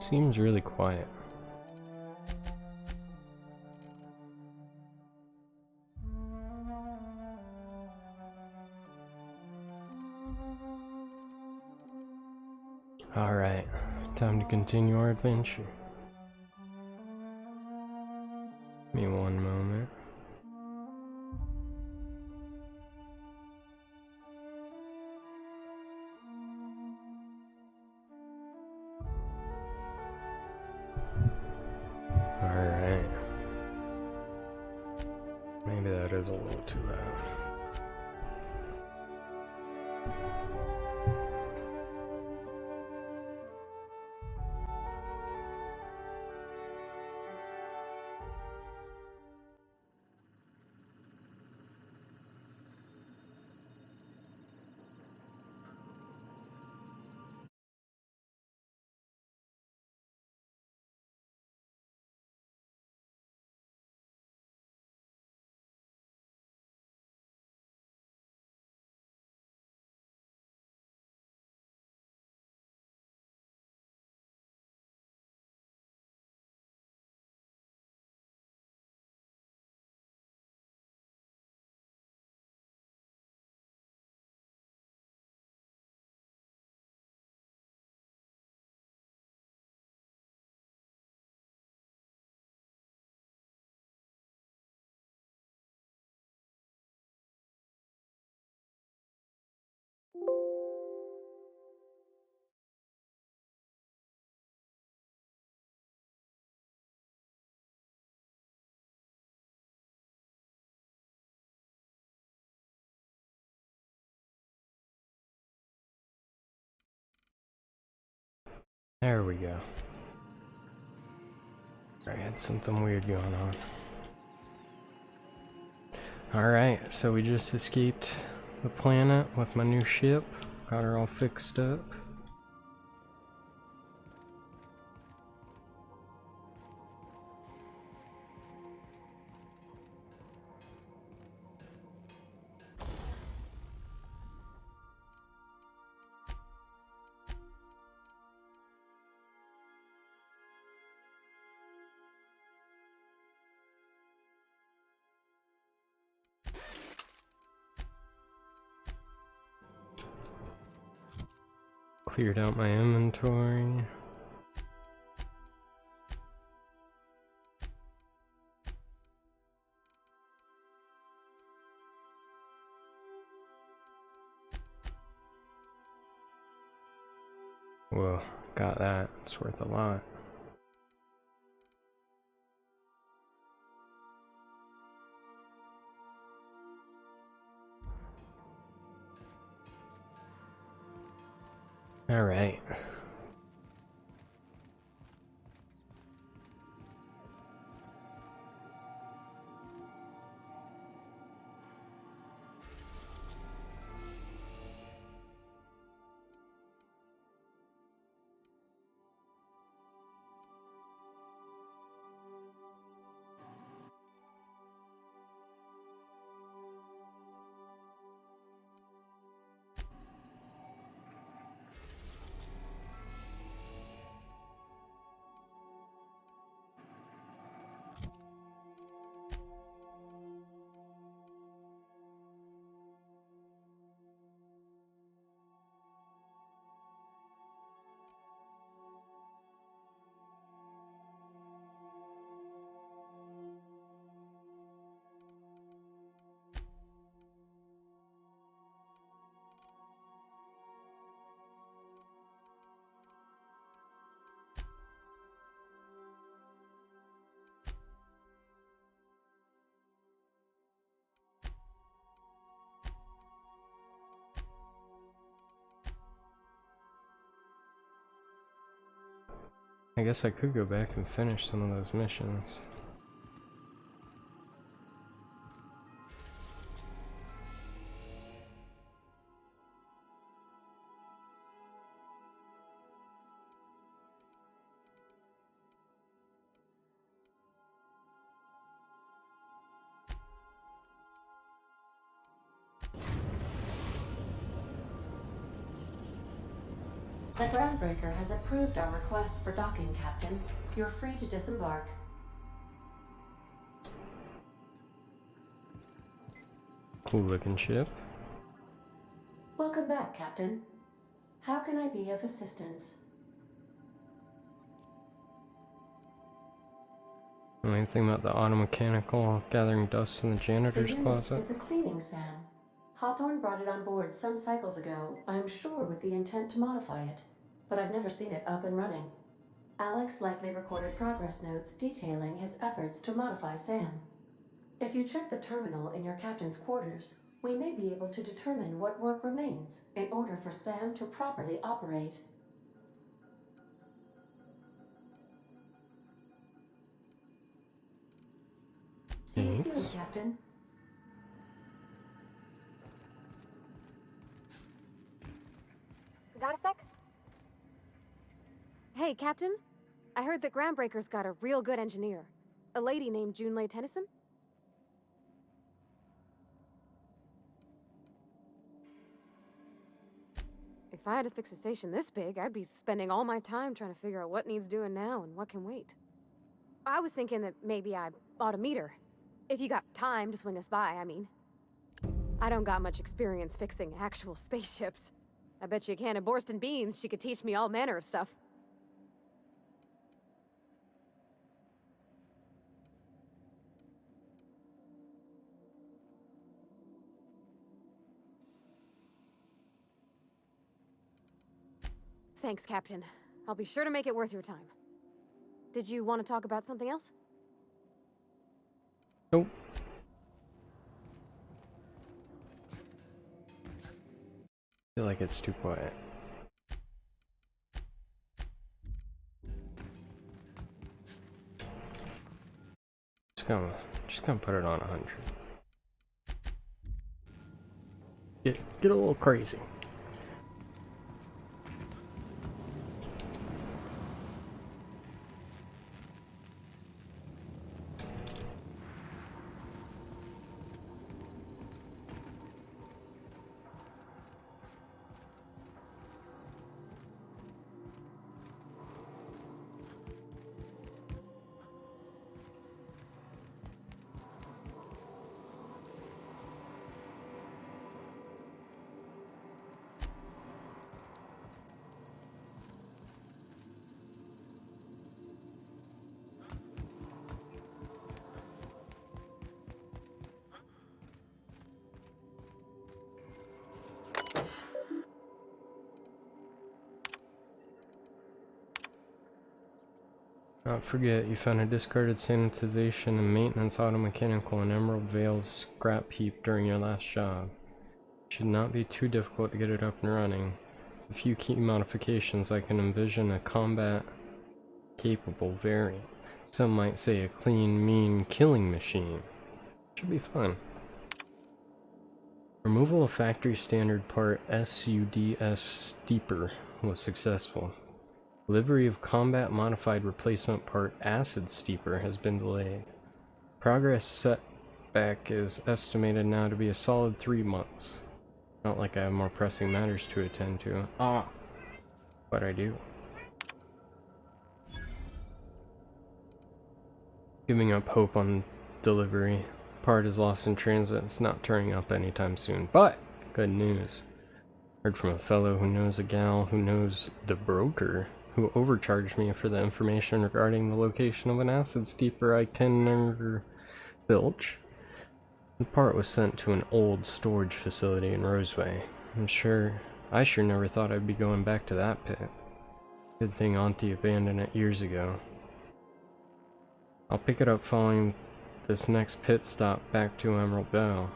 seems really quiet. Alright, time to continue our adventure. Give me one moment. Alright. Maybe that is a little too loud. There we go. I had something weird going on. Alright, so we just escaped the planet with my new ship. Got her all fixed up. Cleared out my inventory. Whoa, got that. It's worth a lot. All right. I guess I could go back and finish some of those missions. The groundbreaker has approved our request for docking, Captain. You're free to disembark. Cool looking ship. Welcome back, Captain. How can I be of assistance? Anything about the auto mechanical gathering dust in the janitor's The unit closet? is a cleaning SAM. Hawthorne brought it on board some cycles ago, I'm sure with the intent to modify it, but I've never seen it up and running. Alex likely recorded progress notes detailing his efforts to modify SAM. If you check the terminal in your captain's quarters, we may be able to determine what work remains in order for SAM to properly operate. See you soon, Captain. Got a sec? Hey, Captain. I heard that Groundbreaker's got a real good engineer. A lady named Junlei Tennyson? If I had to fix a station this big, I'd be spending all my time trying to figure out what needs doing now and what can wait. I was thinking that maybe I ought to meet her. If you got time to swing us by, I mean. I don't got much experience fixing actual spaceships. I bet you a can of Borston beans she could teach me all manner of stuff. Thanks, Captain. I'll be sure to make it worth your time. Did you want to talk about something else? Nope. I feel like it's too quiet. Just gonna put it on 100. Get a little crazy. Not forget, you found a discarded sanitization and maintenance automechanical in Emerald Vale's scrap heap during your last job. Should not be too difficult to get it up and running. A few key modifications, I can envision a combat-capable variant. Some might say a clean, mean killing machine. Should be fun. Removal of factory standard part SUDS steeper was successful. Delivery of combat modified replacement part acid steeper has been delayed. Progress setback is estimated now to be a solid 3 months. Not like I have more pressing matters to attend to. But I do. Giving up hope on delivery. Part is lost in transit. It's not turning up anytime soon. But good news. Heard from a fellow who knows a gal who knows the broker who overcharged me for the information regarding the location of an acid steeper I can filch. The part was sent to an old storage facility in Roseway. I sure never thought I'd be going back to that pit. Good thing Auntie abandoned it years ago. I'll pick it up following this next pit stop back to Emerald Vale.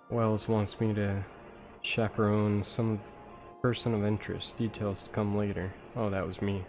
Wells wants me to chaperone some person of interest. Details to come later. Oh, that was me.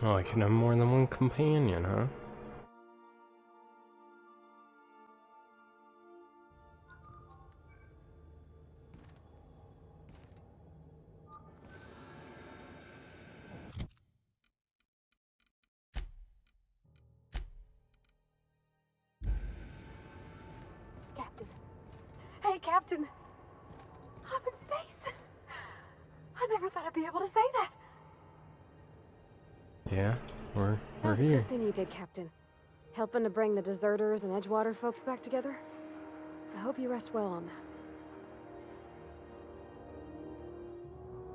Oh, I can have more than one companion, huh? Captain. Hey, Captain. I'm in space. I never thought I'd be able to say that. Yeah, we're That was a here. good thing you did, Captain. Helping to bring the deserters and Edgewater folks back together. I hope you rest well on that.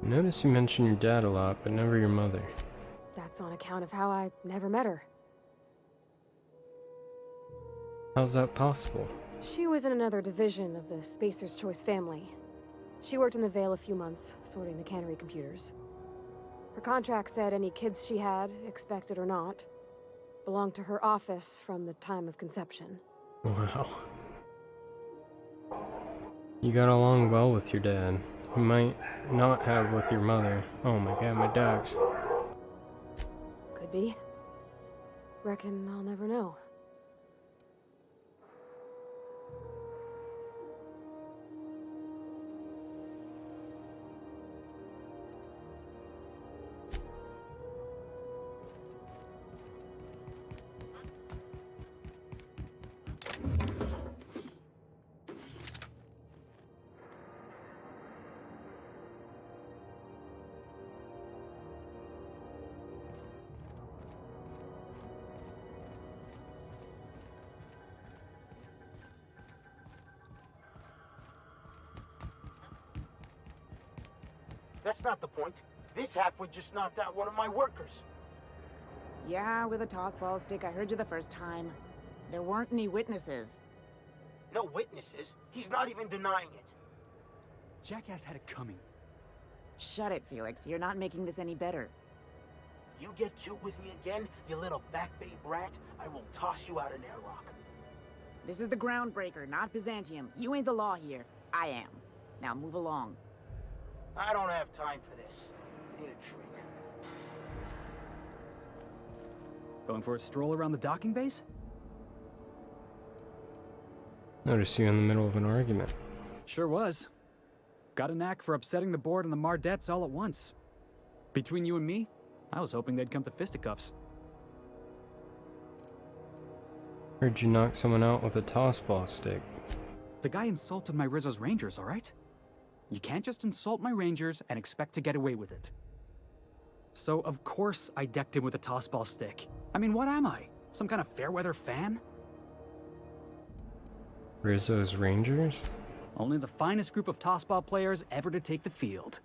Notice you mention your dad a lot, but never your mother. That's on account of how I never met her. How's that possible? She was in another division of the Spacer's Choice family. She worked in the Vale a few months, sorting the cannery computers. Her contract said any kids she had, expected or not, belonged to her office from the time of conception. Wow. You got along well with your dad. You might not have with your mother. Oh my god, my dogs. Could be. Reckon I'll never know. That's not the point. This halfwit just knocked out one of my workers. Yeah, with a tossball stick. I heard you the first time. There weren't any witnesses. No witnesses. He's not even denying it. Jackass had it coming. Shut it, Felix. You're not making this any better. You get cute with me again, you little back bay brat, I will toss you out an airlock. This is the Groundbreaker, not Byzantium. You ain't the law here. I am. Now move along. I don't have time for this. I need a drink. Going for a stroll around the docking base? Notice you in the middle of an argument. Sure was. Got a knack for upsetting the board and the Mardettes all at once. Between you and me, I was hoping they'd come to fisticuffs. Heard you knock someone out with a tossball stick. The guy insulted my Rizzo's Rangers, alright? You can't just insult my Rangers and expect to get away with it. So, of course, I decked him with a tossball stick. I mean, what am I? Some kind of fair-weather fan? Rizzo's Rangers? Only the finest group of tossball players ever to take the field.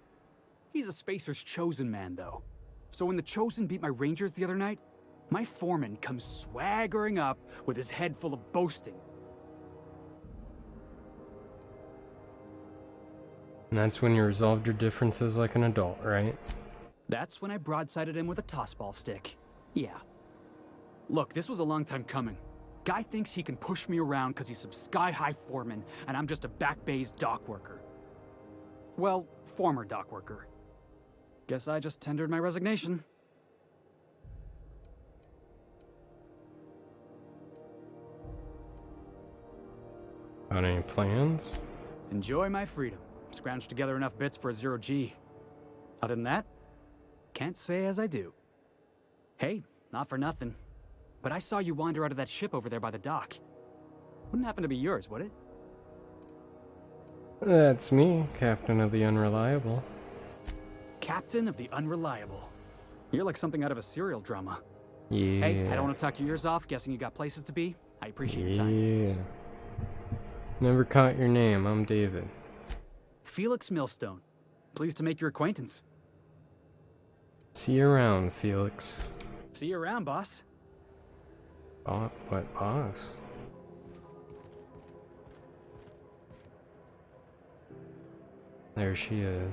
He's a Spacer's chosen man, though. So when the Chosen beat my Rangers the other night, my foreman comes swaggering up with his head full of boasting. And that's when you resolved your differences like an adult, right? That's when I broadsided him with a tossball stick. Yeah. Look, this was a long time coming. Guy thinks he can push me around because he's some sky-high foreman, and I'm just a back bay's dock worker. Well, former dock worker. Guess I just tendered my resignation. Got any plans? Enjoy my freedom. Scrounged together enough bits for a 0G. Other than that, can't say as I do. Hey, not for nothing, but I saw you wander out of that ship over there by the dock. Wouldn't happen to be yours, would it? That's me, Captain of the Unreliable. Captain of the Unreliable. You're like something out of a serial drama. Yeah. Hey, I don't want to talk your ears off, guessing you got places to be. I appreciate your time. Yeah. Never caught your name, I'm David. Felix Millstone. Pleased to make your acquaintance. See you around, Felix. See you around, boss. What boss? There she is.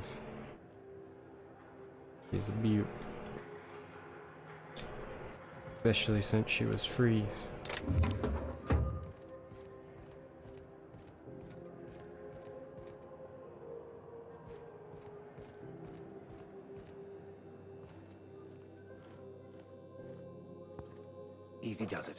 She's a beaut. Especially since she was free. Easy does it.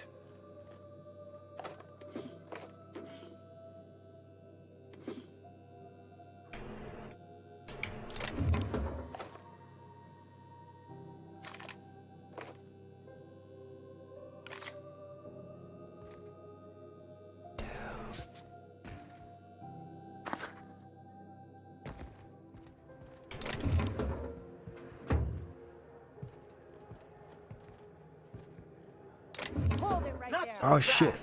Hold it right Not there. Oh shit.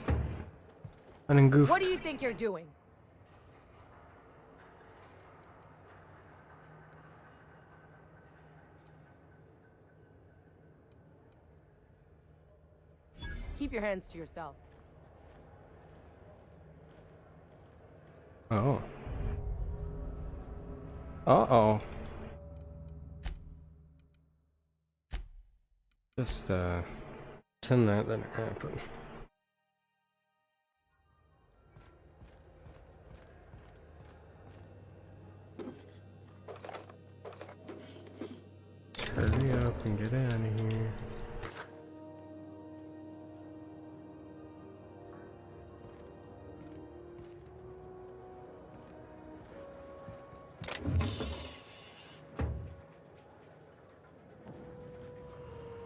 I didn't goof. What do you think you're doing? Keep your hands to yourself. Oh. Uh-oh. Just, pretend that didn't happen. Hurry up and get out of here.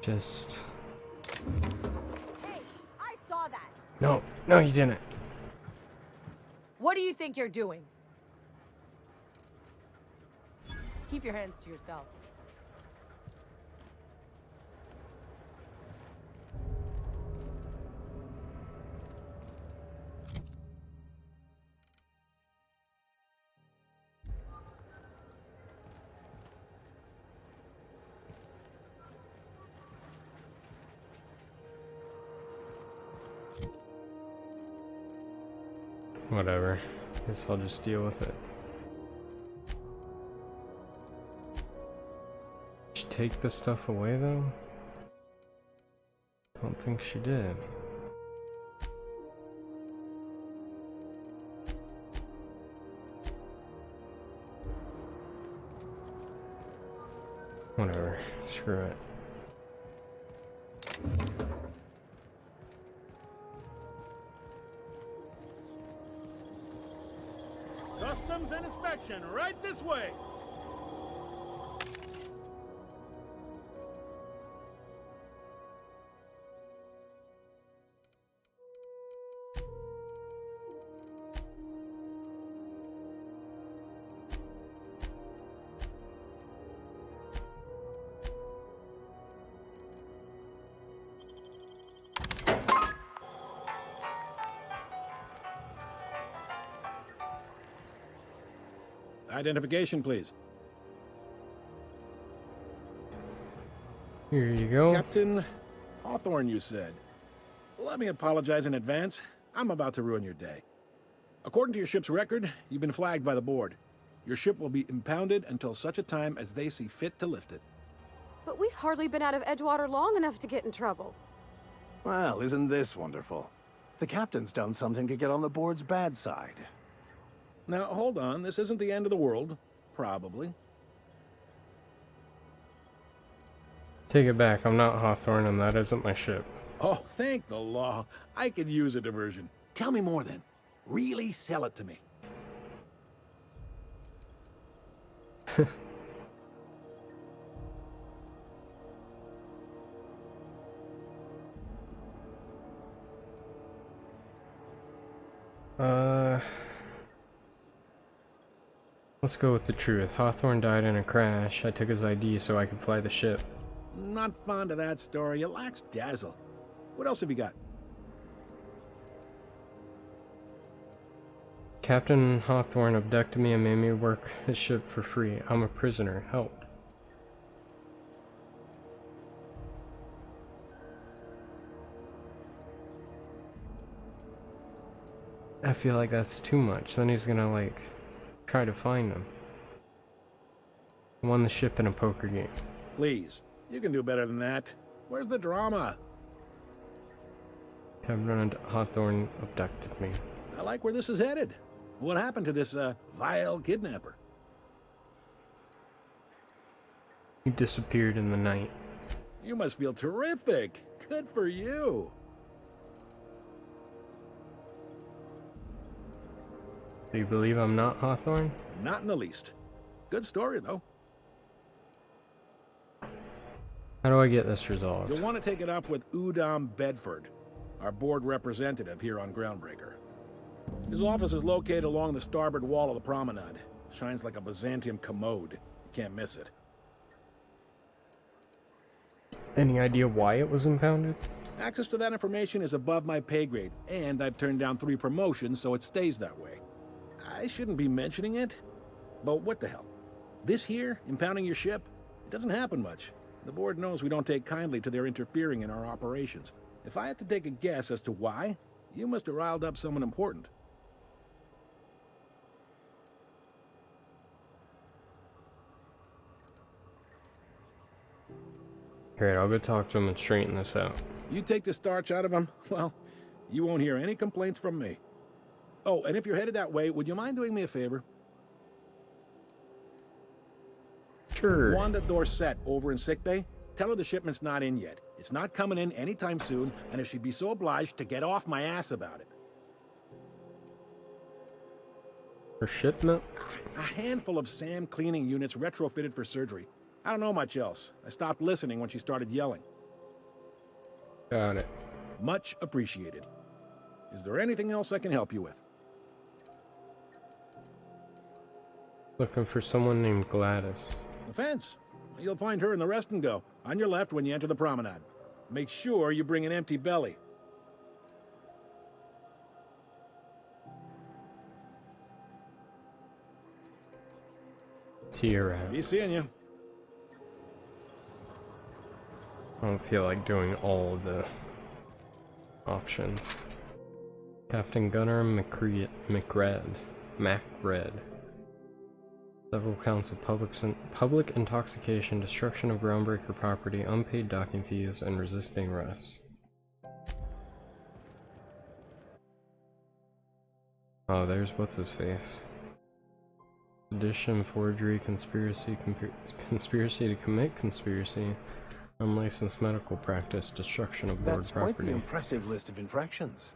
Just... Hey, I saw that. No, no you didn't. What do you think you're doing? Keep your hands to yourself. Whatever. Guess I'll just deal with it. Did she take the stuff away though? Don't think she did. Whatever. Screw it. Customs and inspection, right this way. Identification, please. Here you go. Captain Hawthorne, you said. Let me apologize in advance. I'm about to ruin your day. According to your ship's record, you've been flagged by the board. Your ship will be impounded until such a time as they see fit to lift it. But we've hardly been out of Edgewater long enough to get in trouble. Well, isn't this wonderful? The captain's done something to get on the board's bad side. Now, hold on. This isn't the end of the world. Probably. Take it back. I'm not Hawthorne and that isn't my ship. Oh, thank the law. I could use a diversion. Tell me more then. Really sell it to me. Let's go with the truth. Hawthorne died in a crash. I took his ID so I could fly the ship. Not fond of that story. It lacks dazzle. What else have you got? Captain Hawthorne abducted me and made me work his ship for free. I'm a prisoner. Help. I feel like that's too much. Then he's gonna, like, try to find him. I won the ship in a poker game. Please. You can do better than that. Where's the drama? Captain Hawthorne abducted me. I like where this is headed. What happened to this, vile kidnapper? He disappeared in the night. You must feel terrific. Good for you. Do you believe I'm not Hawthorne? Not in the least. Good story, though. How do I get this resolved? You'll want to take it up with Udom Bedford, our board representative here on Groundbreaker. His office is located along the starboard wall of the promenade. Shines like a Byzantium commode. You can't miss it. Any idea why it was impounded? Access to that information is above my pay grade, and I've turned down 3 promotions, so it stays that way. I shouldn't be mentioning it, but what the hell? This here, impounding your ship, it doesn't happen much. The board knows we don't take kindly to their interfering in our operations. If I had to take a guess as to why, you must have riled up someone important. Alright, I'll go talk to him and straighten this out. You take the starch out of him, well, you won't hear any complaints from me. Oh, and if you're headed that way, would you mind doing me a favor? Sure. Wanda Dorset over in sickbay, tell her the shipment's not in yet. It's not coming in anytime soon, and if she'd be so obliged to get off my ass about it. For shipment? A handful of SAM cleaning units retrofitted for surgery. I don't know much else. I stopped listening when she started yelling. Got it. Much appreciated. Is there anything else I can help you with? Looking for someone named Gladys. The fence. You'll find her in the rest and go, on your left when you enter the promenade. Make sure you bring an empty belly. See you around. Be seeing you. I don't feel like doing all the options. Captain Gunnar McRed. Several counts of public intoxication, destruction of groundbreaker property, unpaid docking fees, and resisting arrest. Oh, there's what's his face. Sedition, forgery, conspiracy to commit conspiracy, unlicensed medical practice, destruction of board That's quite property. the impressive list of infractions.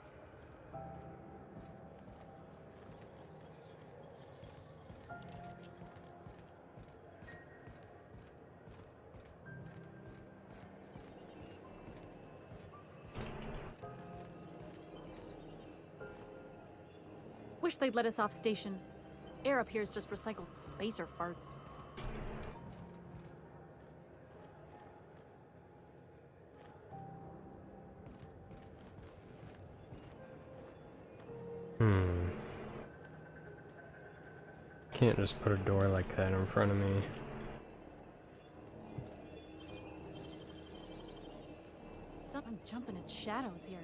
Wish they'd let us off station. Air up here's just recycled spacer farts. Can't just put a door like that in front of me. I'm jumping at shadows here.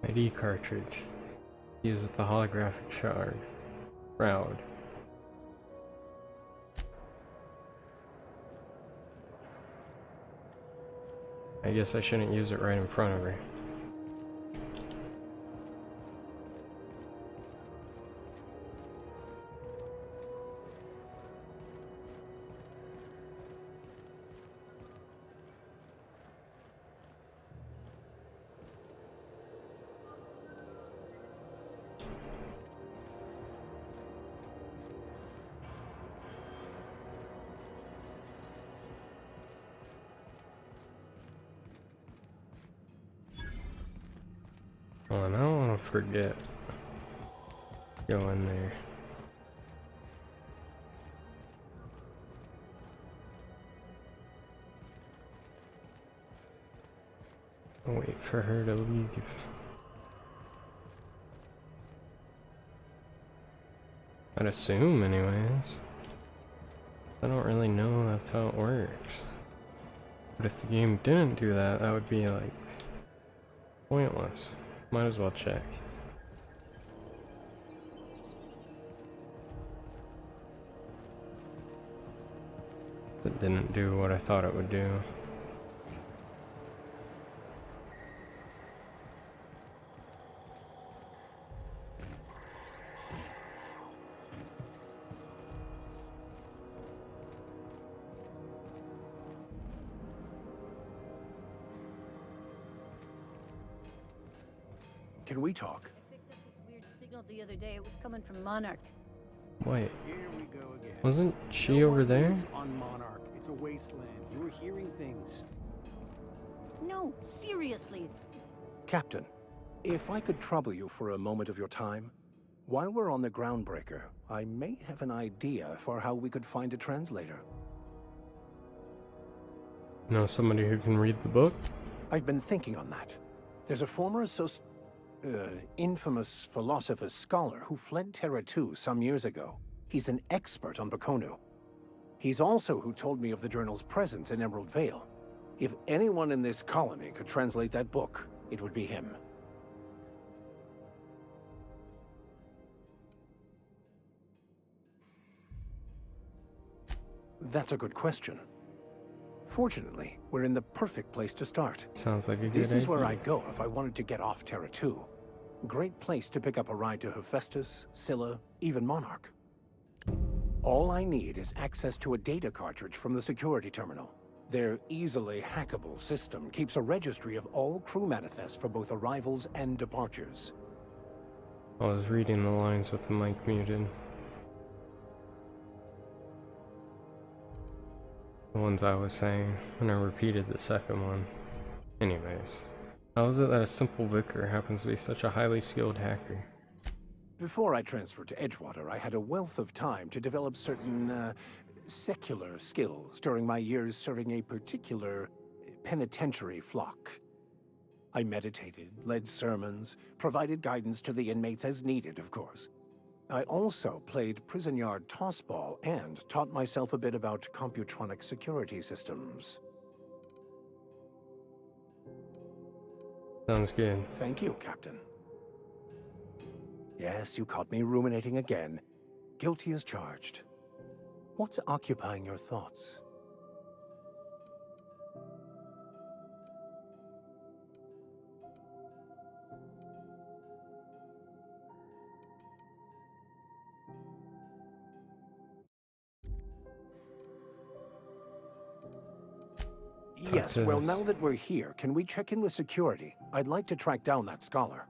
ID cartridge. Used with the holographic shard. Shroud. I guess I shouldn't use it right in front of her. Oh, and I don't want to forget. Go in there. I'll wait for her to leave. I'd assume, anyways. I don't really know that's how it works. But if the game didn't do that, that would be like pointless. Might as well check. It didn't do what I thought it would do. Can we talk? I picked up this weird signal the other day. It was coming from Monarch. Wait, Here we go again. wasn't she No over one there? lives on Monarch. It's a wasteland. You're hearing things. No, seriously. Captain, if I could trouble you for a moment of your time. While we're on the groundbreaker, I may have an idea for how we could find a translator. Know somebody who can read the book? I've been thinking on that. There's a former infamous philosopher scholar who fled Terra 2 some years ago. He's an expert on Bakonu. He's also who told me of the journal's presence in Emerald Vale. If anyone in this colony could translate that book, it would be him. That's a good question. Fortunately, we're in the perfect place to start. Sounds like a good This is where idea. I'd go if I wanted to get off Terra 2. Great place to pick up a ride to Hephaestus, Scylla, even Monarch. All I need is access to a data cartridge from the security terminal. Their easily hackable system keeps a registry of all crew manifests for both arrivals and departures. I was reading the lines with the mic muted. The ones I was saying, and I repeated the second one. Anyways, how is it that a simple vicar happens to be such a highly skilled hacker? Before I transferred to Edgewater, I had a wealth of time to develop certain, secular skills during my years serving a particular penitentiary flock. I meditated, led sermons, provided guidance to the inmates as needed, of course. I also played prison yard tossball and taught myself a bit about computronic security systems. Sounds good. Thank you, Captain. Yes, you caught me ruminating again. Guilty as charged. What's occupying your thoughts? Yes, well, this. now that we're here, can we check in with security? I'd like to track down that scholar.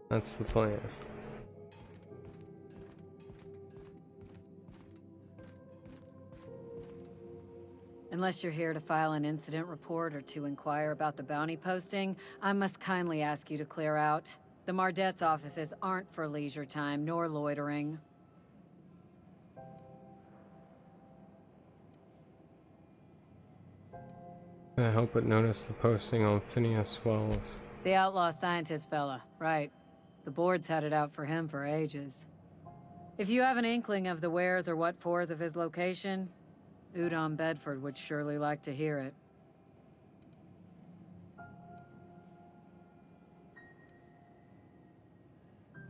That's the plan. Unless you're here to file an incident report or to inquire about the bounty posting, I must kindly ask you to clear out. The Mardet's offices aren't for leisure time nor loitering. I hope it noticed the posting on Phineas Wells. The outlaw scientist fella, right. The board's had it out for him for ages. If you have an inkling of the wheres or what-fors of his location, Udon Bedford would surely like to hear it.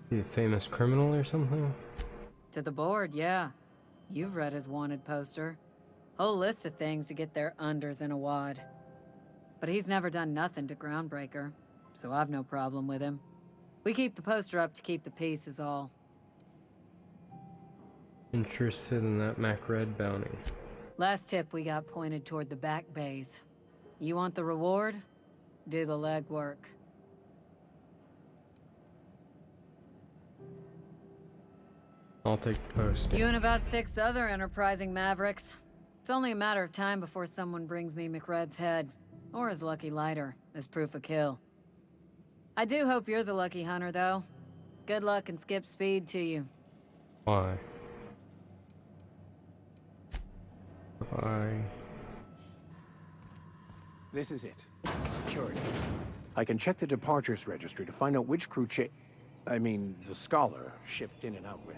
He a famous criminal or something? To the board, yeah. You've read his wanted poster. Whole list of things to get their unders in a wad. But he's never done nothing to Groundbreaker, so I've no problem with him. We keep the poster up to keep the peace is all. Interested in that Mac Red bounty. Last tip we got pointed toward the back bays. You want the reward? Do the legwork. I'll take the posting. You and about 6 other enterprising mavericks. It's only a matter of time before someone brings me McRed's head, or his lucky lighter, as proof of kill. I do hope you're the lucky hunter, though. Good luck and skip speed to you. Why? Why? This is it. Security. I can check the departures registry to find out which crew the Scholar shipped in and out with.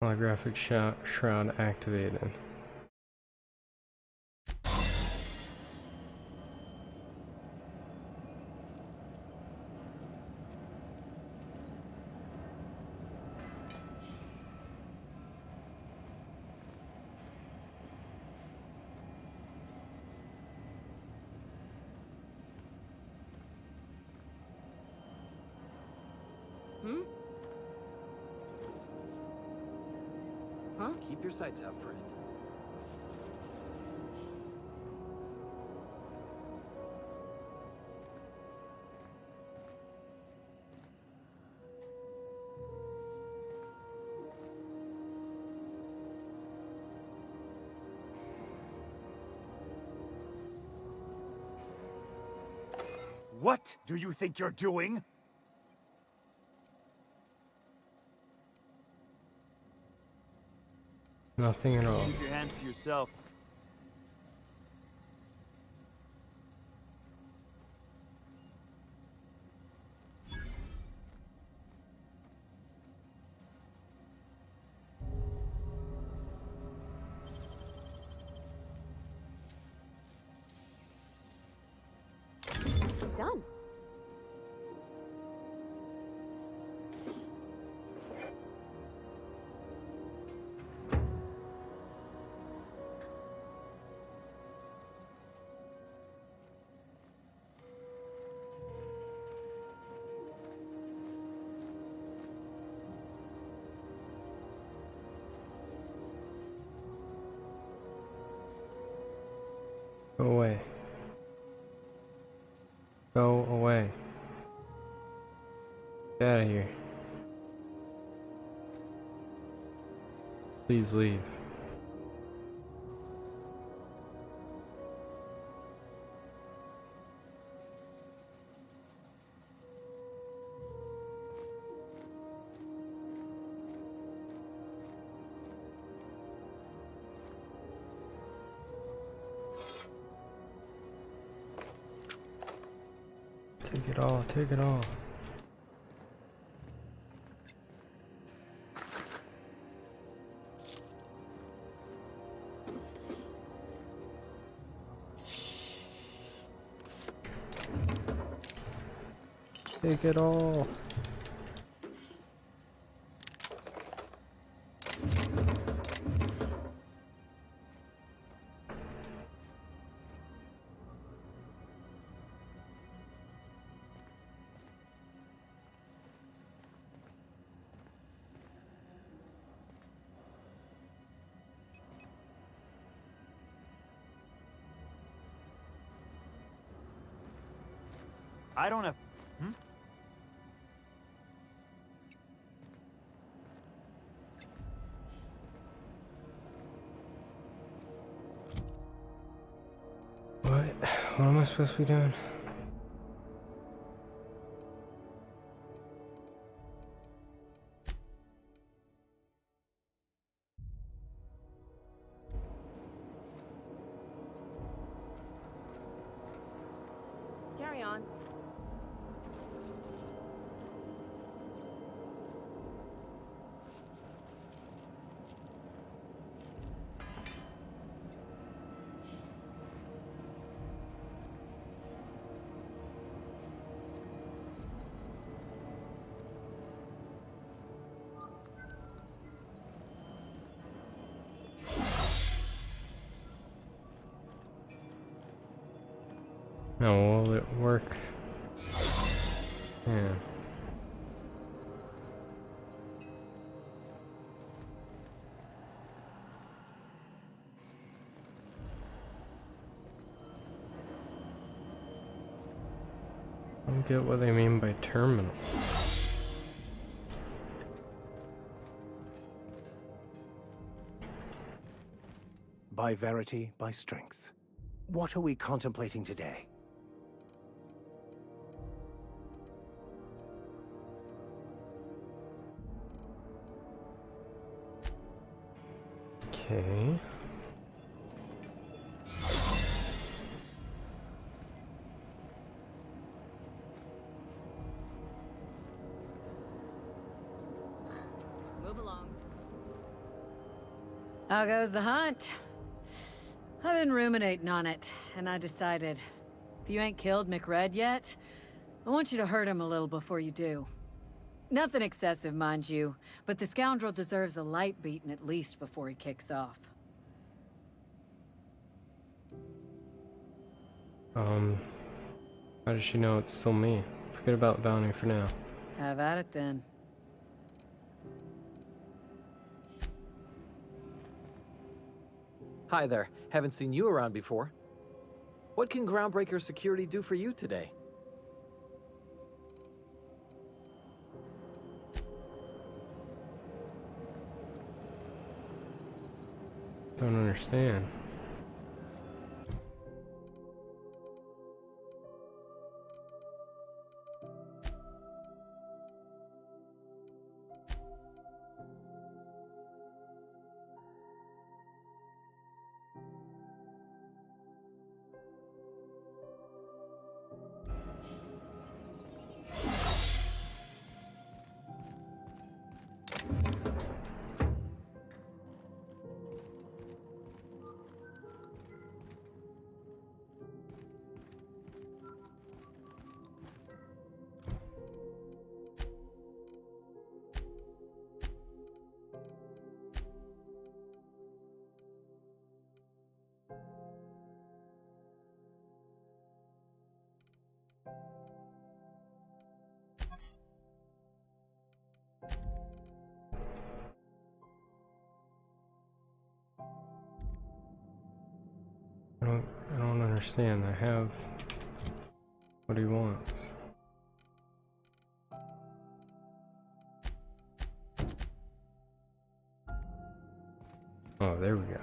Holographic shroud activated. Hmm? Huh? Keep your sights out, friend. What do you think you're doing? Nothing at all. Keep your hands to yourself. Done. Go away. Go away. Get out of here. Please leave. Take it all, take it all. Take it all. I don't have... What? What am I supposed to be doing? Carry on. Now will it work? Yeah. I don't get what they mean by terminal. By verity, by strength. What are we contemplating today? Okay. Move along. How goes the hunt? I've been ruminating on it, and I decided, if you ain't killed McRed yet, I want you to hurt him a little before you do. Nothing excessive, mind you, but the scoundrel deserves a light beating at least before he kicks off. How does she know it's still me? Forget about bounty for now. Have at it then. Hi there. Haven't seen you around before. What can Groundbreaker Security do for you today? Don't understand. I don't understand. I have what he wants. Oh, there we go.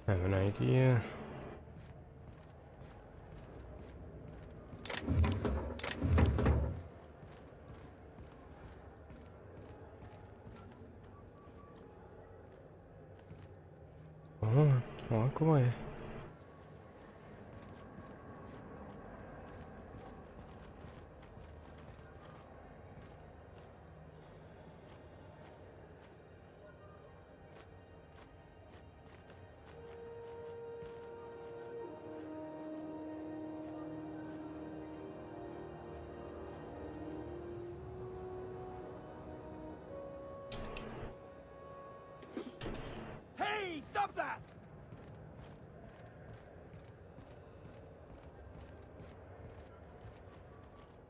I have an idea. Come on, walk away. Hey, stop that!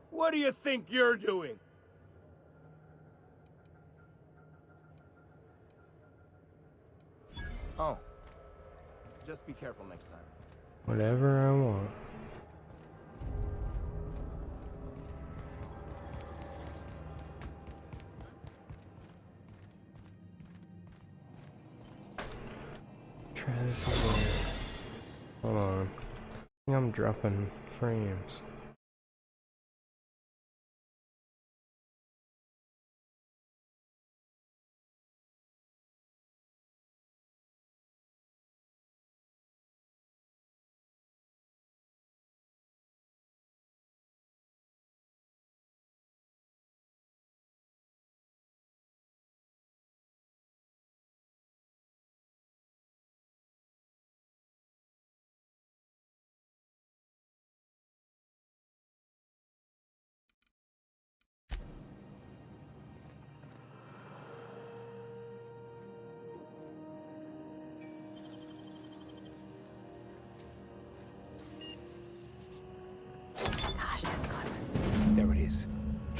What do you think you're doing? Oh. Just be careful next time. Whatever I want. Try this again. Hold on. I think I'm dropping frames.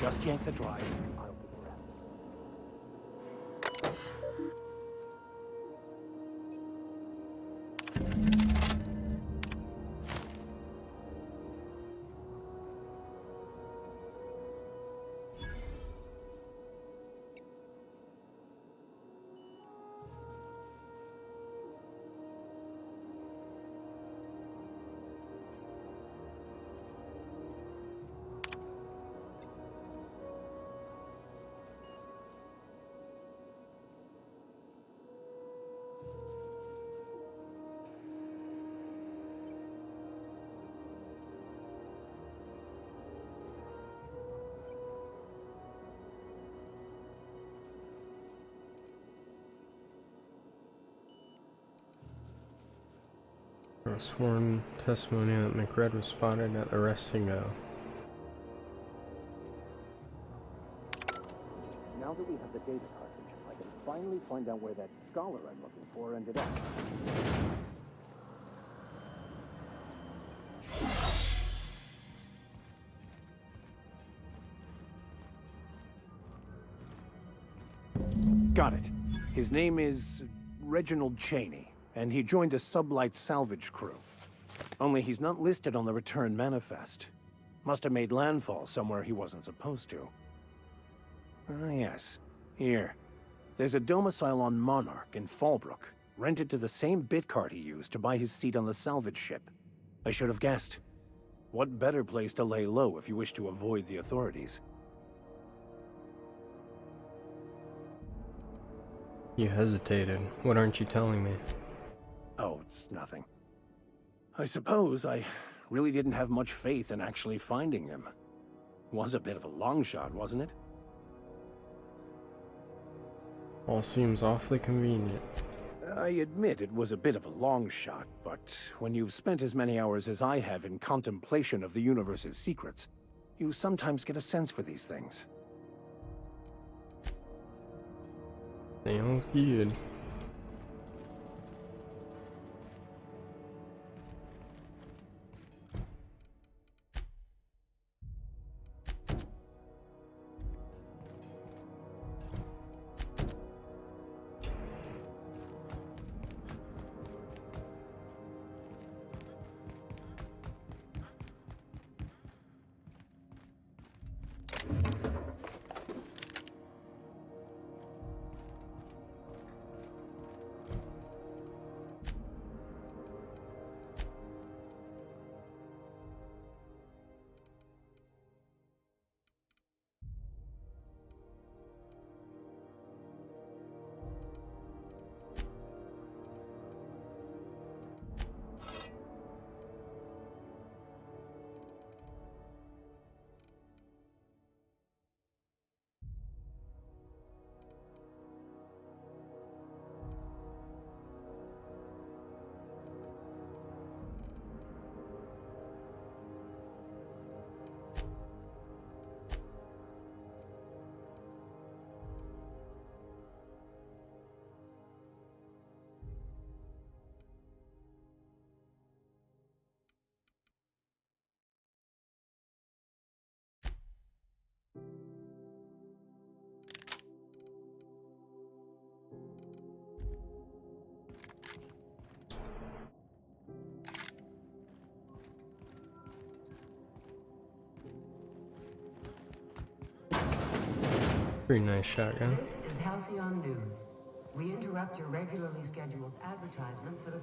Just yank the drive. I'll do the rest. A sworn testimony that McRed was spotted at the resting go. Now that we have the data cartridge, I can finally find out where that scholar I'm looking for ended up. Got it. His name is Reginald Cheney, and he joined a sublight salvage crew. Only he's not listed on the return manifest. Must have made landfall somewhere he wasn't supposed to. Ah, yes. Here. There's a domicile on Monarch in Fallbrook, rented to the same bit card he used to buy his seat on the salvage ship. I should have guessed. What better place to lay low if you wish to avoid the authorities? You hesitated. What aren't you telling me? Oh, it's nothing. I suppose I really didn't have much faith in actually finding him. Was a bit of a long shot, wasn't it? All seems awfully convenient. I admit it was a bit of a long shot, but when you've spent as many hours as I have in contemplation of the universe's secrets, you sometimes get a sense for these things. Sounds good. Pretty nice shotgun. This is Halcyon News. We interrupt your regularly scheduled advertisement for the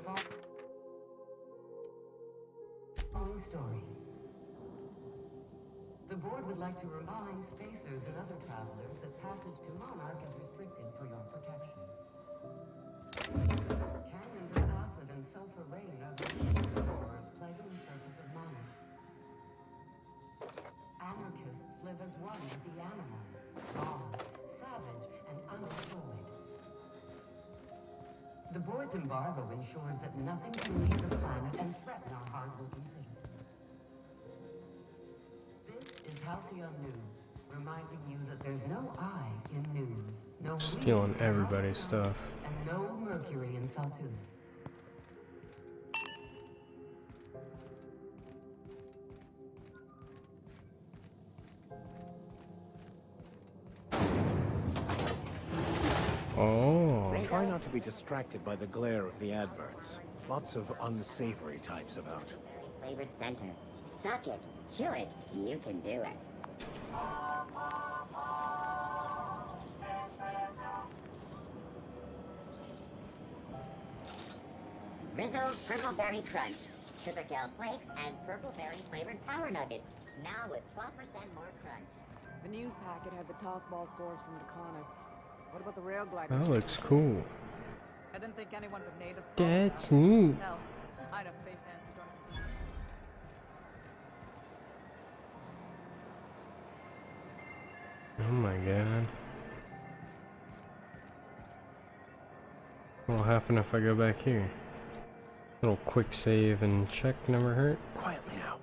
following story. The board would like to remind spacers and other travelers that passage to Monarch is restricted for your protection. Canyons of acid and sulfur rain are the horrors plaguing the surface of Monarch. Anarchists live as one with the animals, lawless, savage, and unemployed. The board's embargo ensures that nothing can leave the planet and threaten our hard-working citizens. This is Halcyon News, reminding you that there's no I in news, no Stealing everybody's stuff. and no mercury in Saltune. be distracted by the glare of the adverts. Lots of unsavory types about. Flavored center. Suck it. Chew it. You can do it. Rizzo's Purple Berry Crunch. Sugar Gel Flakes and Purple Berry flavored Power Nuggets. Now with 12% more crunch. The news packet had the toss ball scores from Deconis. What about the rail glider? That looks cool. I didn't think anyone but natives. That's neat. Hell, I know space hands who don't. Oh my god. What'll happen if I go back here? Little quick save and check never hurt. Quietly now.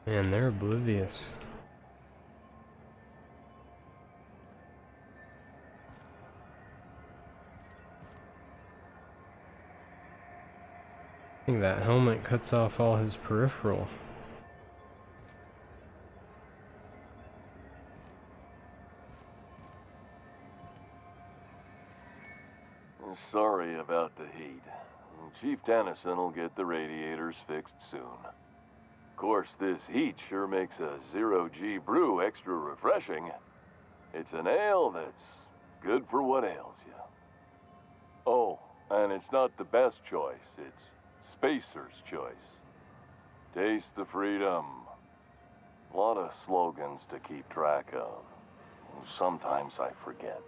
Man, they're oblivious. I think that helmet cuts off all his peripheral. Sorry about the heat. Chief Tennyson will get the radiators fixed soon. Of course, this heat sure makes a zero-G brew extra refreshing. It's an ale that's good for what ails you. Oh, and it's not the best choice, it's Spacer's choice. Taste the freedom. A lot of slogans to keep track of. Sometimes I forget.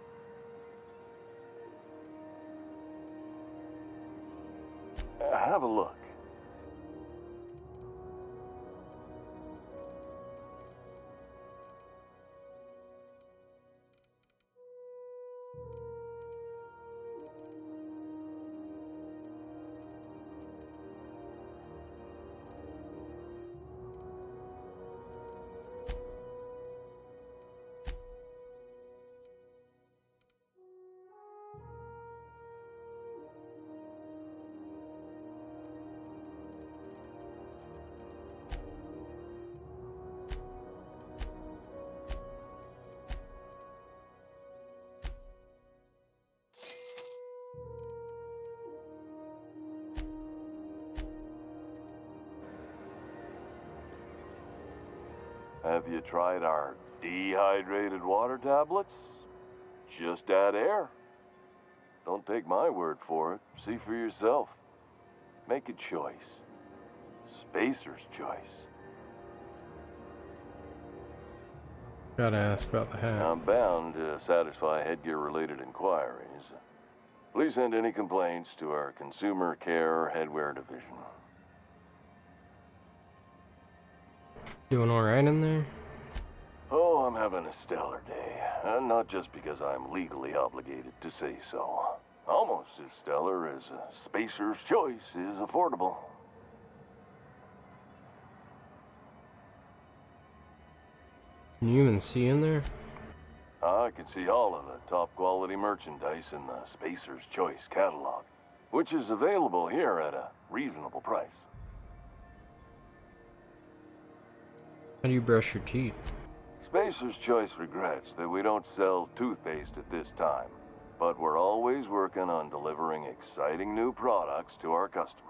Have a look. Have you tried our dehydrated water tablets? Just add air. Don't take my word for it. See for yourself. Make a choice. Spacer's choice. Gotta ask about the hat. I'm bound to satisfy headgear-related inquiries. Please send any complaints to our Consumer Care Headwear Division. Doing alright in there? Oh, I'm having a stellar day. And not just because I'm legally obligated to say so. Almost as stellar as Spacer's Choice is affordable. Can you even see in there? I can see all of the top quality merchandise in the Spacer's Choice catalog, which is available here at a reasonable price. How do you brush your teeth? Spacer's Choice regrets that we don't sell toothpaste at this time, but we're always working on delivering exciting new products to our customers.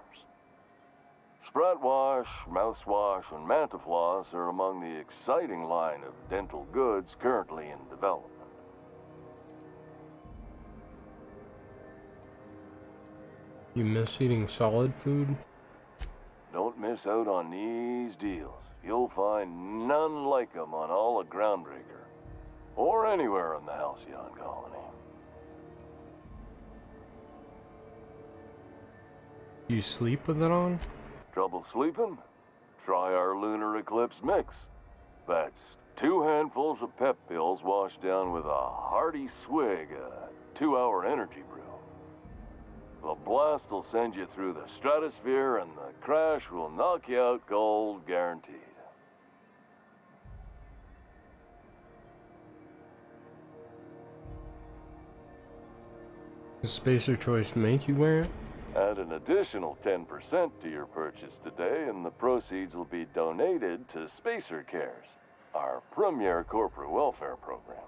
Sprat Wash, Mouthwash, and Mantafloss are among the exciting line of dental goods currently in development. You miss eating solid food? Don't miss out on these deals. You'll find none like them on all of Groundbreaker, or anywhere in the Halcyon colony. You sleep with it on? Trouble sleeping? Try our Lunar Eclipse Mix. That's 2 handfuls of pep pills washed down with a hearty swig of 2-hour energy brew. The blast will send you through the stratosphere, and the crash will knock you out cold, guaranteed. Does Spacer Choice make you wear it? Add an additional 10% to your purchase today, and the proceeds will be donated to Spacer Cares, our premier corporate welfare program.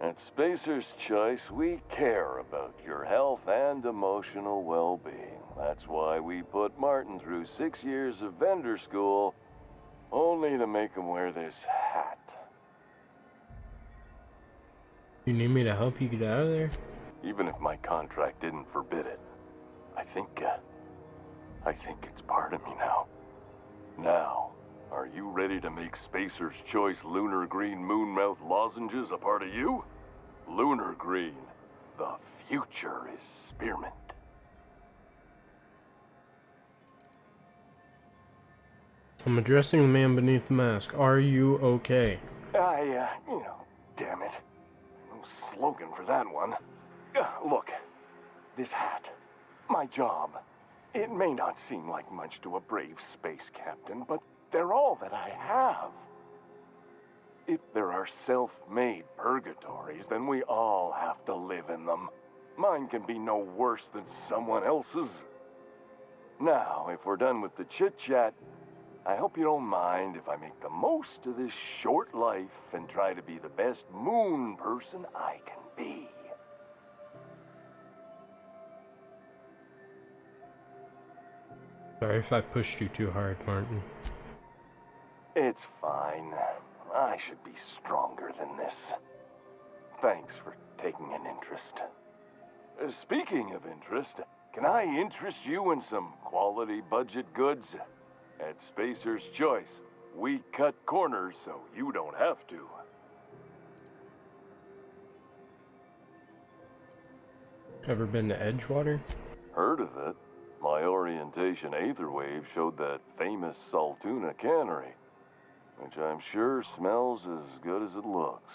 At Spacer's Choice, we care about your health and emotional well-being. That's why we put Martin through 6 years of vendor school, only to make him wear this hat. You need me to help you get out of there? Even if my contract didn't forbid it, I think it's part of me now. Now, are you ready to make Spacer's Choice Lunar Green Moonmouth lozenges a part of you? Lunar Green, the future is spearmint. I'm addressing the man beneath the mask. Are you okay? Damn it. No slogan for that one. Look, this hat, my job, it may not seem like much to a brave space captain, but they're all that I have. If there are self-made purgatories, then we all have to live in them. Mine can be no worse than someone else's. Now, if we're done with the chit-chat, I hope you don't mind if I make the most of this short life and try to be the best moon person I can be. Sorry if I pushed you too hard, Martin. It's fine. I should be stronger than this. Thanks for taking an interest. Speaking of interest, can I interest you in some quality budget goods? At Spacer's Choice, we cut corners so you don't have to. Ever been to Edgewater? Heard of it. My orientation aetherwave showed that famous Saltuna cannery, which I'm sure smells as good as it looks.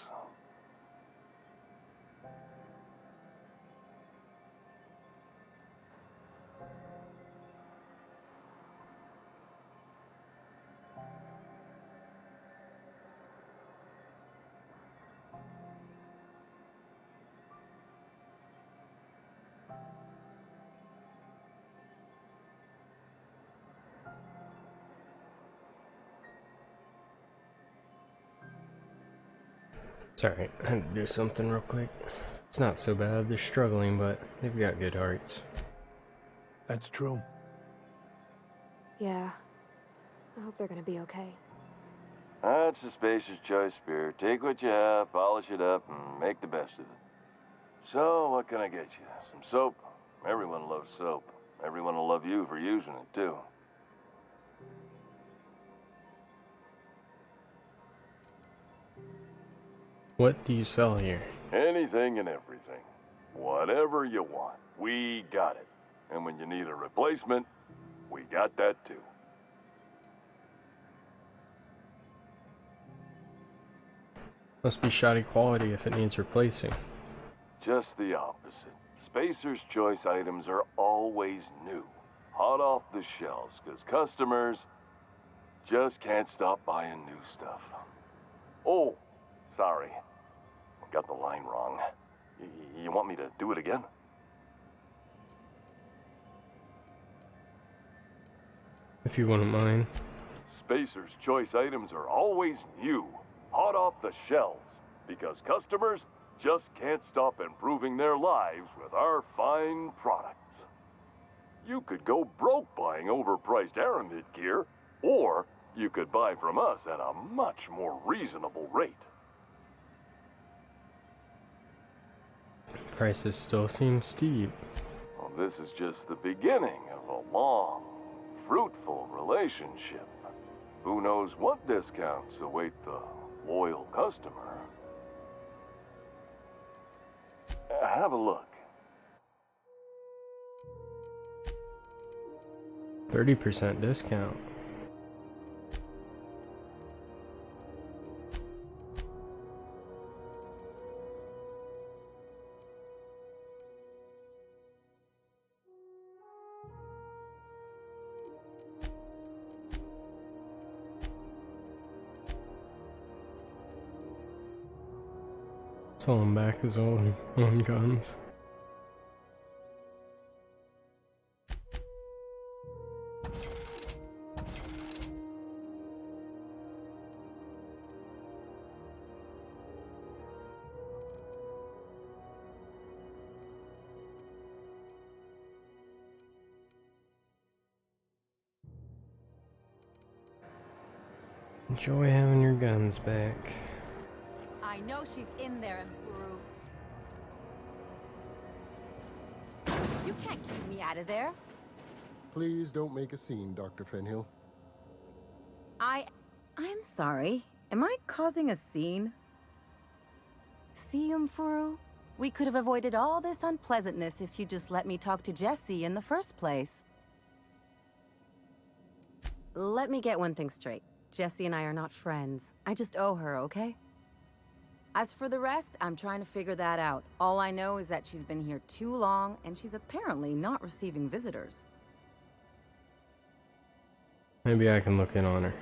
It's alright, I had to do something real quick. It's not so bad, they're struggling, but they've got good hearts. That's true. Yeah. I hope they're gonna be okay. That's the Spacer's Choice spirit. Take what you have, polish it up, and make the best of it. So, what can I get you? Some soap? Everyone loves soap. Everyone will love you for using it, too. What do you sell here? Anything and everything. Whatever you want, we got it. And when you need a replacement, we got that too. Must be shoddy quality if it needs replacing. Just the opposite. Spacer's Choice items are always new. Hot off the shelves, because customers just can't stop buying new stuff. Oh, sorry. Got the line wrong. You want me to do it again? If you wouldn't mind. Spacer's Choice items are always new, hot off the shelves, because customers just can't stop improving their lives with our fine products. You could go broke buying overpriced Aramid gear, or you could buy from us at a much more reasonable rate. Prices still seem steep. Well, this is just the beginning of a long, fruitful relationship. Who knows what discounts await the loyal customer? Have a look. 30% discount. Sell him back his own guns. Enjoy having your guns back. I know she's in there, Mfuru. You can't keep me out of there. Please don't make a scene, Dr. Fenhill. I'm sorry. Am I causing a scene? See, Mfuru? We could have avoided all this unpleasantness if you just let me talk to Jesse in the first place. Let me get one thing straight. Jesse and I are not friends. I just owe her, okay? As for the rest, I'm trying to figure that out. All I know is that she's been here too long, and she's apparently not receiving visitors. Maybe I can look in on her.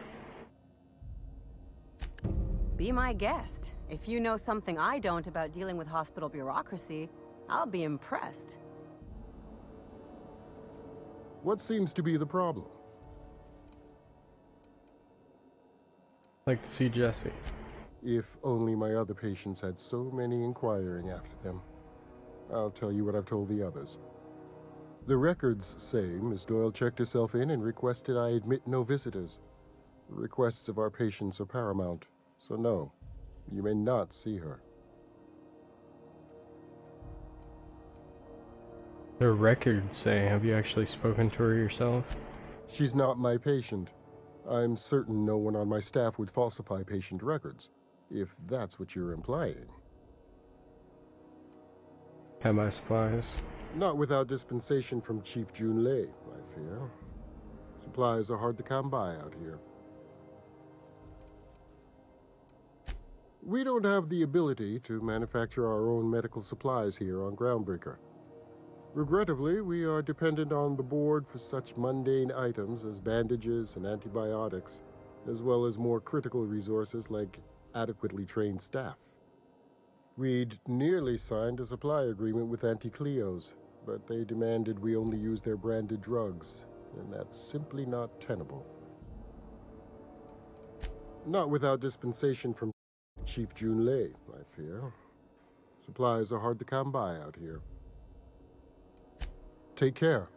Be my guest. If you know something I don't about dealing with hospital bureaucracy, I'll be impressed. What seems to be the problem? Like to see Jesse. If only my other patients had so many inquiring after them. I'll tell you what I've told the others. The records say Miss Doyle checked herself in and requested I admit no visitors. The requests of our patients are paramount, so no, you may not see her. The records say, have you actually spoken to her yourself? She's not my patient. I'm certain no one on my staff would falsify patient records, if that's what you're implying. Can I buy supplies? Not without dispensation from Chief Junlei, I fear. Supplies are hard to come by out here. We don't have the ability to manufacture our own medical supplies here on Groundbreaker. Regrettably, we are dependent on the board for such mundane items as bandages and antibiotics, as well as more critical resources like adequately trained staff. We'd nearly signed a supply agreement with Anti-Cleos, but they demanded we only use their branded drugs, and that's simply not tenable. Not without dispensation from Chief Junlei, I fear. Supplies are hard to come by out here. Take care.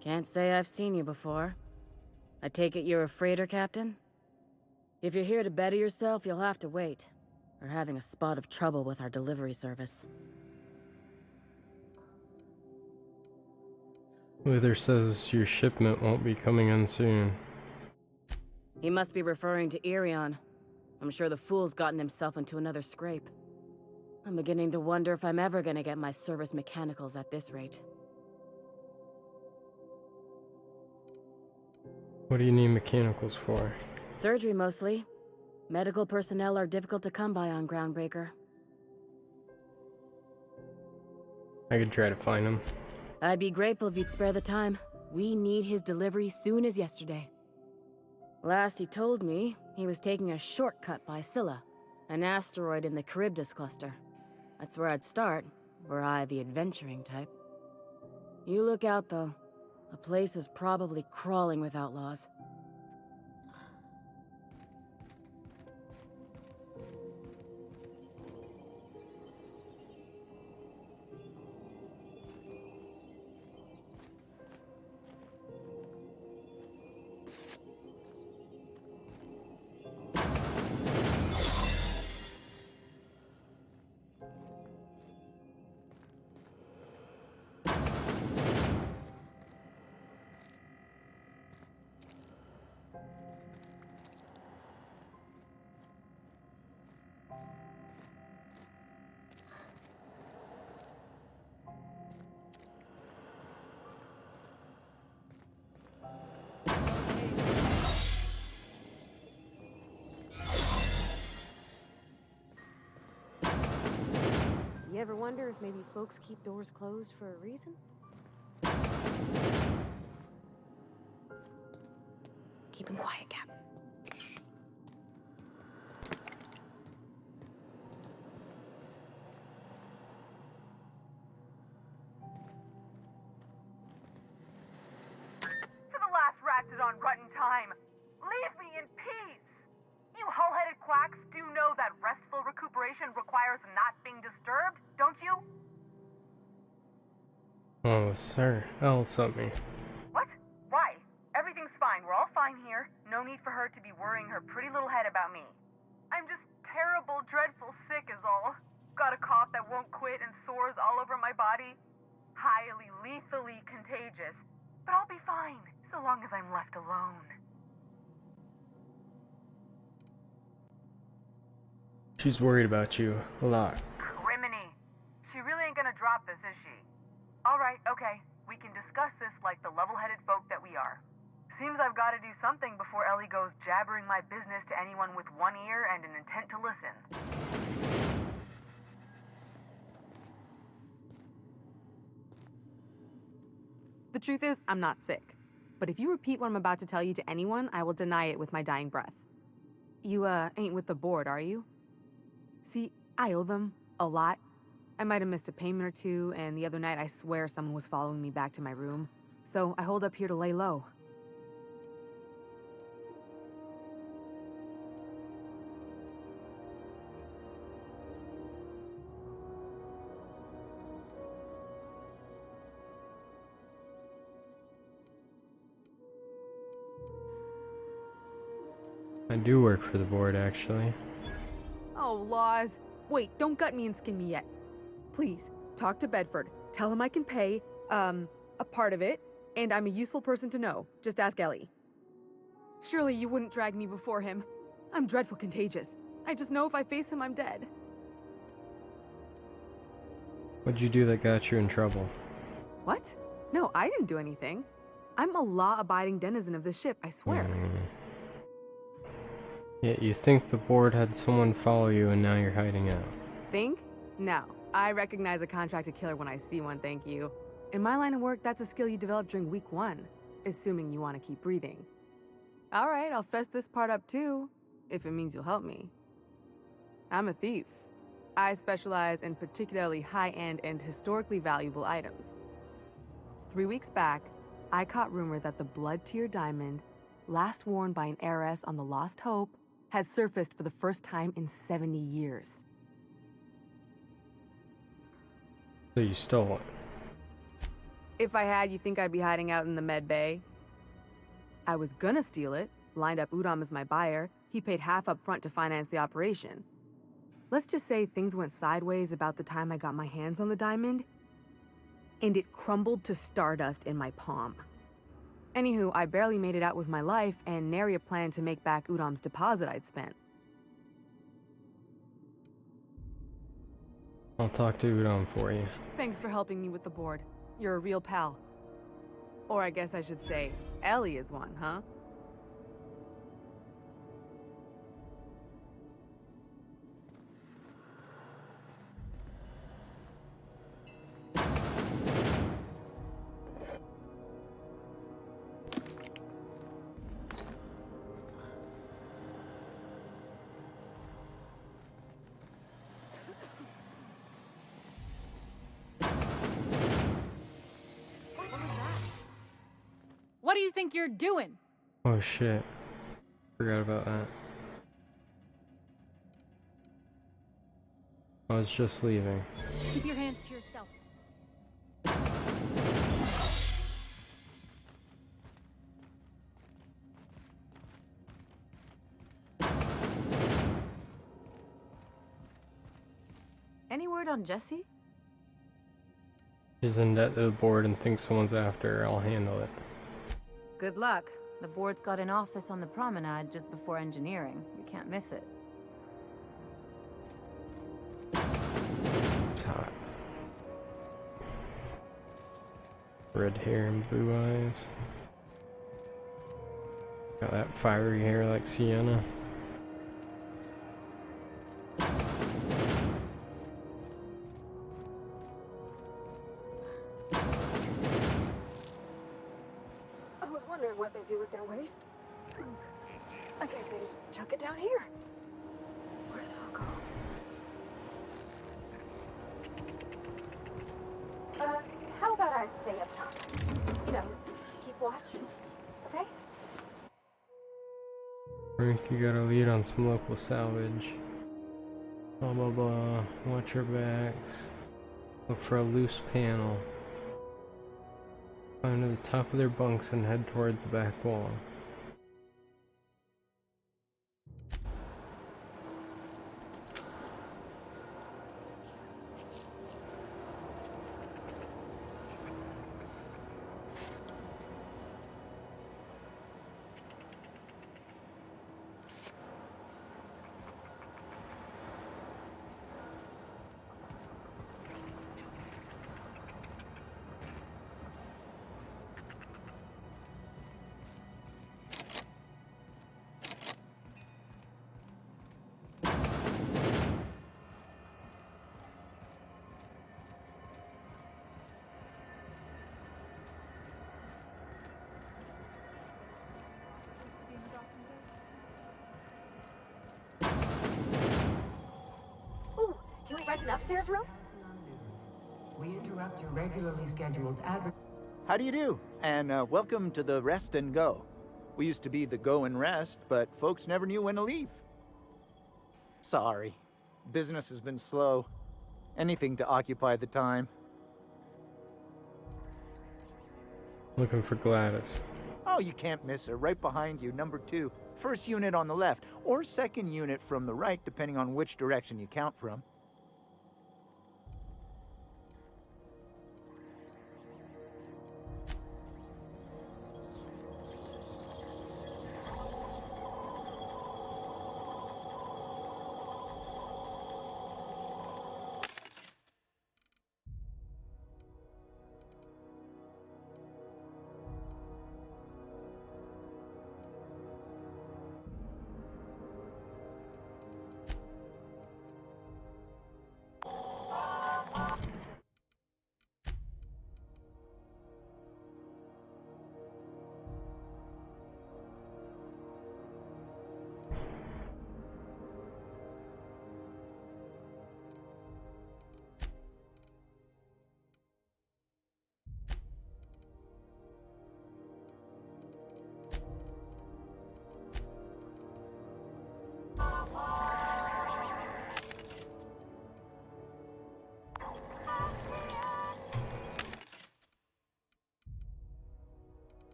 Can't say I've seen you before. I take it you're a freighter captain? If you're here to better yourself, you'll have to wait. We're having a spot of trouble with our delivery service. Wither says your shipment won't be coming in soon. He must be referring to Irion. I'm sure the fool's gotten himself into another scrape. I'm beginning to wonder if I'm ever gonna get my service mechanicals at this rate. What do you need mechanicals for? Surgery, mostly. Medical personnel are difficult to come by on Groundbreaker. I could try to find him. I'd be grateful if you'd spare the time. We need his delivery soon as yesterday. Last he told me, he was taking a shortcut by Scylla, an asteroid in the Charybdis cluster. That's where I'd start, were I the adventuring type. You look out, though. The place is probably crawling with outlaws. You ever wonder if maybe folks keep doors closed for a reason? Keep him quiet, Cap. To the last rat on rotten time! Leave me in peace! Oh, sir. Help me. What? Why? Everything's fine. We're all fine here. No need for her to be worrying her pretty little head about me. I'm just terrible, dreadful sick is all. Got a cough that won't quit and sores all over my body. Highly, lethally contagious. But I'll be fine, so long as I'm left alone. She's worried about you a lot. Criminy. She really ain't gonna drop this, is she? Alright, okay. We can discuss this like the level-headed folk that we are. Seems I've gotta do something before Ellie goes jabbering my business to anyone with one ear and an intent to listen. The truth is, I'm not sick. But if you repeat what I'm about to tell you to anyone, I will deny it with my dying breath. You, ain't with the board, are you? See, I owe them a lot. I might have missed a payment or two, and the other night I swear someone was following me back to my room. So I hold up here to lay low. I do work for the board, actually. Oh, laws. Wait, don't gut me and skin me yet. Please, talk to Bedford. Tell him I can pay, a part of it, and I'm a useful person to know. Just ask Ellie. Surely you wouldn't drag me before him. I'm dreadful contagious. I just know if I face him, I'm dead. What'd you do that got you in trouble? What? No, I didn't do anything. I'm a law-abiding denizen of this ship, I swear. Yet you think the board had someone follow you and now you're hiding out. Think? No. I recognize a contracted killer when I see one, thank you. In my line of work, that's a skill you develop during week 1, assuming you want to keep breathing. Alright, I'll fess this part up too, if it means you'll help me. I'm a thief. I specialize in particularly high-end and historically valuable items. 3 weeks back, I caught rumor that the blood-tier diamond, last worn by an heiress on the Lost Hope, had surfaced for the first time in 70 years. So you stole it? If I had, you think I'd be hiding out in the med bay? I was gonna steal it, lined up Udom as my buyer. He paid half up front to finance the operation. Let's just say things went sideways about the time I got my hands on the diamond, and it crumbled to stardust in my palm. Anywho, I barely made it out with my life, and nary a plan to make back Udom's deposit I'd spent. I'll talk to Udom for you. Thanks for helping me with the board. You're a real pal. Or I guess I should say, Ellie is one, huh? What do you think you're doing? Oh shit. Forgot about that. I was just leaving. Keep your hands to yourself. Any word on Jessie? She's in debt to the board and thinks someone's after her. I'll handle it. Good luck. The board's got an office on the promenade just before engineering. You can't miss it. It's hot. Red hair and blue eyes. Got that fiery hair like Sienna. What they do with their waste. I guess they just chuck it down here. Where's it all go? How about I stay up top? You know, keep watch. Okay? I think you gotta lead on some local salvage. Blah blah blah. Watch your backs. Look for a loose panel. Climb to the top of their bunks and head toward the back wall. Ooh, can we rent an upstairs room? We interrupt your regularly scheduled advert. How do you do? And welcome to the Rest and Go. We used to be the Go and Rest, but folks never knew when to leave. Sorry. Business has been slow. Anything to occupy the time. Looking for Gladys. Oh, you can't miss her. Right behind you, number 2. First unit on the left, or second unit from the right, depending on which direction you count from.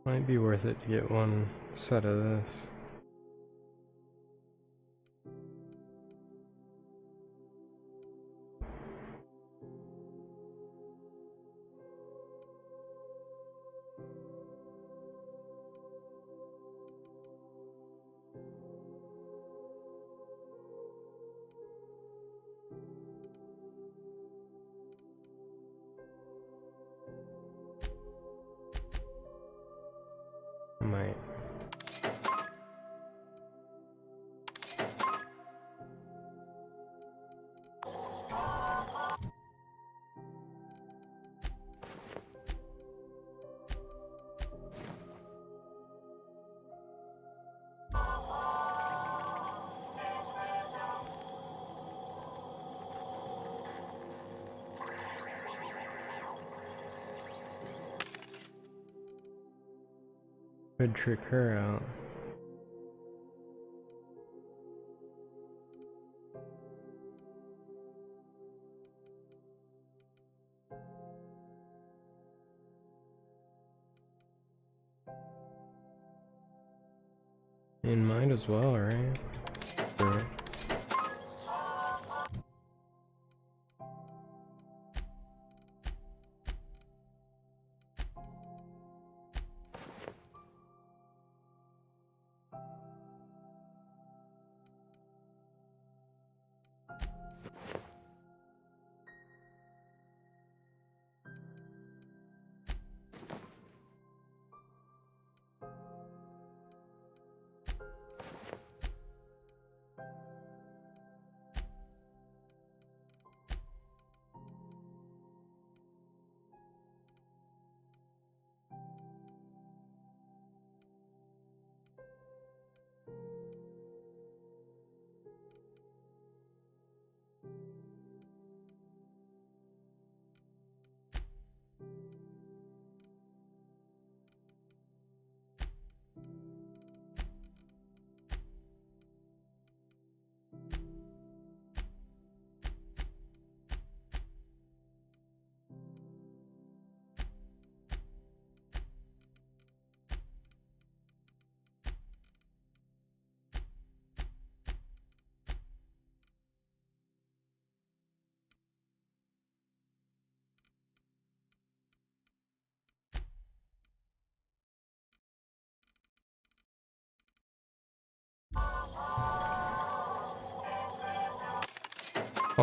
Might be worth it to get one set of this. Might. Could trick her out. And might as well, right? Right.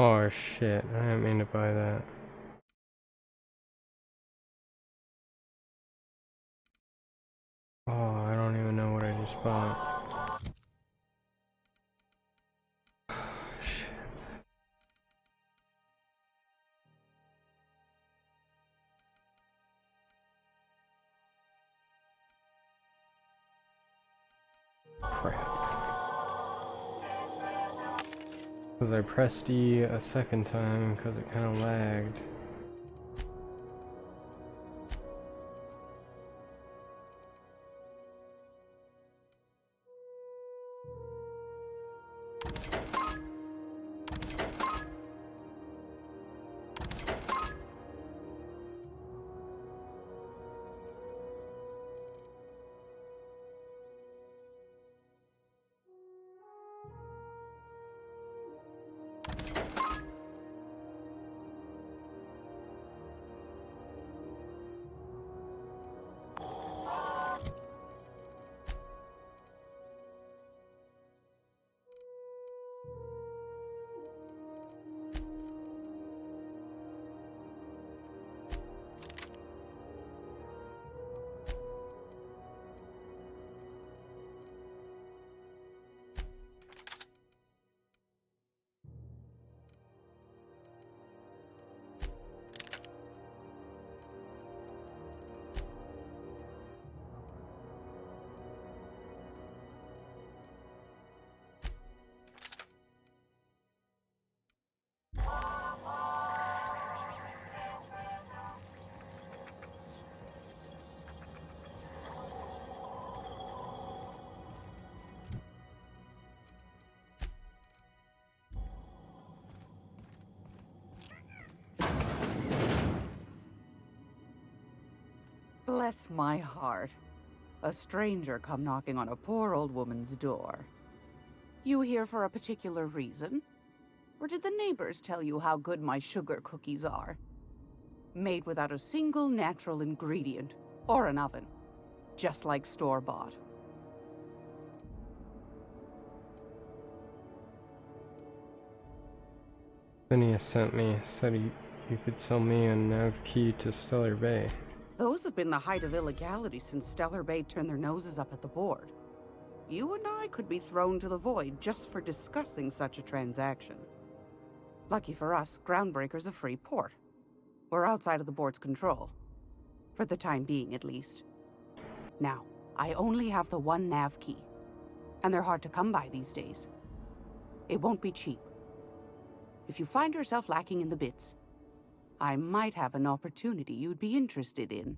Oh shit, I didn't mean to buy that. Oh, I don't even know what I just bought. Shit. Crap. Because I pressed E a second time because it kind of lagged. Bless my heart. A stranger come knocking on a poor old woman's door. You here for a particular reason? Or did the neighbors tell you how good my sugar cookies are? Made without a single natural ingredient, or an oven. Just like store-bought. Phineas sent me, said you could sell me a nav key to Stellar Bay. Those have been the height of illegality since Stellar Bay turned their noses up at the board. You and I could be thrown to the void just for discussing such a transaction. Lucky for us, Groundbreaker's a free port. We're outside of the board's control. For the time being, at least. Now, I only have the one nav key. And they're hard to come by these days. It won't be cheap. If you find yourself lacking in the bits, I might have an opportunity you'd be interested in.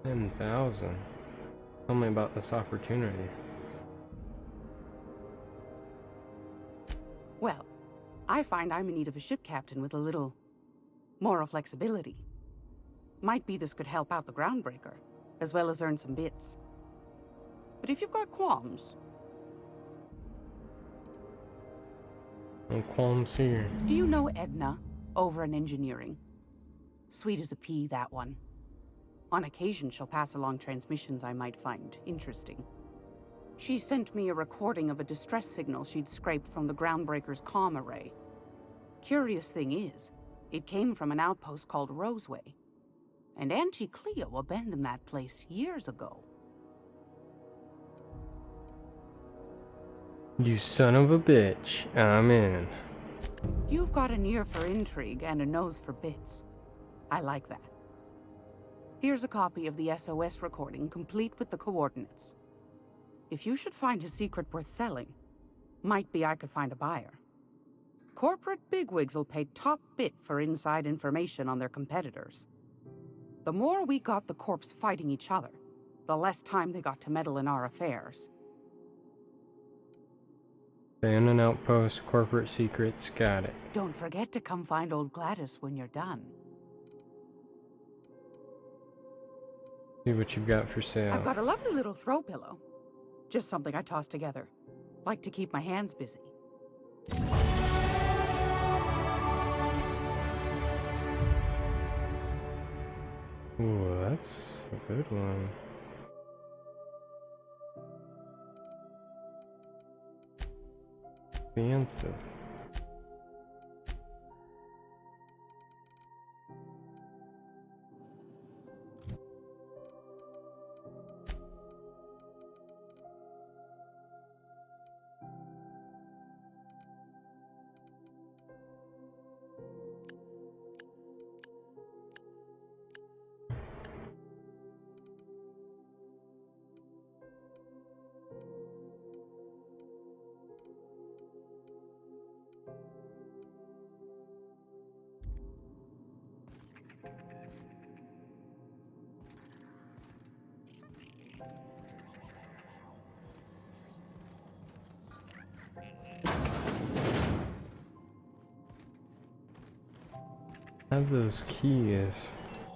10,000. Tell me about this opportunity. Well, I find I'm in need of a ship captain with a little moral flexibility. Might be this could help out the Groundbreaker, as well as earn some bits. But if you've got qualms... No qualms here. Do you know Edna, over in engineering? Sweet as a pea, that one. On occasion, she'll pass along transmissions I might find interesting. She sent me a recording of a distress signal she'd scraped from the Groundbreaker's comm array. Curious thing is, it came from an outpost called Roseway. And Auntie Cleo abandoned that place years ago. You son of a bitch. I'm in. You've got an ear for intrigue and a nose for bits. I like that. Here's a copy of the SOS recording, complete with the coordinates. If you should find a secret worth selling, might be I could find a buyer. Corporate bigwigs will pay top bit for inside information on their competitors. The more we got the corps fighting each other, the less time they got to meddle in our affairs. Ban an outpost, corporate secrets, got it. Don't forget to come find old Gladys when you're done. See what you've got for sale. I've got a lovely little throw pillow. Just something I toss together. Like to keep my hands busy. Ooh, that's a good one. Expansive. Have those keys.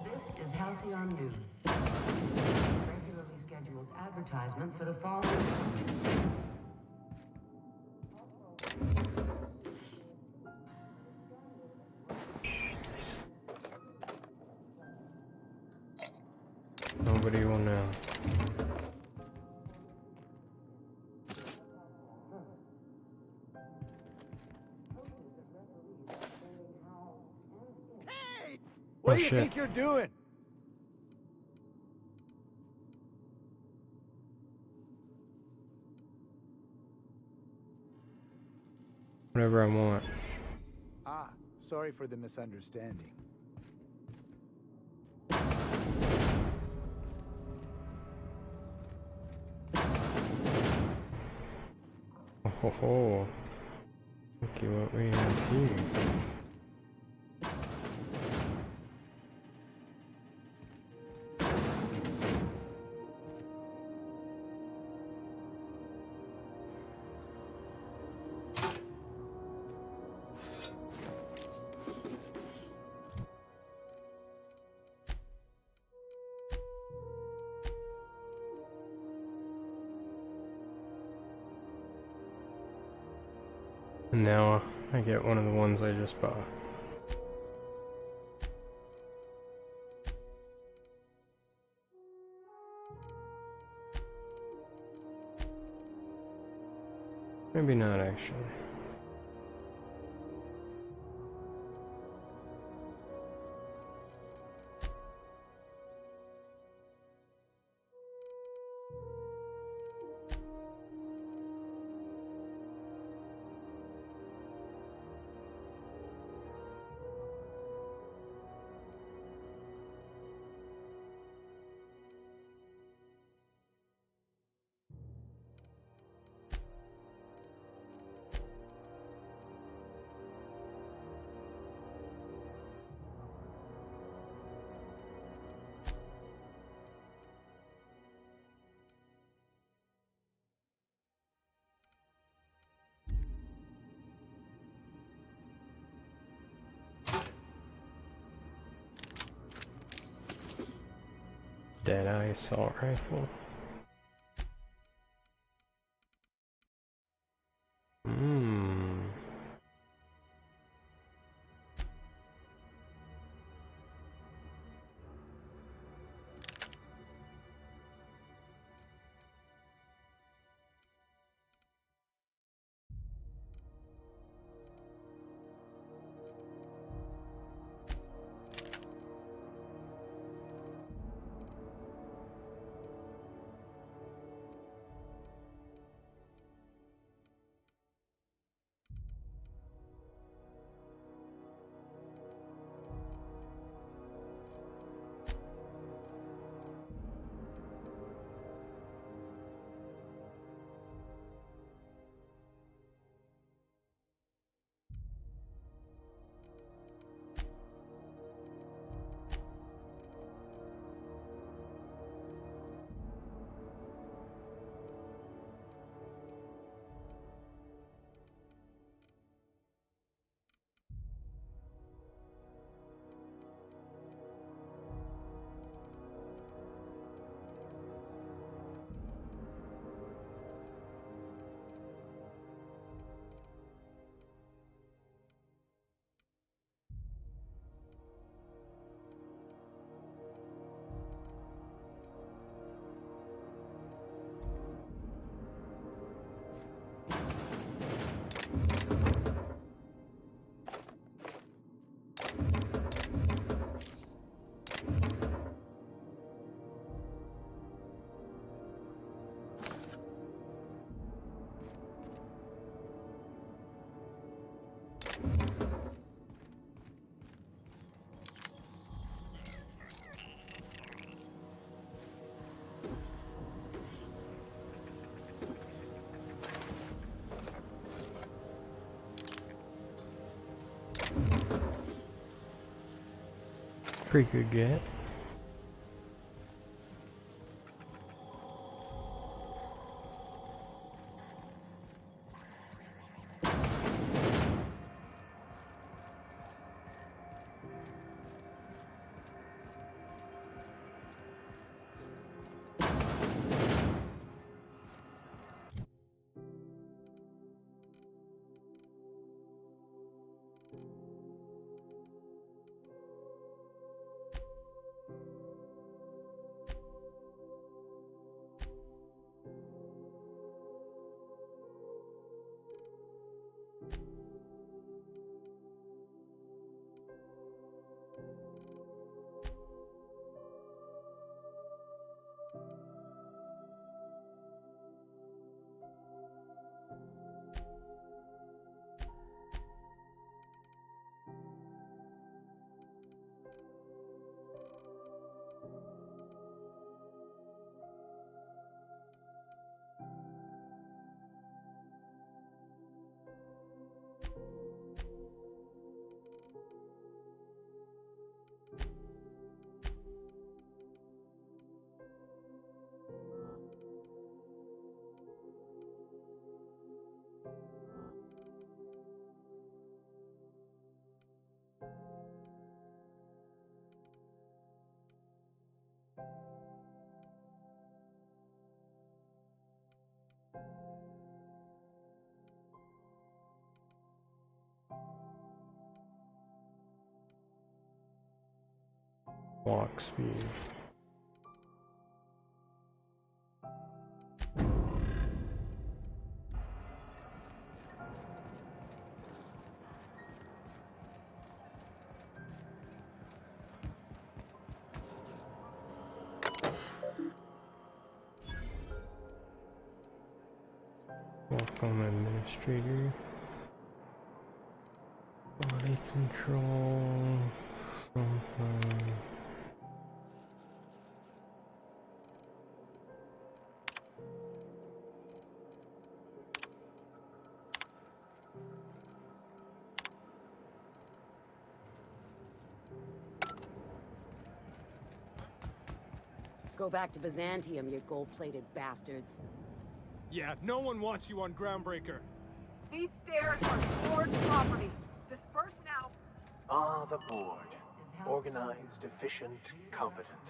This is Halcyon News. Regularly scheduled advertisement for the following. Nobody will know. What Oh, do you shit. think you're doing? Whatever I want. Ah, sorry for the misunderstanding. Oh ho ho. Look at what we have here. And now I get one of the ones I just bought. Maybe not actually. Deadeye assault rifle. Pretty good get. Walk speed. Welcome administrator. Body control. Something. Go back to Byzantium, you gold-plated bastards. Yeah, no one wants you on Groundbreaker. These stairs are board property. Disperse now. Ah, the board. Organized, efficient, competent.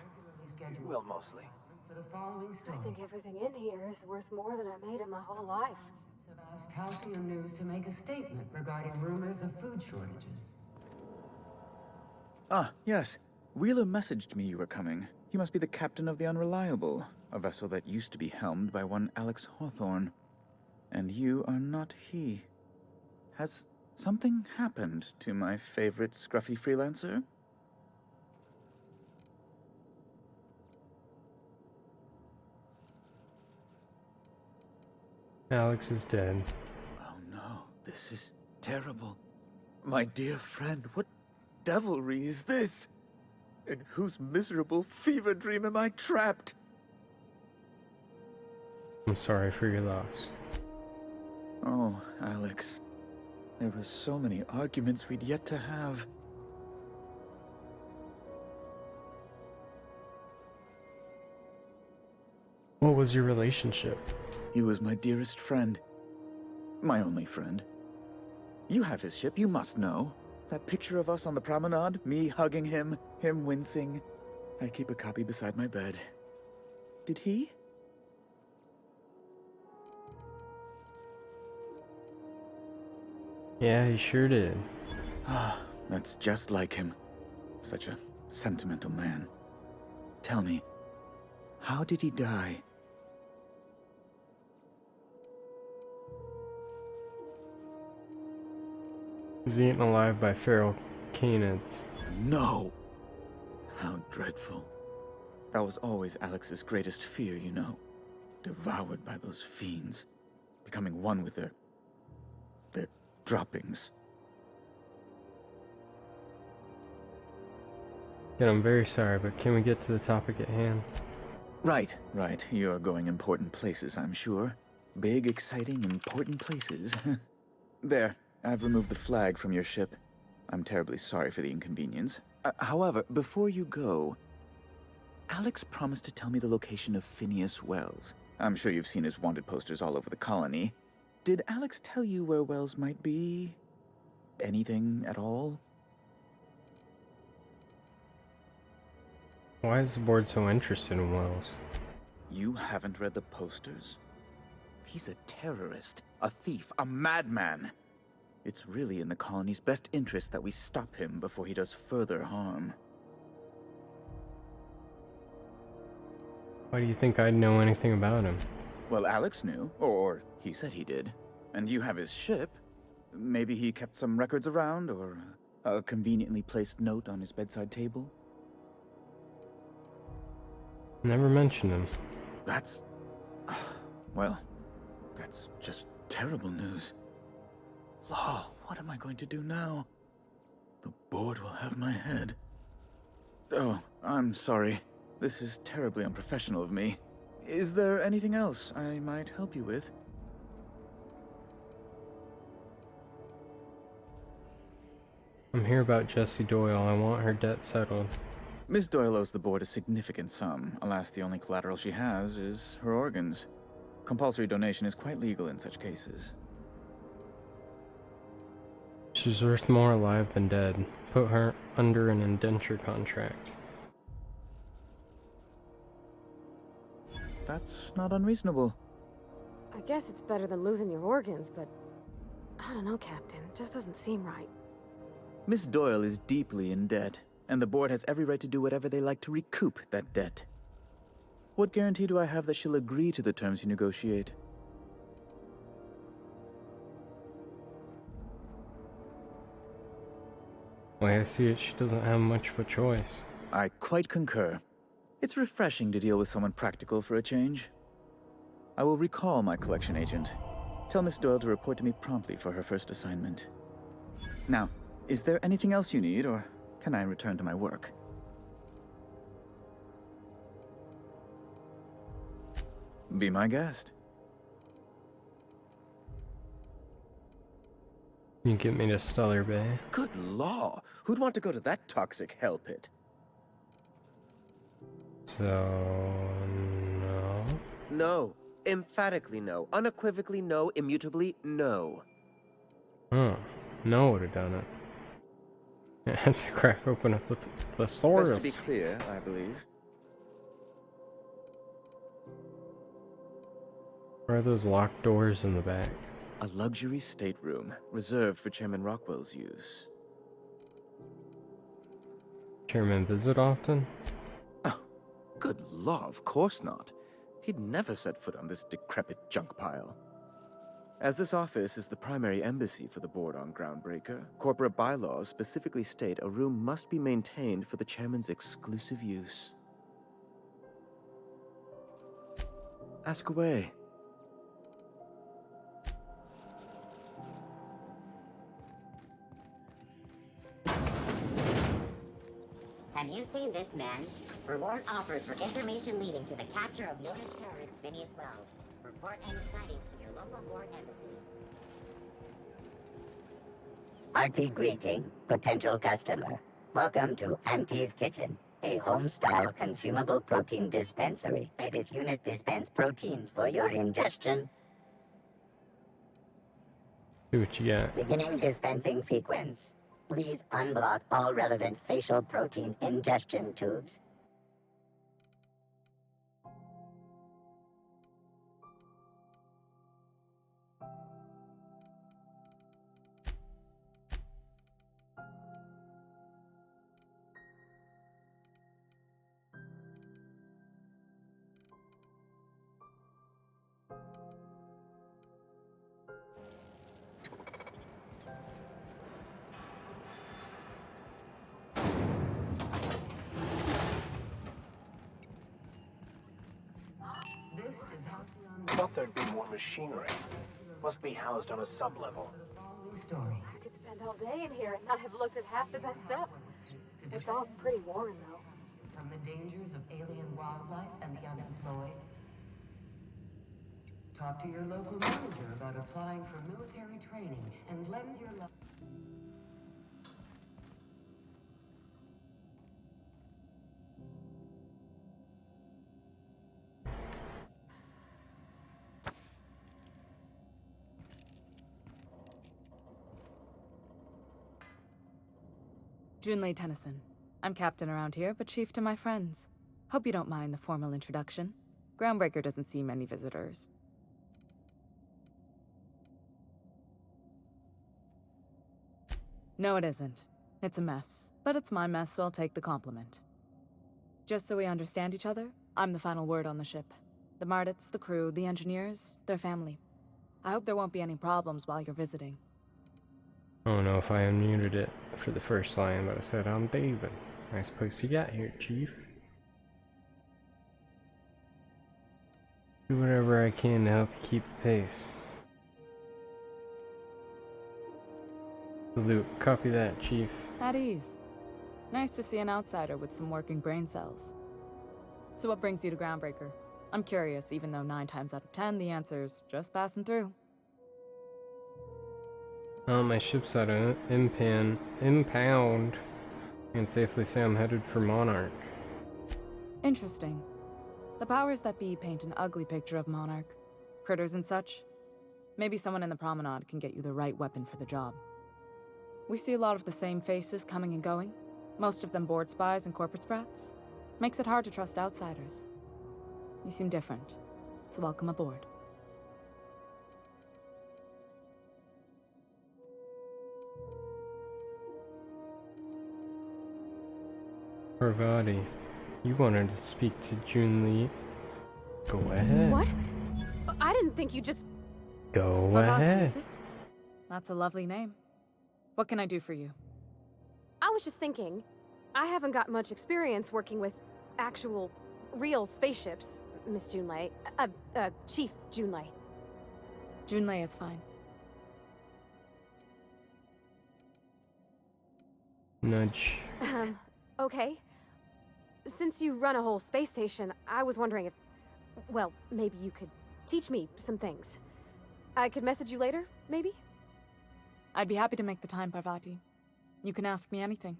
Well, mostly. For the following story. I think everything in here is worth more than I made in my whole life. Have asked Halcyon News to make a statement regarding rumors of food shortages. Ah, yes. Wheeler messaged me you were coming. You must be the captain of the Unreliable, a vessel that used to be helmed by one Alex Hawthorne. And you are not he. Has something happened to my favorite scruffy freelancer? Alex is dead. Oh no, this is terrible. My dear friend, what devilry is this? In whose miserable fever dream am I trapped? I'm sorry for your loss. Oh, Alex. There were so many arguments we'd yet to have. What was your relationship? He was my dearest friend. My only friend. You have his ship, you must know. That picture of us on the promenade, me hugging him, him wincing. I keep a copy beside my bed. Did he? Yeah, he sure did. Ah, that's just like him. Such a sentimental man. Tell me, how did he die? He was eaten alive by feral canids. No! How dreadful. That was always Alex's greatest fear, you know. Devoured by those fiends. Becoming one with their droppings. And I'm very sorry, but can we get to the topic at hand? Right. You're going important places, I'm sure. Big, exciting, important places. There, I've removed the flag from your ship. I'm terribly sorry for the inconvenience. However, before you go, Alex promised to tell me the location of Phineas Wells. I'm sure you've seen his wanted posters all over the colony. Did Alex tell you where Wells might be? Anything at all? Why is the board so interested in Wells? You haven't read the posters? He's a terrorist, a thief, a madman. It's really in the colony's best interest that we stop him before he does further harm. Why do you think I'd know anything about him? Well, Alex knew, or he said he did. And you have his ship. Maybe he kept some records around, or a conveniently placed note on his bedside table. Never mentioned him. That's... well, that's just terrible news. Law, what am I going to do now? The board will have my head. Oh, I'm sorry. This is terribly unprofessional of me. Is there anything else I might help you with? I'm here about Jessie Doyle. I want her debt settled. Miss Doyle owes the board a significant sum. Alas, the only collateral she has is her organs. Compulsory donation is quite legal in such cases. She's worth more alive than dead. Put her under an indenture contract. That's not unreasonable. I guess it's better than losing your organs, but I don't know, Captain. It just doesn't seem right. Miss Doyle is deeply in debt, and the board has every right to do whatever they like to recoup that debt. What guarantee do I have that she'll agree to the terms you negotiate? The way I see it, she doesn't have much of a choice. I quite concur. It's refreshing to deal with someone practical for a change. I will recall my collection agent. Tell Miss Doyle to report to me promptly for her first assignment. Now, is there anything else you need, or can I return to my work? Be my guest. You get me to Stellar Bay. Good law! Who'd want to go to that toxic hell pit? So... no. No. Emphatically no. Unequivocally no. Immutably no. Huh. No would have done it. I had to crack open a thesaurus. Best to be clear, I believe. Where are those locked doors in the back? A luxury stateroom, reserved for Chairman Rockwell's use. Chairman visit often? Oh, good law, of course not. He'd never set foot on this decrepit junk pile. As this office is the primary embassy for the board on Groundbreaker, corporate bylaws specifically state a room must be maintained for the chairman's exclusive use. Ask away. Have you seen this man? Reward offered for information leading to the capture of noted terrorist Phineas Wells. Report any sightings to your local board embassy. RT greeting, potential customer. Welcome to Auntie's Kitchen, a home-style consumable protein dispensary. May this unit dispense proteins for your ingestion. See what you got. Beginning dispensing sequence. Please unblock all relevant facial protein ingestion tubes. Thought there'd be more machinery. Must be housed on a sub-level. I could spend all day in here and not have looked at half the best stuff. It's all pretty worn, though. From the dangers of alien wildlife and the unemployed. Talk to your local manager about applying for military training and lend your life. Junlei Tennyson. I'm captain around here, but chief to my friends. Hope you don't mind the formal introduction. Groundbreaker doesn't see many visitors. No, it isn't. It's a mess. But it's my mess, so I'll take the compliment. Just so we understand each other, I'm the final word on the ship. The Mardits, the crew, the engineers, their family. I hope there won't be any problems while you're visiting. I don't know if I unmuted it for the first line, but I said, I'm David. Nice place you got here, Chief. Do whatever I can to help you keep the pace. Salute. Copy that, Chief. At ease. Nice to see an outsider with some working brain cells. So what brings you to Groundbreaker? I'm curious, even though 9 times out of 10 the answer's just passing through. My ship's at an impound. And safely say I'm headed for Monarch. Interesting. The powers that be paint an ugly picture of Monarch. Critters and such. Maybe someone in the promenade can get you the right weapon for the job. We see a lot of the same faces coming and going. Most of them board spies and corporate sprats. Makes it hard to trust outsiders. You seem different, so welcome aboard. Parvati, you wanted to speak to Junlei. Go ahead. What? I didn't think you just... Go Parvati, ahead. is it? That's a lovely name. What can I do for you? I was just thinking, I haven't got much experience working with actual, real spaceships, Miss Junlei. Chief Junlei. Junlei is fine. Nudge. Okay. Since you run a whole space station, I was wondering if, well, maybe you could teach me some things. I could message you later, maybe? I'd be happy to make the time, Parvati. You can ask me anything.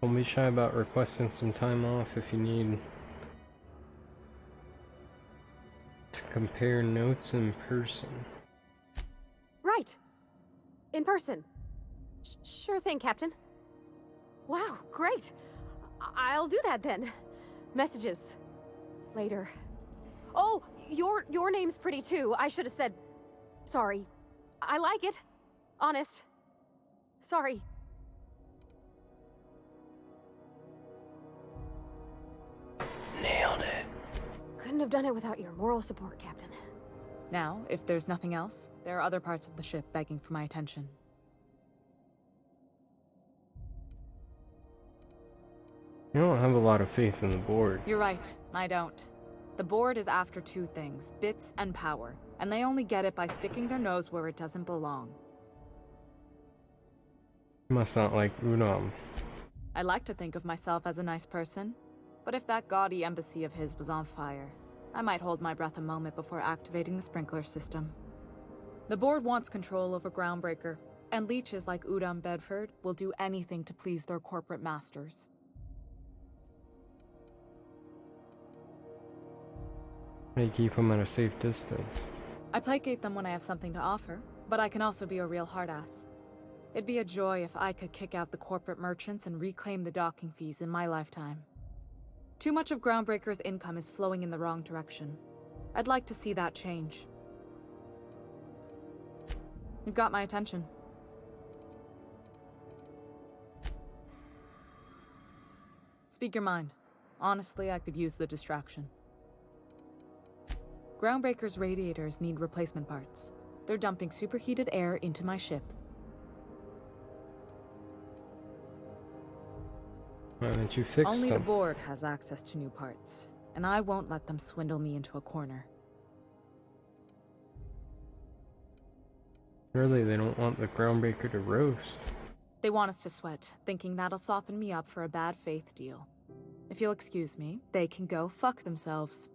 Don't be shy about requesting some time off if you need to compare notes in person. Right. In person. Sure thing, Captain. Wow, great. I'll do that then. Messages. Later. Oh, your name's pretty too. I should have said... Sorry. I like it. Honest. Sorry. Nailed it. Couldn't have done it without your moral support, Captain. Now, if there's nothing else, there are other parts of the ship begging for my attention. You don't have a lot of faith in the board. You're right, I don't. The board is after 2 things, bits and power, and they only get it by sticking their nose where it doesn't belong. You must not like Udam. I like to think of myself as a nice person, but if that gaudy embassy of his was on fire, I might hold my breath a moment before activating the sprinkler system. The board wants control over Groundbreaker, and leeches like Udam Bedford will do anything to please their corporate masters. How do you keep them at a safe distance? I placate them when I have something to offer, but I can also be a real hard-ass. It'd be a joy if I could kick out the corporate merchants and reclaim the docking fees in my lifetime. Too much of Groundbreaker's income is flowing in the wrong direction. I'd like to see that change. You've got my attention. Speak your mind. Honestly, I could use the distraction. Groundbreaker's radiators need replacement parts. They're dumping superheated air into my ship. Why don't you fix Only them? the board has access to new parts, and I won't let them swindle me into a corner. Surely they don't want the Groundbreaker to roast. They want us to sweat, thinking that'll soften me up for a bad faith deal. If you'll excuse me, they can go fuck themselves.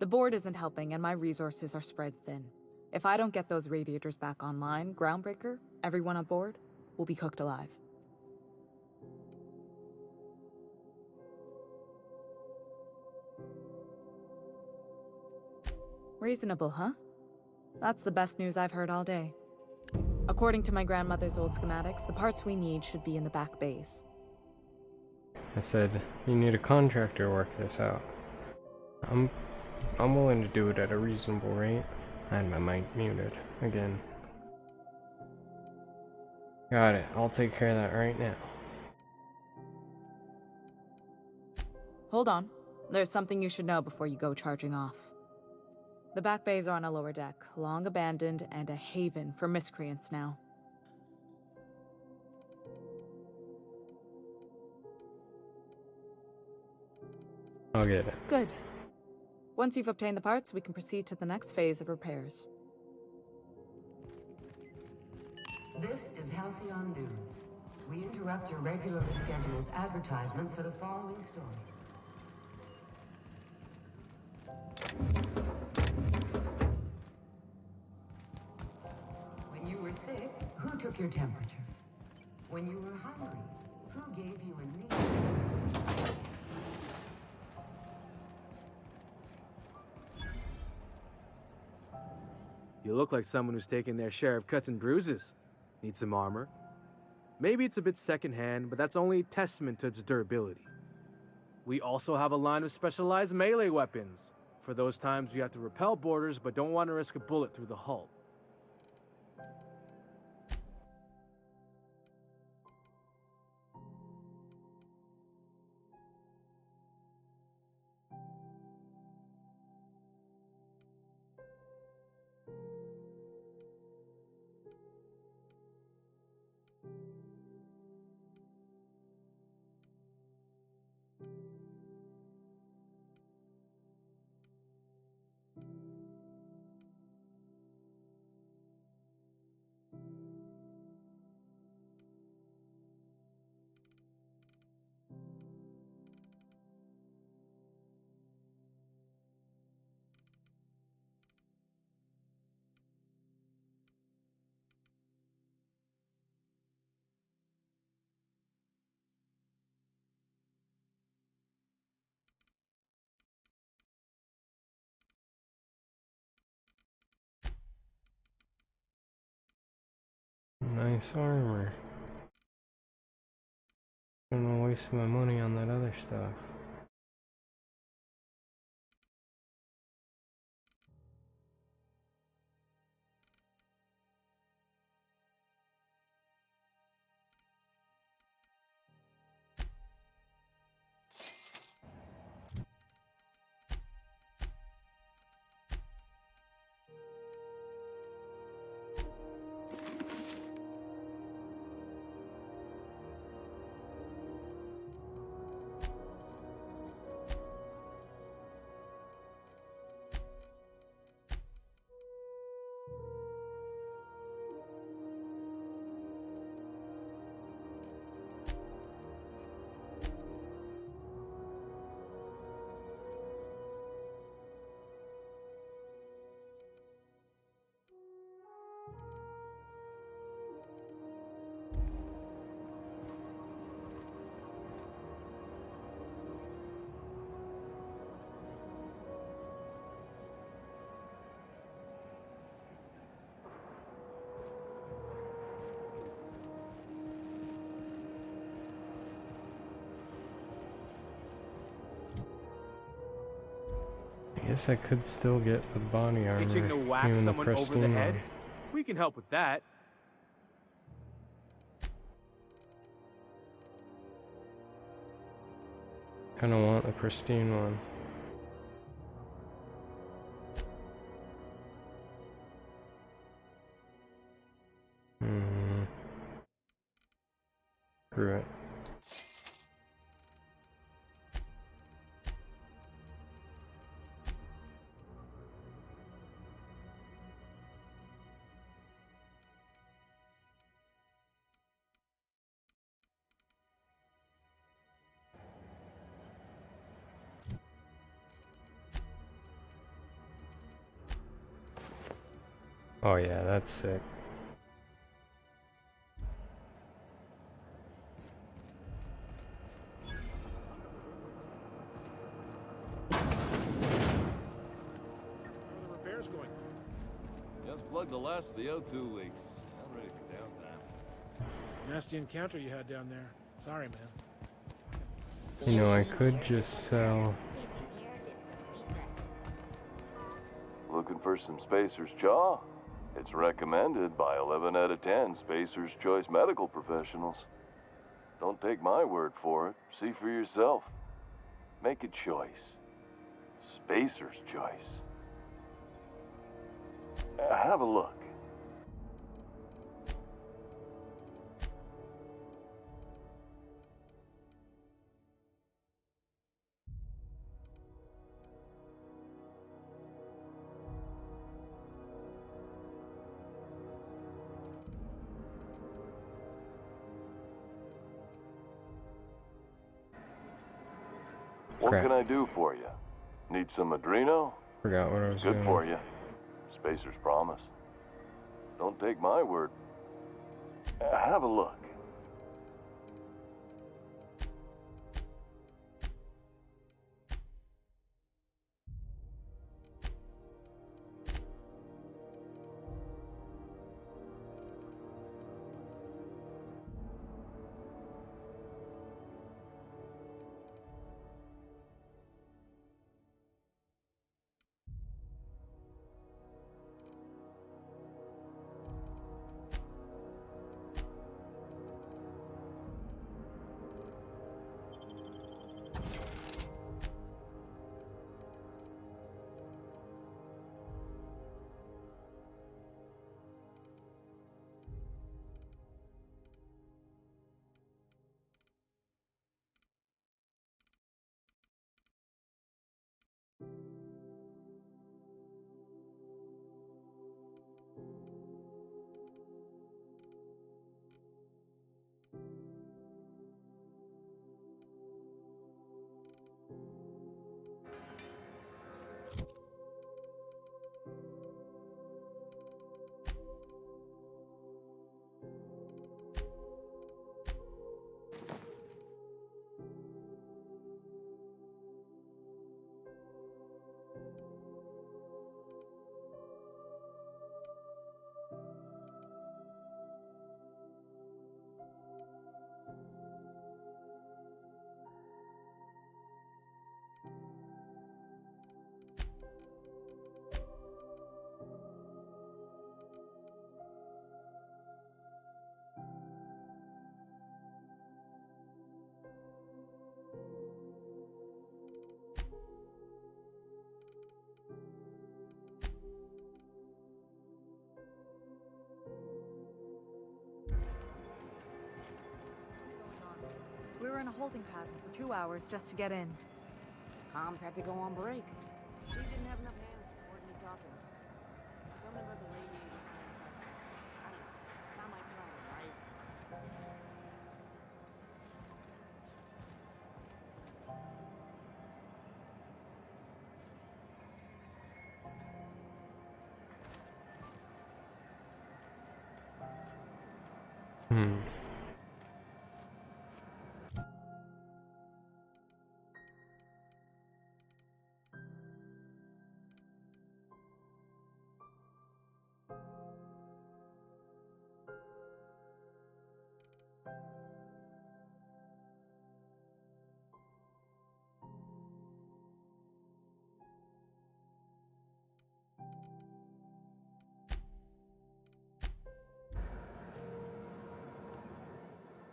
The board isn't helping, and my resources are spread thin. If I don't get those radiators back online, Groundbreaker, everyone aboard, will be cooked alive. Reasonable, huh? That's the best news I've heard all day. According to my grandmother's old schematics, the parts we need should be in the back bays. I said, you need a contractor to work this out. I'm willing to do it at a reasonable rate. I had my mic muted again. Got it. I'll take care of that right now. Hold on. There's something you should know before you go charging off. The back bays are on a lower deck, long abandoned and a haven for miscreants now. I'll get it. Good. Once you've obtained the parts, we can proceed to the next phase of repairs. This is Halcyon News. We interrupt your regularly scheduled advertisement for the following story. When you were sick, who took your temperature? When you were hungry, who gave you a meal? You look like someone who's taken their share of cuts and bruises. Need some armor? Maybe it's a bit secondhand, but that's only a testament to its durability. We also have a line of specialized melee weapons, for those times you have to repel boarders but don't want to risk a bullet through the hull. Nice armor. I'm gonna waste my money on that other stuff. I guess I could still get the body armor. Itching to whack even someone over the pristine head? one. We can help with that. Kinda want the pristine one. Screw it. Oh yeah, that's sick. Repairs going. Just plugged the last of the O2 leaks. I'm ready for Nasty encounter you had down there. Sorry, man. You know, I could just sell. Looking for some Spacer's Jaw? It's recommended by 11 out of 10 Spacer's Choice medical professionals. Don't take my word for it. See for yourself. Make a choice. Spacer's Choice. Have a look. What Crap. can I do for you? Need some Adreno? Forgot what I was Good doing. for you. Spacer's promise. Don't take my word. Have a look. We were in a holding pattern for 2 hours just to get in. Comms had to go on break. We didn't have enough hands to coordinate docking. Something about the radiator fan pressure. I don't know. Not my problem, right? Hmm.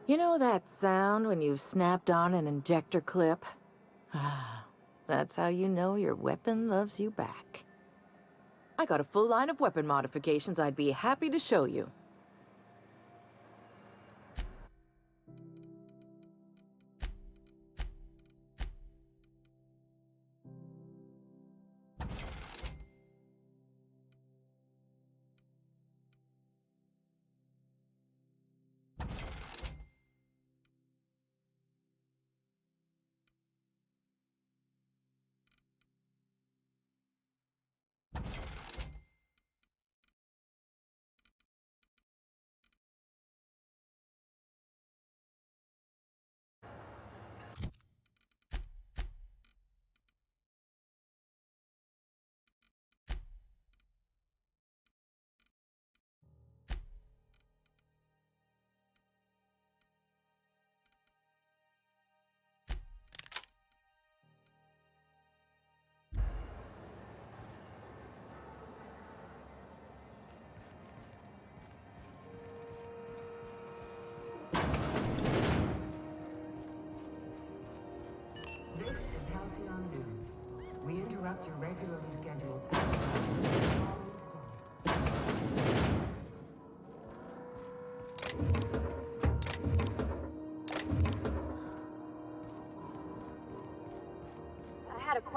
You know that sound when you've snapped on an injector clip? Ah, that's how you know your weapon loves you back. I got a full line of weapon modifications I'd be happy to show you.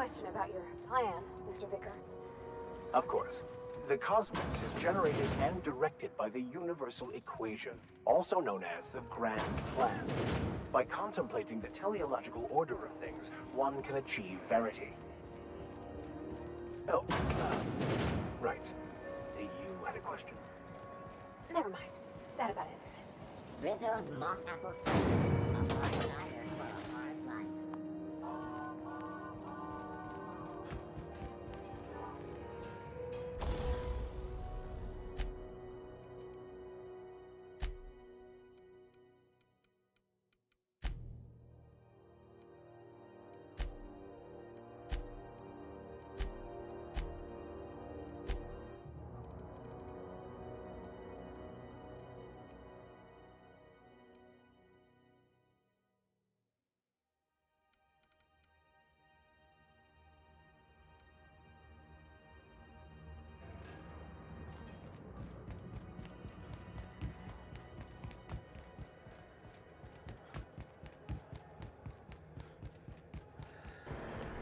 question about your plan, Mr. Vicker. Of course. The cosmos is generated and directed by the universal equation, also known as the Grand Plan. By contemplating the teleological order of things, one can achieve verity. Oh, right. You had a question. Never mind. That about answers it. Rizzo's mock apple cider. A hard cider for a hard life.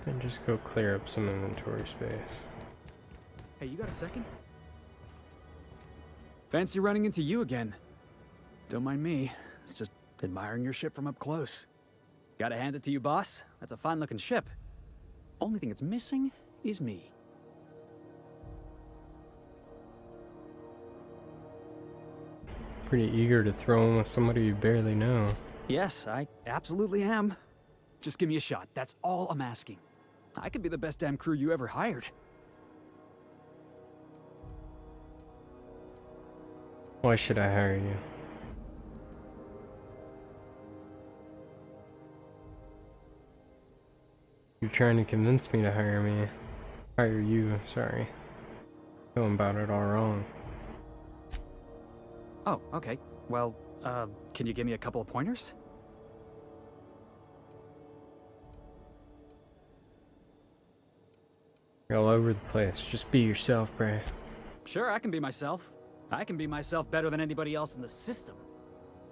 And just go clear up some inventory space. Hey, you got a second? Fancy running into you again. Don't mind me. It's just admiring your ship from up close. Gotta hand it to you, boss. That's a fine-looking ship. Only thing it's missing is me. Pretty eager to throw in with somebody you barely know. Yes, I absolutely am. Just give me a shot. That's all I'm asking. I could be the best damn crew you ever hired. Why should I hire you? You're trying to convince me to hire you, sorry. Going about it all wrong. Oh, okay. Well, can you give me a couple of pointers? You're all over the place. Just be yourself, Bray. Sure, I can be myself. I can be myself better than anybody else in the system.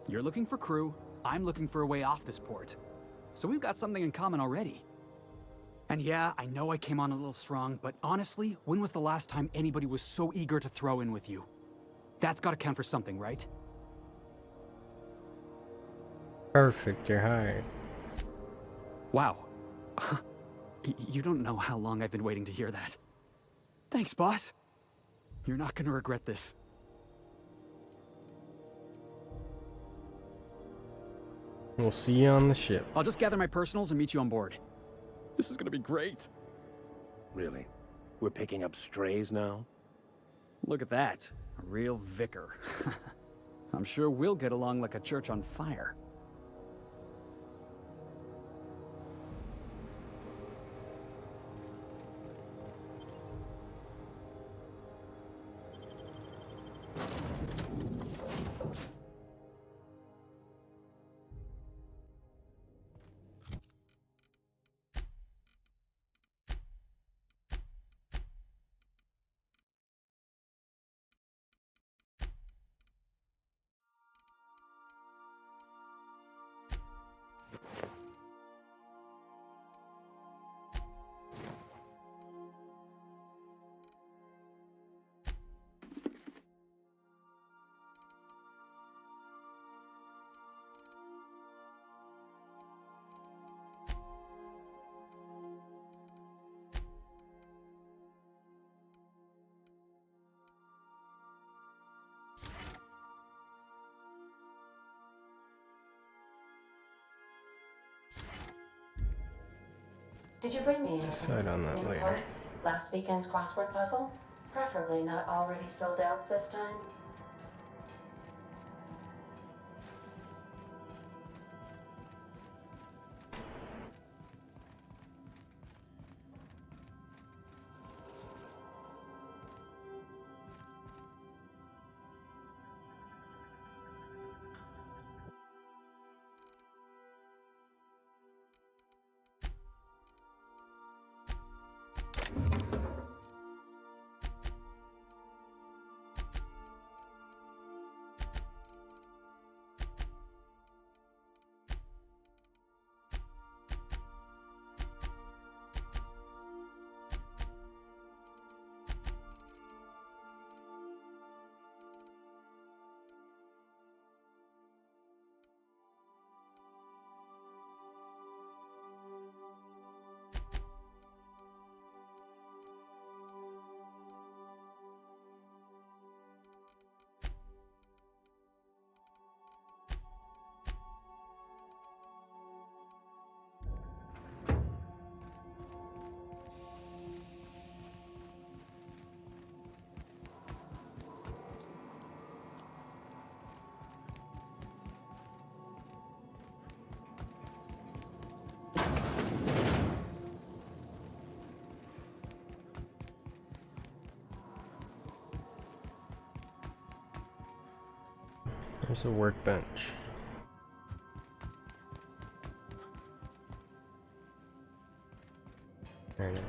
You're looking for crew, I'm looking for a way off this port. So we've got something in common already. And yeah, I know I came on a little strong, but honestly, when was the last time anybody was so eager to throw in with you? That's gotta count for something, right? Perfect, you're hired. Wow. You don't know how long I've been waiting to hear that. Thanks, boss. You're not gonna regret this. We'll see you on the ship. I'll just gather my personals and meet you on board. This is gonna be great. Really? We're picking up strays now? Look at that. A real vicar. I'm sure we'll get along like a church on fire. Did you bring me any Decide on that new later. parts? Last weekend's crossword puzzle? Preferably not already filled out this time. There's a workbench. There it is.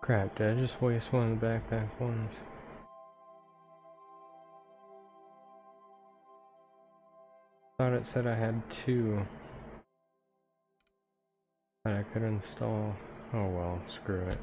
Crap, did I just waste one of the backpack ones? Thought it said I had 2 that I could install. Oh well, screw it.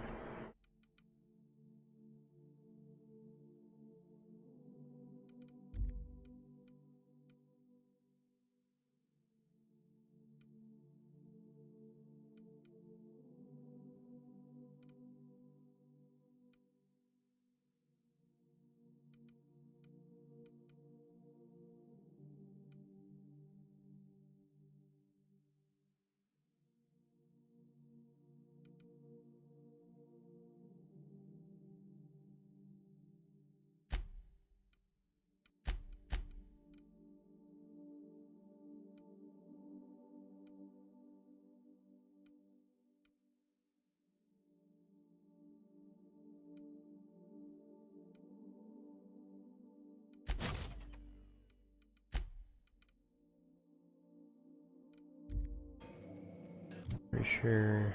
Pretty sure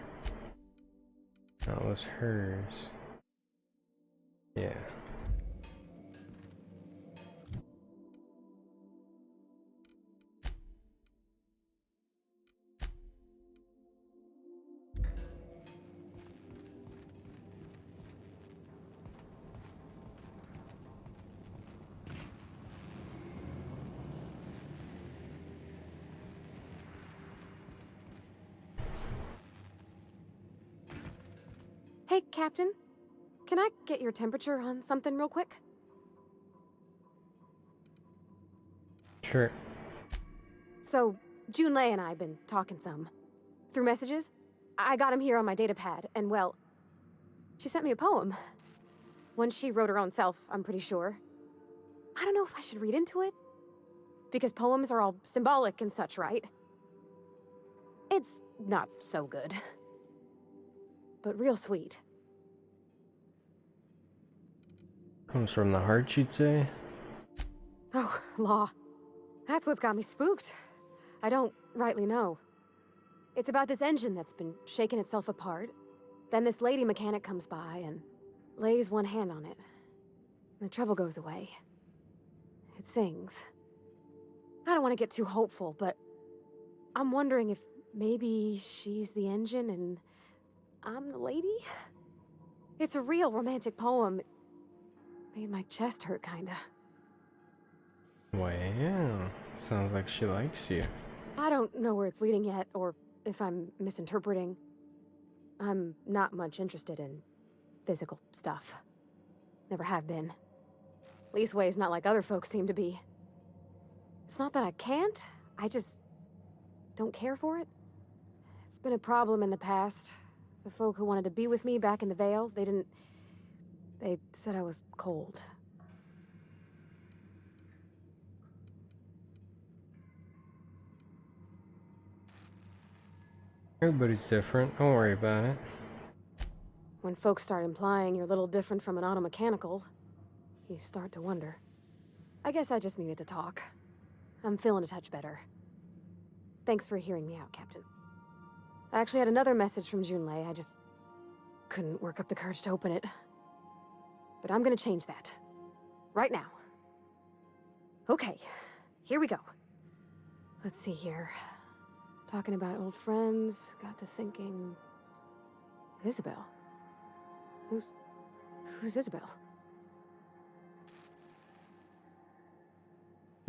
that was hers. Yeah. Hey, Captain. Can I get your temperature on something real quick? Sure. So, Junlei and I have been talking some. Through messages. I got him here on my data pad, and well, she sent me a poem. One she wrote her own self, I'm pretty sure. I don't know if I should read into it. Because poems are all symbolic and such, right? It's not so good. But real sweet. Comes from the heart, she'd say. Oh, law. That's what's got me spooked. I don't rightly know. It's about this engine that's been shaking itself apart. Then this lady mechanic comes by and lays one hand on it. The trouble goes away. It sings. I don't want to get too hopeful, but I'm wondering if maybe she's the engine and I'm the lady? It's a real romantic poem. It made my chest hurt, kinda. Wow. Sounds like she likes you. I don't know where it's leading yet, or if I'm misinterpreting. I'm not much interested in physical stuff. Never have been. Leastways not like other folks seem to be. It's not that I can't, I just don't care for it. It's been a problem in the past. The folk who wanted to be with me back in the Vale, they said I was cold. Everybody's different, don't worry about it. When folks start implying you're a little different from an automechanical, you start to wonder. I guess I just needed to talk. I'm feeling a touch better. Thanks for hearing me out, Captain. I actually had another message from Junlei. I just couldn't work up the courage to open it. But I'm gonna change that. Right now. Okay, here we go. Let's see here. Talking about old friends, got to thinking... Isabel? Who's Isabel?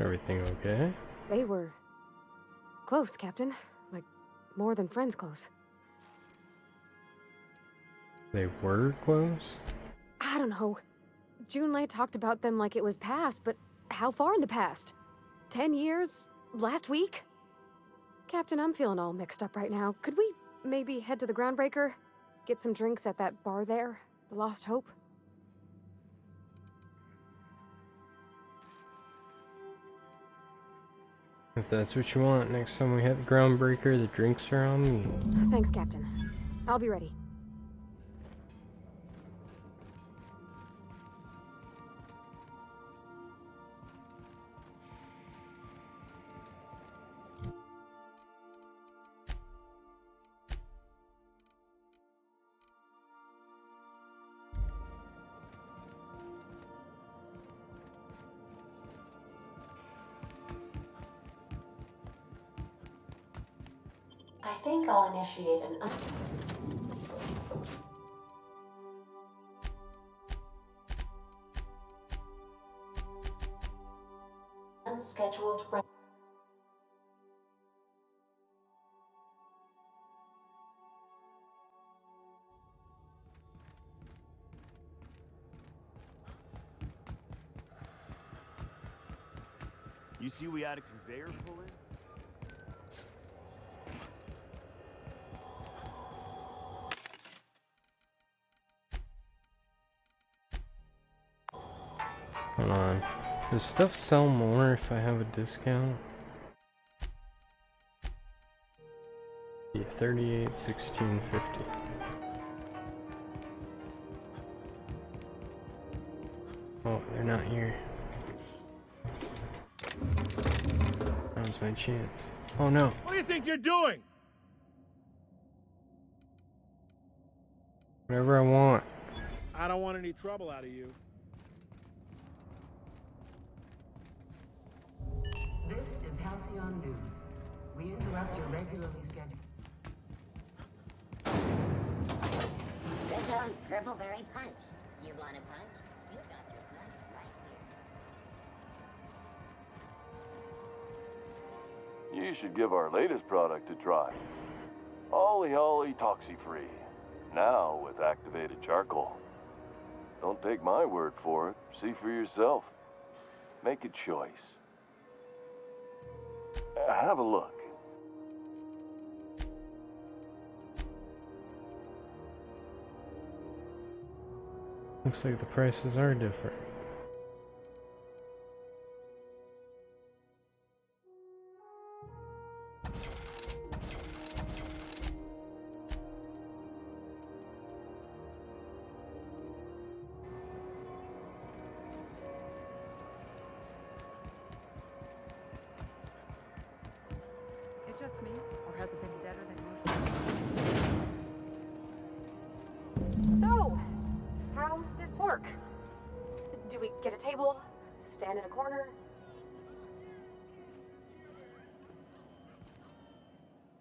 Everything okay? They were... close, Captain. Like, more than friends close. They were close? I don't know. Junlei talked about them like it was past, but how far in the past? 10 years? Last week? Captain, I'm feeling all mixed up right now. Could we maybe head to the Groundbreaker? Get some drinks at that bar there? The Lost Hope? If that's what you want, next time we hit the Groundbreaker, the drinks are on me. Thanks, Captain. I'll be ready. I think I'll initiate an unscheduled break. You see we had a conveyor pull in? Hold on. Does stuff sell more if I have a discount? Yeah, 38, 16.50. Oh, they're not here. That was my chance. Oh no. What do you think you're doing? Whatever I want. I don't want any trouble out of you. This is Halcyon News. We interrupt your regularly scheduled... Rizzo's Purpleberry Punch. You want a punch? You got your punch right here. You should give our latest product a try. Ollie Ollie Toxi-Free. Now with activated charcoal. Don't take my word for it. See for yourself. Make a choice. Have a look. Looks like the prices are different. It just me, or has it been deader than usual? So, how's this work? Do we get a table? Stand in a corner?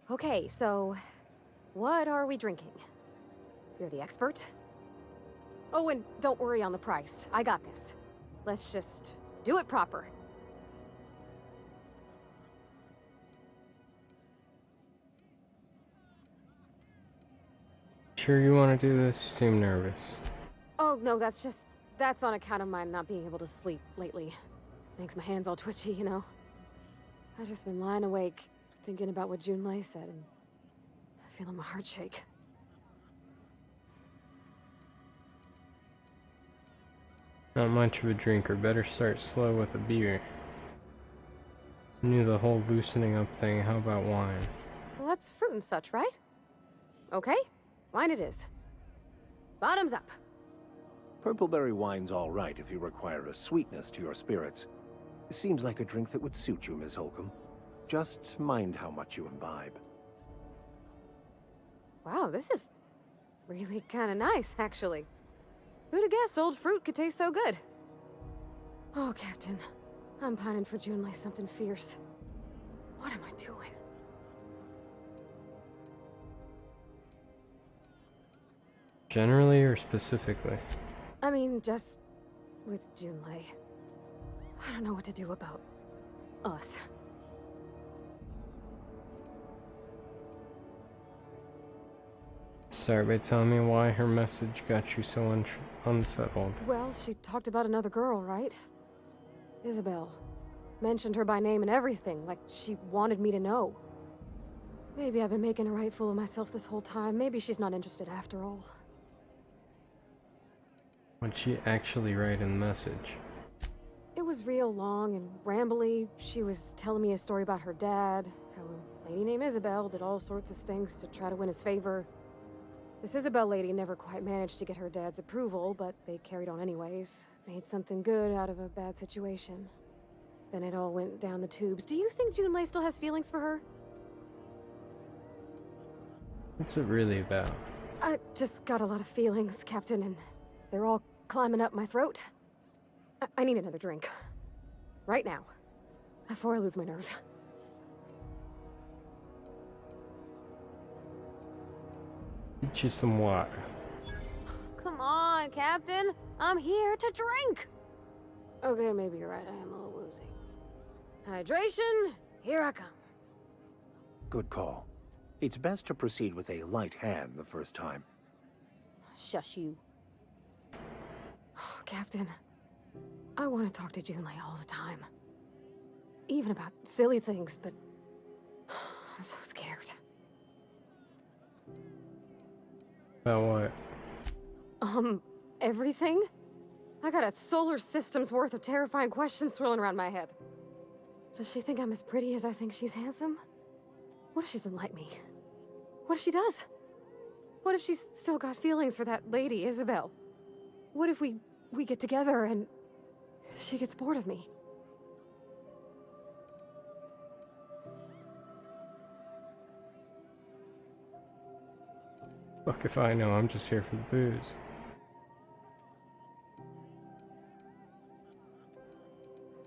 Okay, so what are we drinking? You're the expert? Oh, and don't worry on the price. I got this. Let's just do it proper. Sure you want to do this? You seem nervous. Oh, no, that's on account of my not being able to sleep lately. Makes my hands all twitchy, you know? I've just been lying awake, thinking about what Junlei said, and feeling my heart shake. Not much of a drinker. Better start slow with a beer. You knew the whole loosening up thing. How about wine? Well, that's fruit and such, right? Okay, wine it is. Bottoms up. Purpleberry wine's all right if you require a sweetness to your spirits. Seems like a drink that would suit you, Miss Holcomb. Just mind how much you imbibe. Wow, this is really kind of nice, actually. Who'd have guessed old fruit could taste so good? Oh, Captain, I'm pining for Junlei something fierce. What am I doing? Generally or specifically? I mean, just with Junlei. I don't know what to do about us. Start by telling me why her message got you so unsettled. Well, she talked about another girl, right? Isabel. Mentioned her by name and everything, like she wanted me to know. Maybe I've been making a right fool of myself this whole time. Maybe she's not interested after all. What'd she actually write in the message? It was real long and rambly. She was telling me a story about her dad, how a lady named Isabel did all sorts of things to try to win his favor. This Isabel lady never quite managed to get her dad's approval, but they carried on anyways. Made something good out of a bad situation. Then it all went down the tubes. Do you think Junlei still has feelings for her? What's it really about? I just got a lot of feelings, Captain, and they're all climbing up my throat. I need another drink. Right now. Before I lose my nerve. Get you some water. Come on, Captain. I'm here to drink. Okay, maybe you're right. I am a little woozy. Hydration, here I come. Good call. It's best to proceed with a light hand the first time. Shush you. Captain, I want to talk to Junlei all the time. Even about silly things, but I'm so scared. About what? Everything? I got a solar system's worth of terrifying questions swirling around my head. Does she think I'm as pretty as I think she's handsome? What if she doesn't like me? What if she does? What if she's still got feelings for that lady, Isabel? What if we get together and she gets bored of me? Fuck if I know, I'm just here for the booze.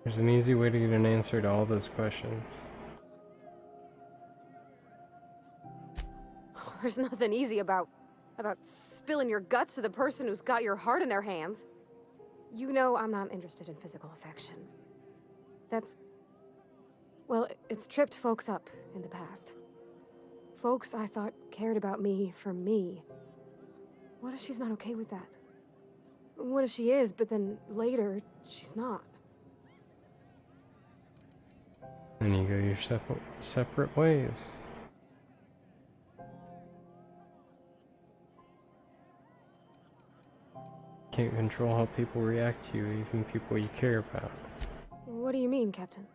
There's an easy way to get an answer to all those questions. There's nothing easy about spilling your guts to the person who's got your heart in their hands. You know I'm not interested in physical affection. That's... well, it's tripped folks up in the past. Folks I thought cared about me for me. What if she's not okay with that? What if she is, but then later, she's not? And you go your separate ways. Can't control how people react to you, even people you care about. What do you mean, Captain?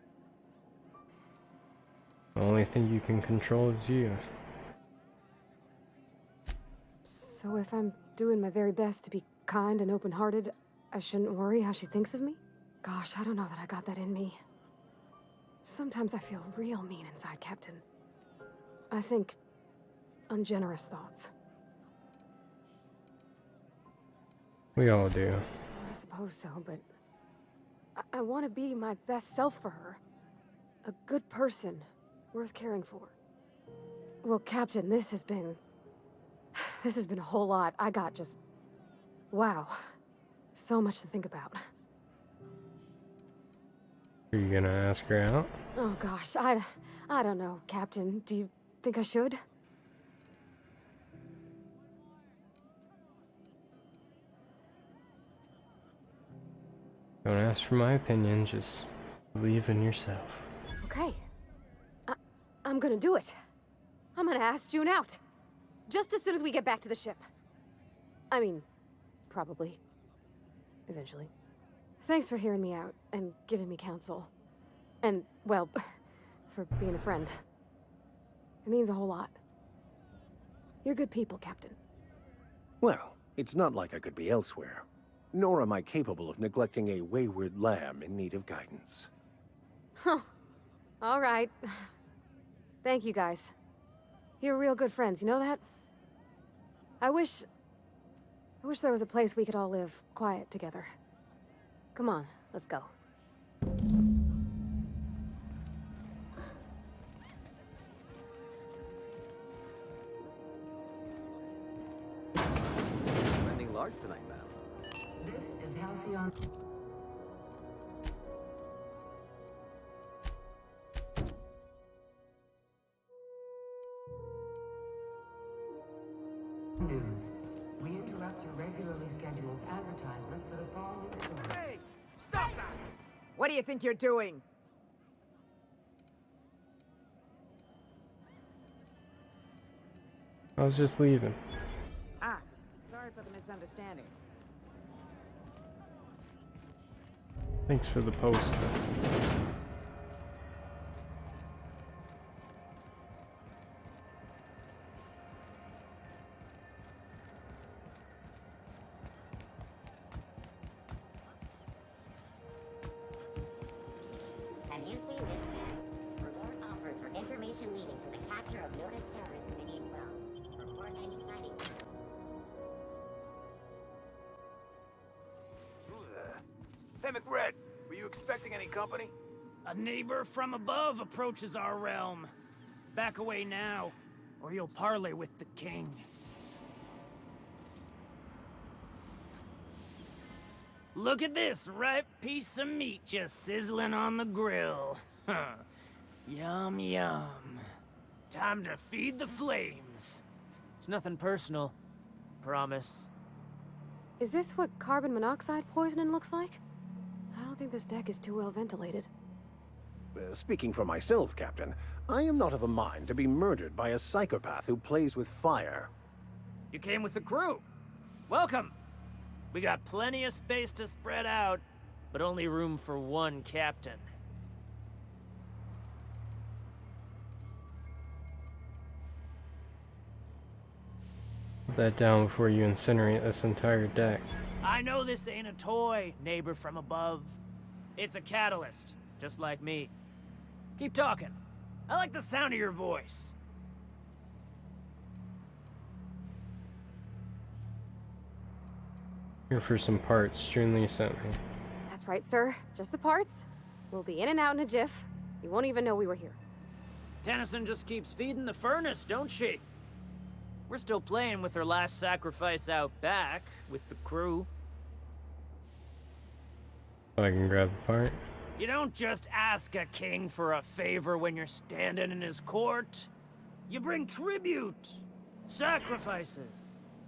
The only thing you can control is you. So if I'm doing my very best to be kind and open-hearted, I shouldn't worry how she thinks of me? Gosh, I don't know that I got that in me. Sometimes I feel real mean inside, Captain. I think ungenerous thoughts. We all do. I suppose so, but I want to be my best self for her. A good person, worth caring for. Well, Captain, this has been a whole lot. I got just... wow. So much to think about. Are you gonna ask her out? Oh gosh, I don't know, Captain. Do you think I should? Don't ask for my opinion, just believe in yourself. Okay. I'm gonna do it. I'm gonna ask June out. Just as soon as we get back to the ship. I mean, probably. Eventually. Thanks for hearing me out and giving me counsel. And, well, for being a friend. It means a whole lot. You're good people, Captain. Well, it's not like I could be elsewhere. Nor am I capable of neglecting a wayward lamb in need of guidance. Huh. All right. Thank you, guys. You're real good friends, you know that? I wish there was a place we could all live quiet together. Come on, let's go. large tonight, ma'am. This is Halcyon. News. We interrupt your regularly scheduled advertisement for the following story. Hey! Stop that! What do you think you're doing? I was just leaving. Ah, sorry for the misunderstanding. Thanks for the post. Have you seen this man? Reward offered for information leading to the capture of noted terrorists beneath Wells. Report any sightings. Who's there? Hey, McRed, were you expecting any company? A neighbor from above approaches our realm. Back away now, or you'll parley with the king. Look at this ripe piece of meat just sizzling on the grill. Yum, yum. Time to feed the flames. It's nothing personal. Promise. Is this what carbon monoxide poisoning looks like? I don't think this deck is too well ventilated. Speaking for myself, Captain, I am not of a mind to be murdered by a psychopath who plays with fire. You came with the crew. Welcome. We got plenty of space to spread out, but only room for one captain. Put that down before you incinerate this entire deck. I know this ain't a toy, neighbor from above. It's a catalyst, just like me. Keep talking. I like the sound of your voice. Here for some parts Junli sent me. That's right, sir. Just the parts. We'll be in and out in a jiff. You won't even know we were here. Tennyson just keeps feeding the furnace, don't she? We're still playing with her last sacrifice out back, with the crew. I can grab the part. You don't just ask a king for a favor when you're standing in his court. You bring tribute, sacrifices,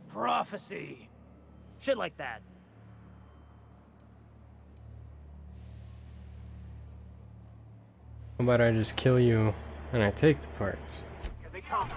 prophecy, shit like that. How about I just kill you and I take the parts? Here they come.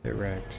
Get wrecked.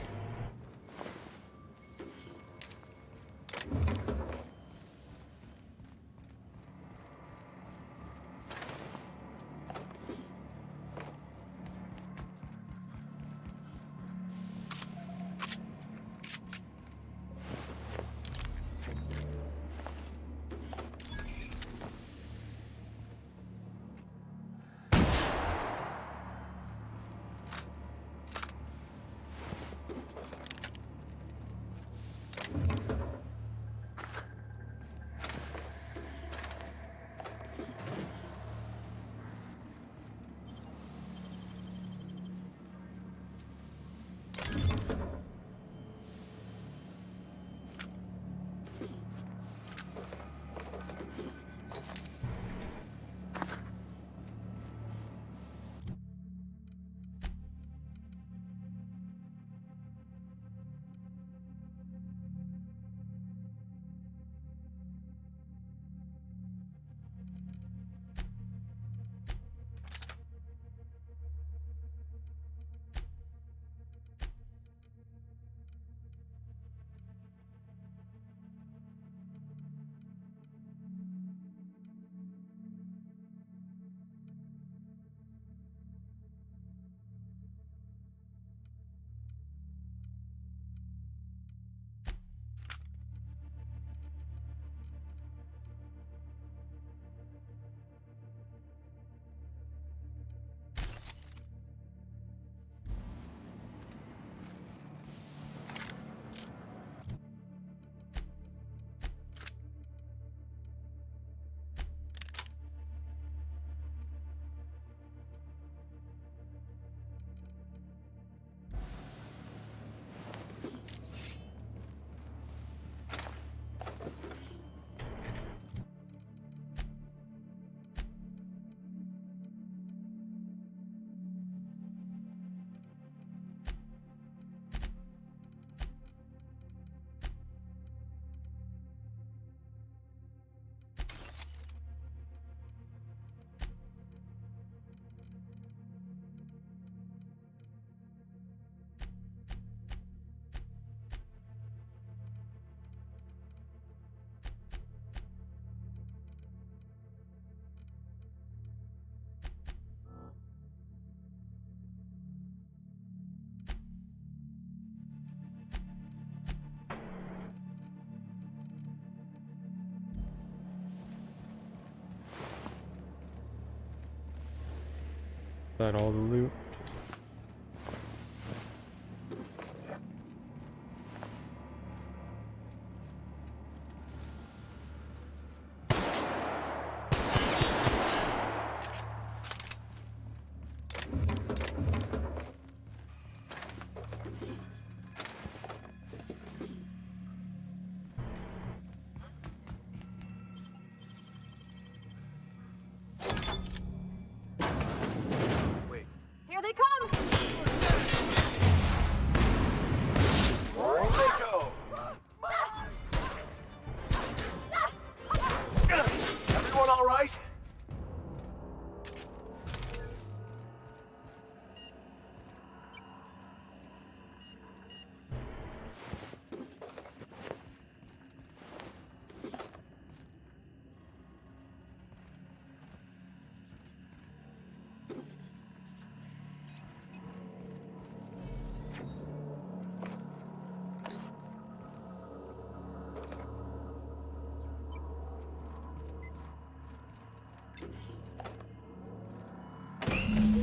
that all the loot? Here they come! Everyone all right?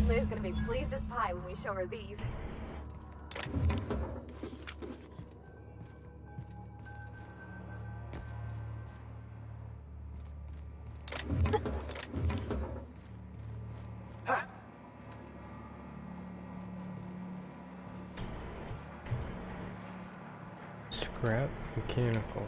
Liz's gonna be pleased as pie when we show her these. Scrap mechanical.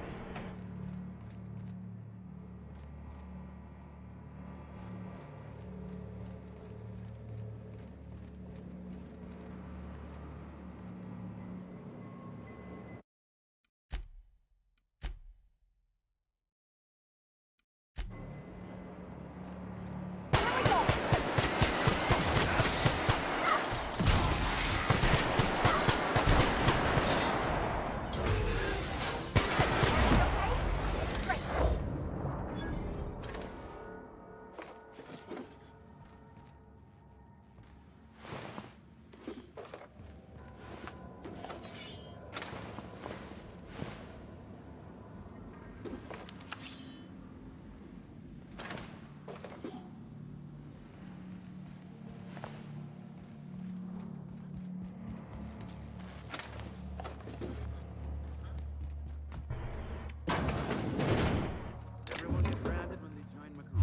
Everyone get branded when they join my crew.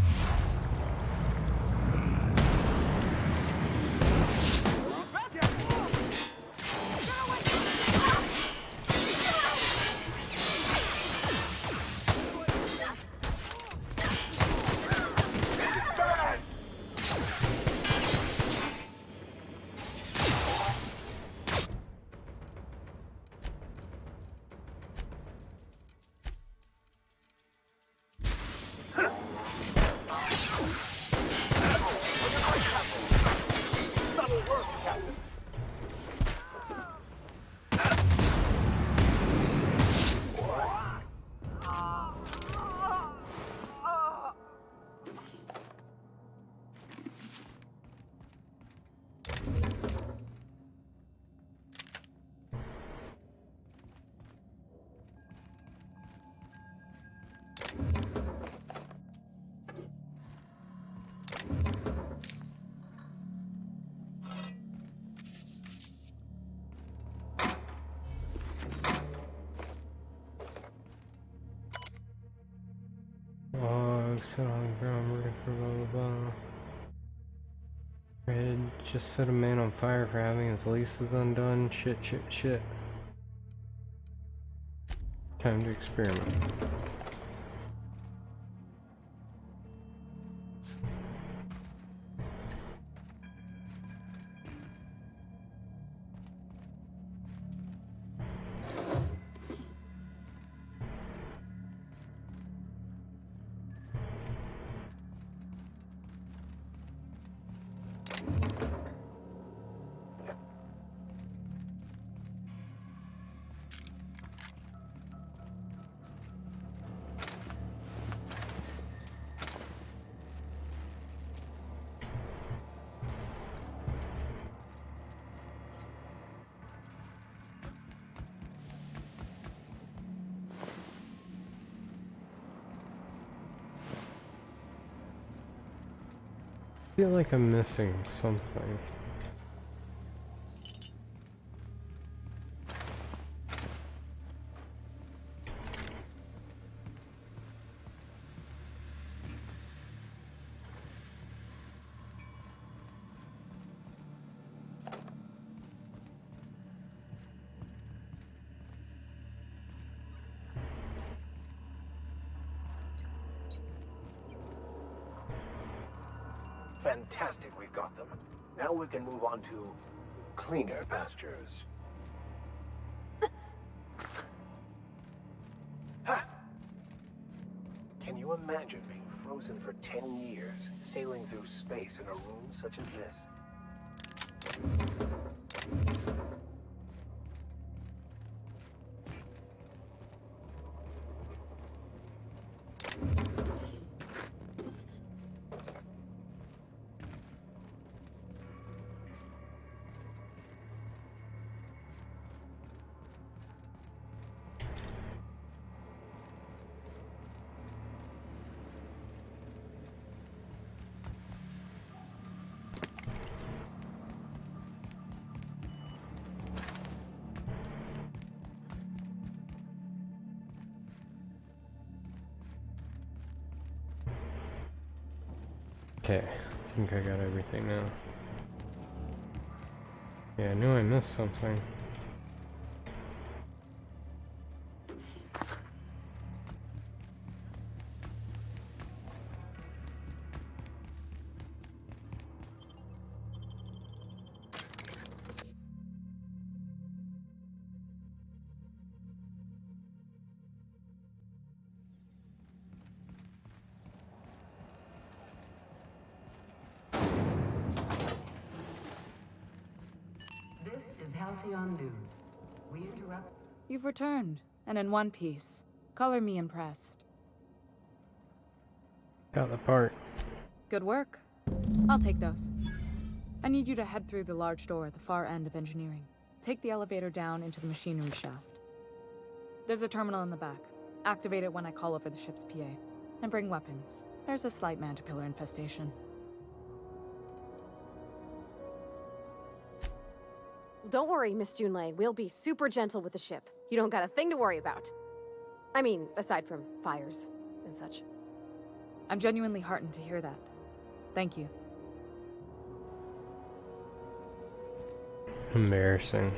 Sit on the ground, ready for blah blah blah. Red just set a man on fire for having his laces undone. Shit, shit, shit. Time to experiment. feel like I'm missing something. Fantastic, we've got them. Now we can move on to cleaner pastures. Ha! Can you imagine being frozen for 10 years, sailing through space in a room such as this? Okay, I think I got everything now. Yeah, I knew I missed something. This is Halcyon News. We interrupt. You've returned, and in one piece. Color me impressed. Got the part. Good work. I'll take those. I need you to head through the large door at the far end of engineering. Take the elevator down into the machinery shaft. There's a terminal in the back. Activate it when I call over the ship's PA. And bring weapons. There's a slight mantipillar infestation. Don't worry, Miss Junlei. We'll be super gentle with the ship. You don't got a thing to worry about. I mean, aside from fires and such. I'm genuinely heartened to hear that. Thank you. Embarrassing.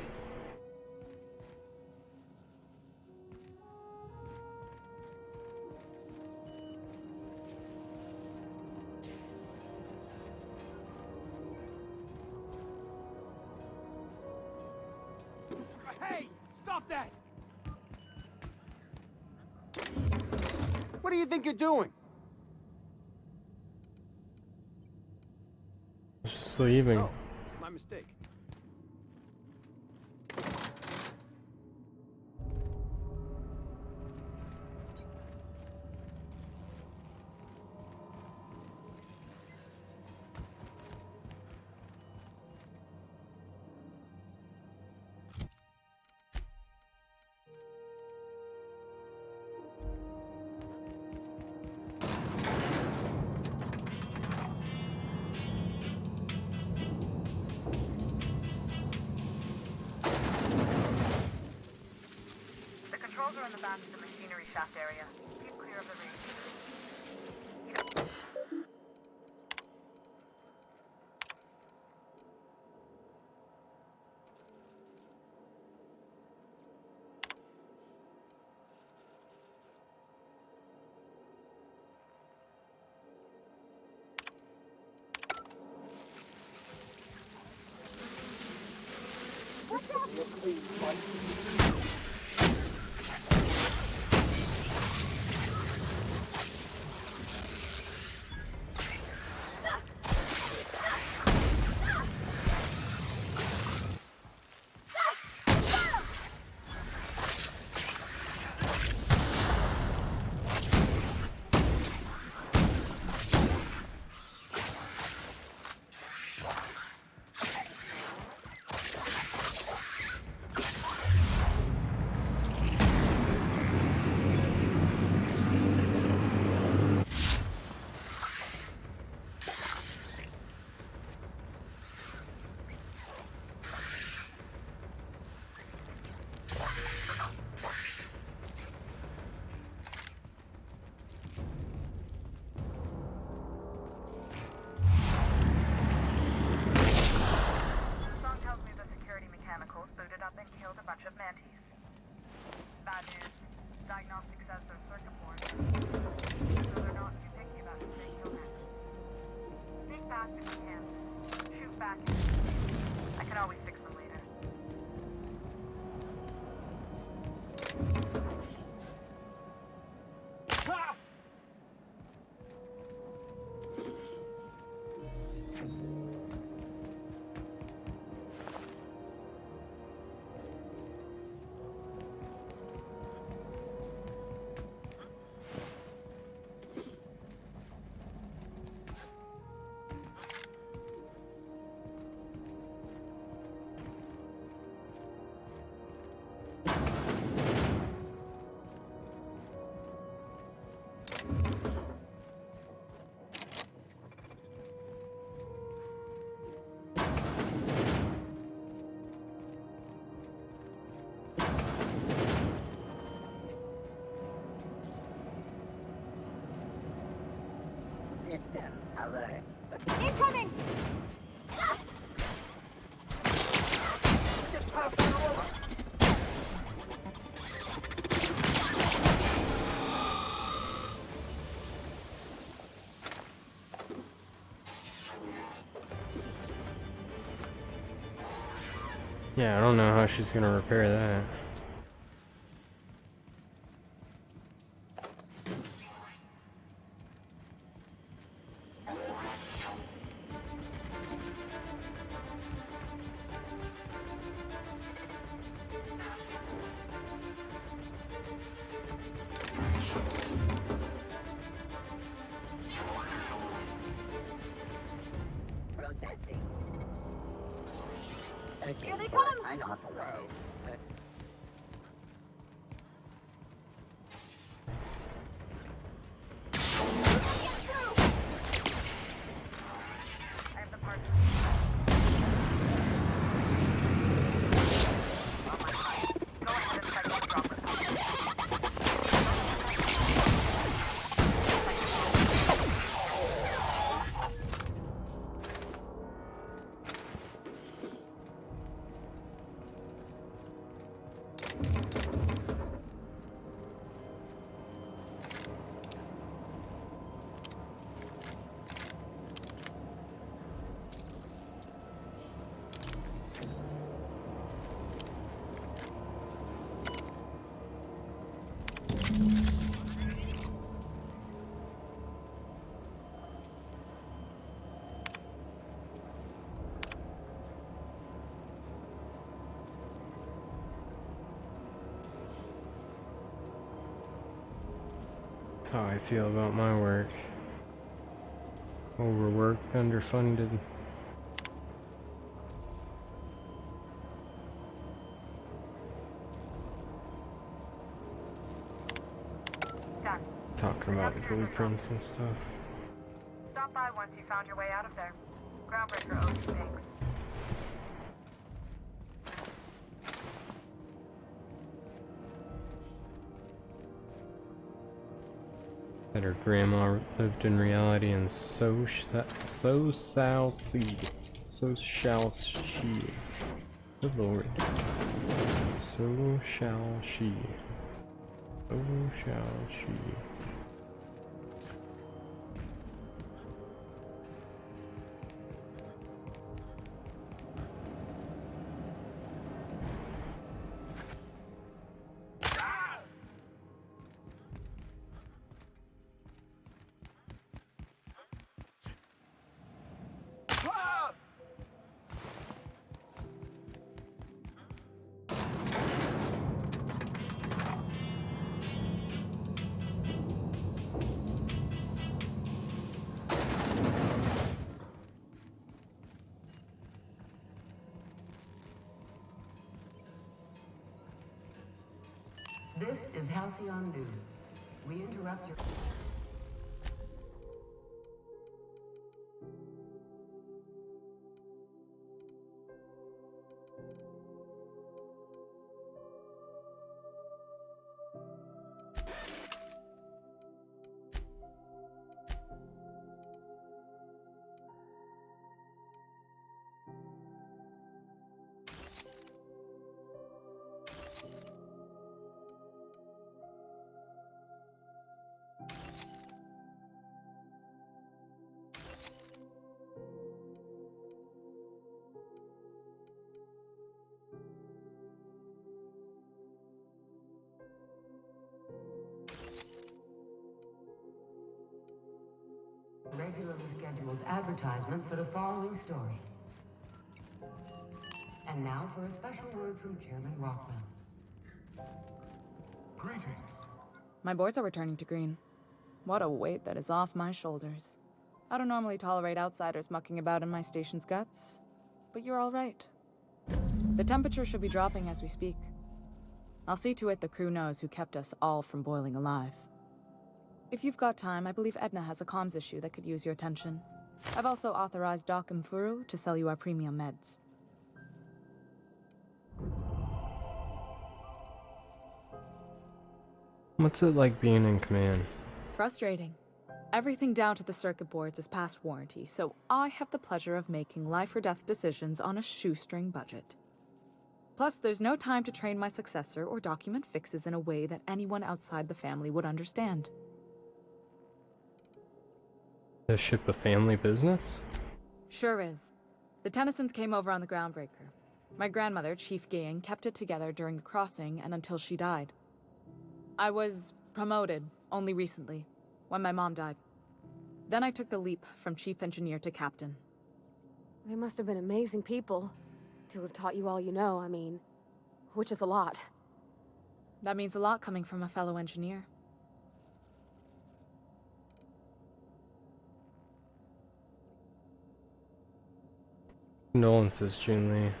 Hey! Stop that! What do you think you're doing? Just leaving. Oh, my mistake. Controls are in the back of the machinery shaft area. Keep clear of the radiators. says they're circuit boards, so they're not too picky about who they kill next. Sneak past if you can. Shoot back if you can. I can always fix them later. System alert. Incoming! Yeah, I don't know how she's gonna repair that. Processing. Searching Here they for come! unauthorized. I have the parts. Go ahead and set one dropper. That's how I feel about my work. Overworked, underfunded. Done. Talking about blueprints and stuff. Stop by once you found your way out of there. Groundbreaker owes you thanks. That her grandma lived in reality, and so shall she. So shall she. Good Lord. So shall she. So shall she. This is Halcyon News. We interrupt your... Regularly scheduled advertisement for the following story. And now for a special word from Chairman Rockwell. Greetings. My boards are returning to green. What a weight that is off my shoulders. I don't normally tolerate outsiders mucking about in my station's guts, but you're all right. The temperature should be dropping as we speak. I'll see to it the crew knows who kept us all from boiling alive. If you've got time, I believe Edna has a comms issue that could use your attention. I've also authorized Doc and Furu to sell you our premium meds. What's it like being in command? Frustrating. Everything down to the circuit boards is past warranty, so I have the pleasure of making life or death decisions on a shoestring budget. Plus, there's no time to train my successor or document fixes in a way that anyone outside the family would understand. Is ship a family business? Sure is. The Tennysons came over on the Groundbreaker. My grandmother, Chief Gayan, kept it together during the crossing and until she died. I was promoted only recently, when my mom died. Then I took the leap from chief engineer to captain. They must have been amazing people to have taught you all you know, I mean, which is a lot. That means a lot coming from a fellow engineer. Condolences, Junlei. I'm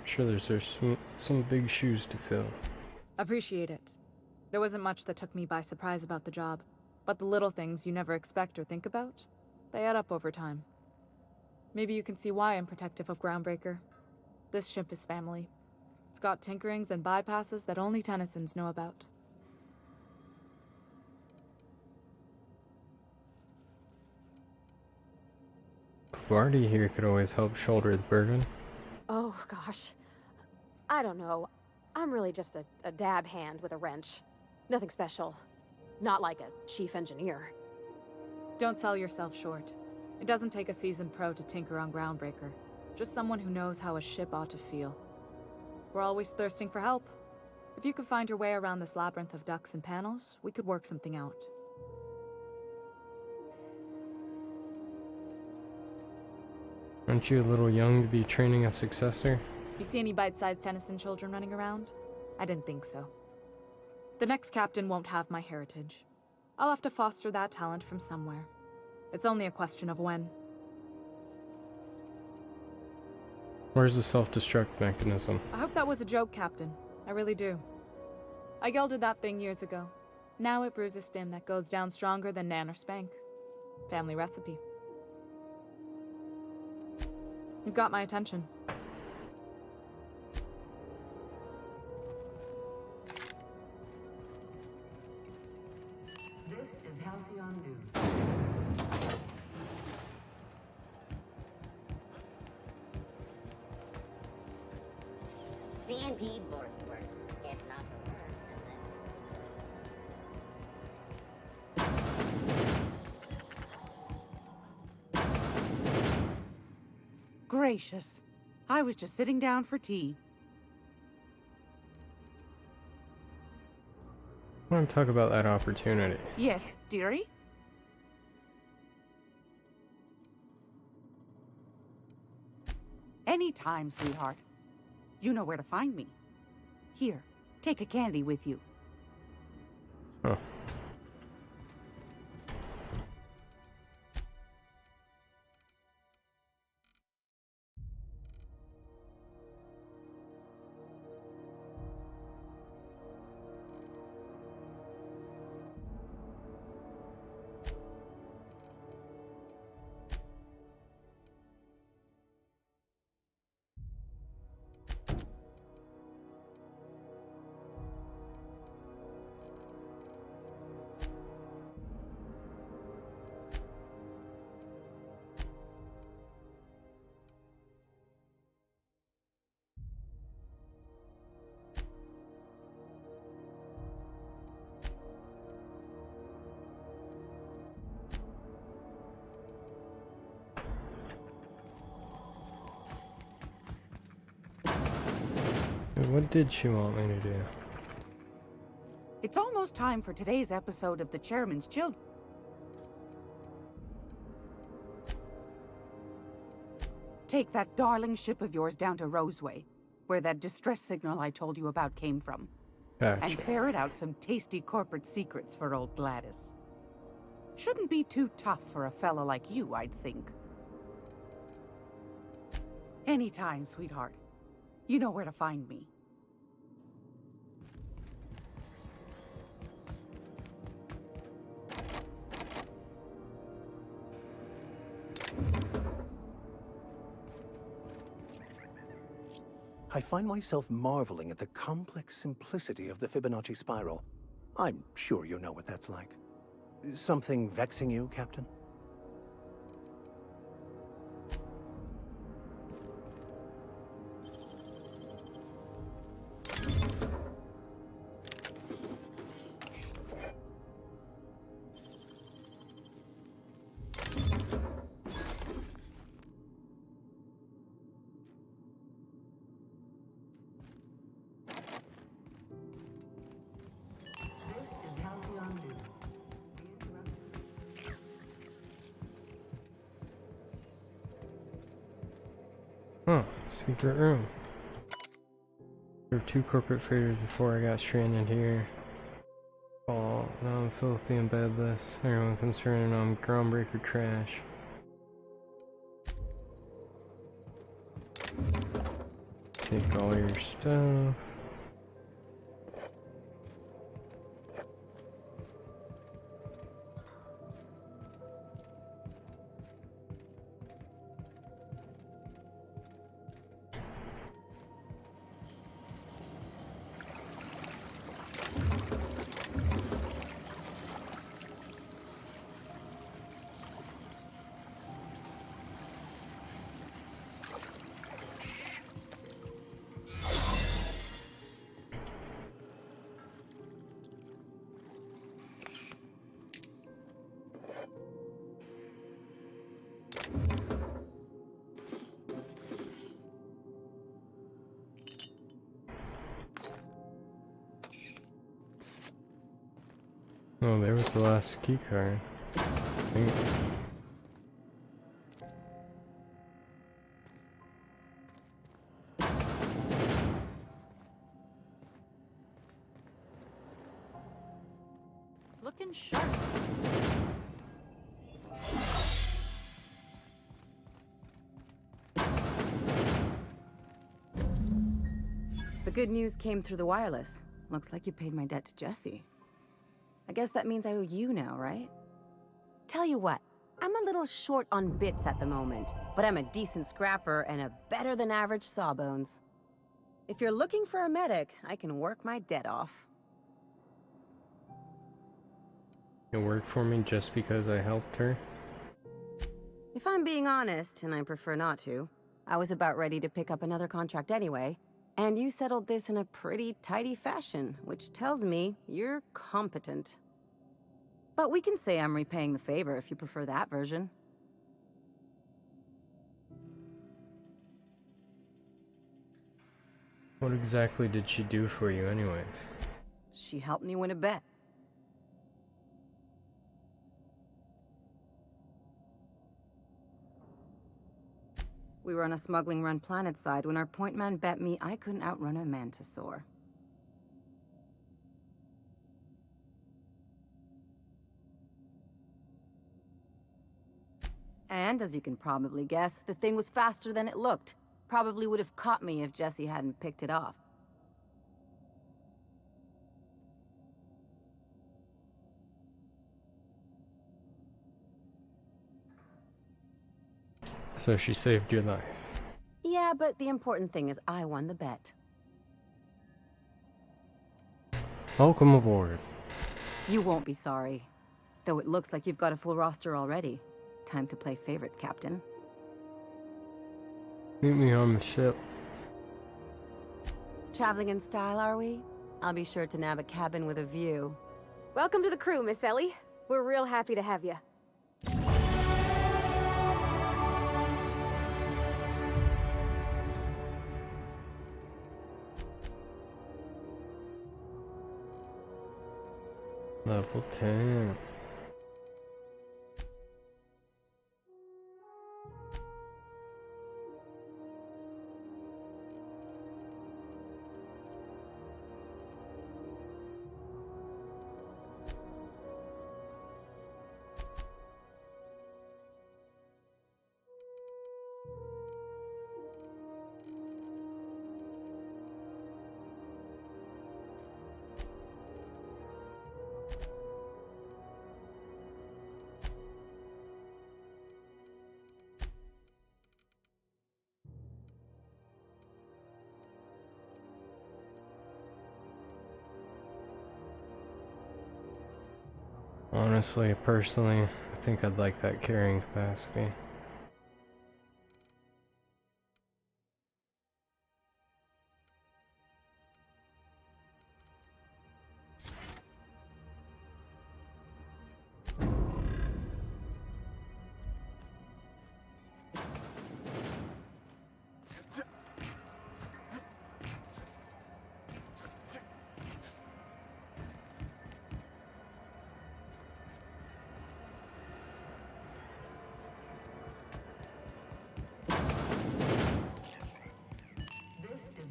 sure there's some big shoes to fill. Appreciate it. There wasn't much that took me by surprise about the job, but the little things you never expect or think about, they add up over time. Maybe you can see why I'm protective of Groundbreaker. This ship is family. It's got tinkerings and bypasses that only Tennysons know about. Vardy here could always help shoulder the burden. Oh, gosh. I don't know. I'm really just a dab hand with a wrench. Nothing special. Not like a chief engineer. Don't sell yourself short. It doesn't take a seasoned pro to tinker on Groundbreaker. Just someone who knows how a ship ought to feel. We're always thirsting for help. If you could find your way around this labyrinth of ducts and panels, we could work something out. Aren't you a little young to be training a successor? You see any bite-sized Tennyson children running around? I didn't think so. The next captain won't have my heritage. I'll have to foster that talent from somewhere. It's only a question of when. Where's the self-destruct mechanism? I hope that was a joke, Captain. I really do. I gelded that thing years ago. Now it brews a stim that goes down stronger than Nan or Spank. Family recipe. You've got my attention. This is Halcyon News. CNP Borsworth. It's not the worst Gracious. I was just sitting down for tea. I want to talk about that opportunity. Yes, dearie? Anytime, sweetheart. You know where to find me. Here, take a candy with you. Oh. What did she want me to do? It's almost time for today's episode of The Chairman's Children. Take that darling ship of yours down to Roseway, where that distress signal I told you about came from. Gotcha. And ferret out some tasty corporate secrets for old Gladys. Shouldn't be too tough for a fella like you, I'd think. Anytime, sweetheart. You know where to find me. I find myself marveling at the complex simplicity of the Fibonacci spiral. I'm sure you know what that's like. Something vexing you, Captain? This is Halcyon News. Huh, secret room. There were 2 corporate freighters before I got stranded here. Oh, now I'm filthy and bedless. Everyone concerned I'm groundbreaker trash. Take all your stuff. Oh, there was the last key card. I think. Looking sharp. The good news came through the wireless. Looks like you paid my debt to Jesse. I guess that means I owe you now, right? Tell you what, I'm a little short on bits at the moment, but I'm a decent scrapper and a better than average sawbones. If you're looking for a medic, I can work my debt off. You work for me just because I helped her? If I'm being honest, and I prefer not to, I was about ready to pick up another contract anyway, and you settled this in a pretty tidy fashion, which tells me you're competent. But we can say I'm repaying the favor if you prefer that version. What exactly did she do for you anyways? She helped me win a bet. We were on a smuggling run planetside when our point man bet me I couldn't outrun a mantisaur. And as you can probably guess, the thing was faster than it looked. Probably would have caught me if Jesse hadn't picked it off. So she saved your life. Yeah, but the important thing is I won the bet. Welcome aboard. You won't be sorry. Though it looks like you've got a full roster already. Time to play favorites, Captain. Meet me on the ship. Traveling in style, are we? I'll be sure to nab a cabin with a view. Welcome to the crew, Miss Ellie. We're real happy to have you. Level 10. Honestly, personally, I think I'd like that carrying capacity.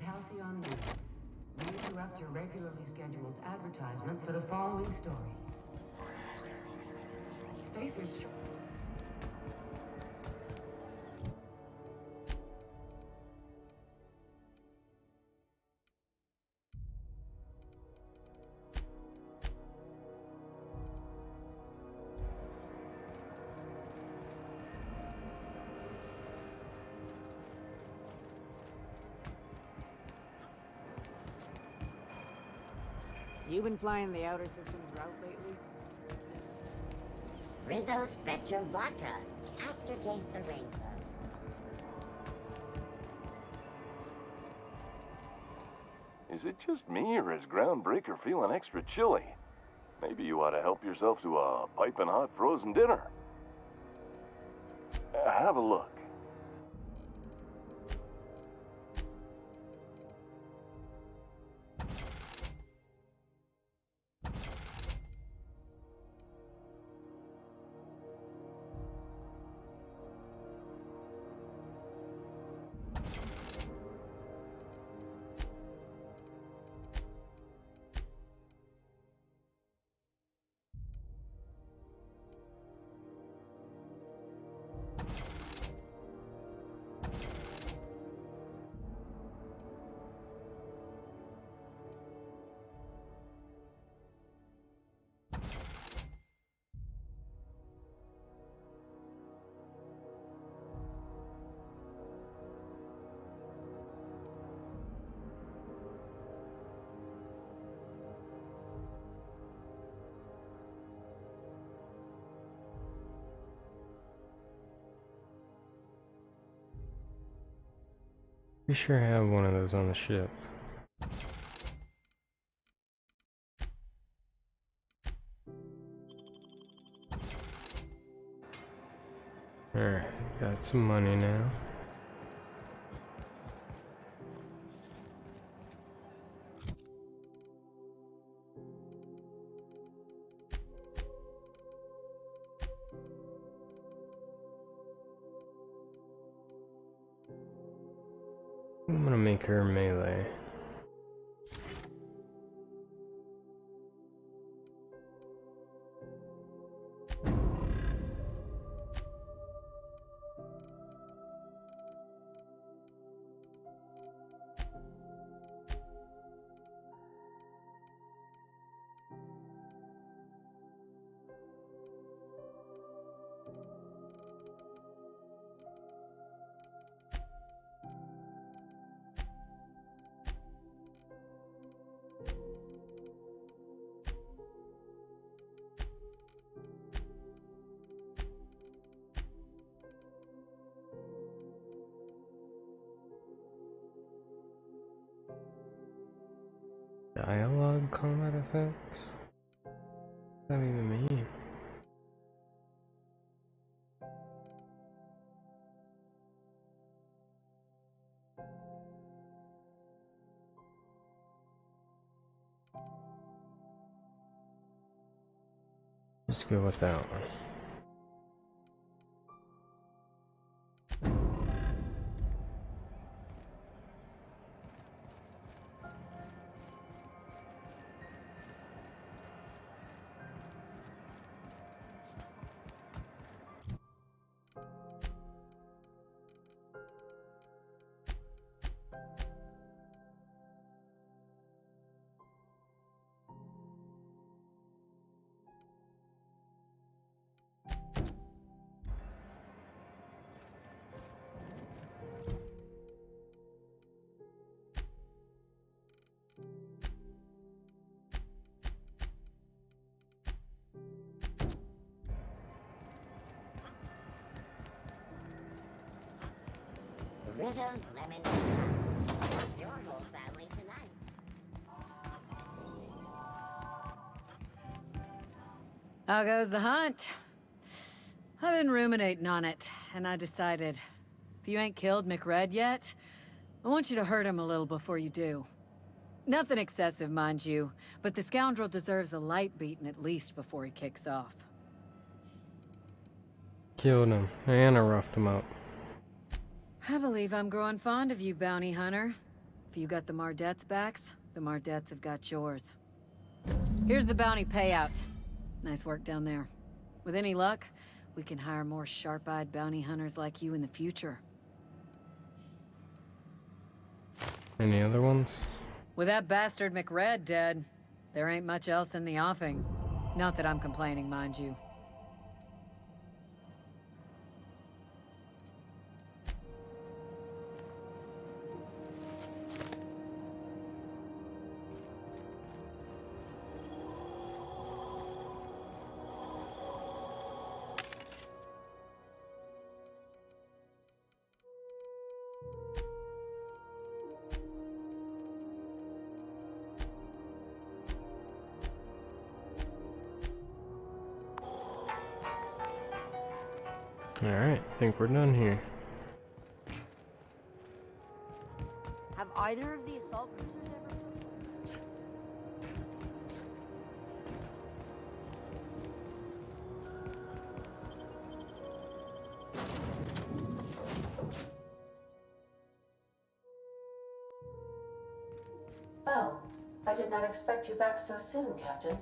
Halcyon News. We interrupt your regularly scheduled advertisement for the following story. Spacers. You been flying the Outer Systems route lately? Rizzo Spectrum Vodka. Aftertaste the rainbow. Is it just me, or is Groundbreaker feeling extra chilly? Maybe you ought to help yourself to a piping hot frozen dinner. Have a look. Be sure I have one of those on the ship. Alright, got some money now. I'm gonna make her melee. Dialogue combat effects? What does that even mean? Let's go with that one. Rizzo's lemon pie. Your whole family tonight. How goes the hunt? I've been ruminating on it, and I decided, if you ain't killed McRed yet, I want you to hurt him a little before you do. Nothing excessive, mind you, but the scoundrel deserves a light beating at least before he kicks off. Killed him, and I roughed him up. I believe I'm growing fond of you, bounty hunter. If you got the Mardets' backs, the Mardets have got yours. Here's the bounty payout. Nice work down there. With any luck, we can hire more sharp-eyed bounty hunters like you in the future. Any other ones? With that bastard McRed dead, there ain't much else in the offing. Not that I'm complaining, mind you. Alright, I think we're done here. Have either of the assault cruisers ever? Oh, I did not expect you back so soon, Captain.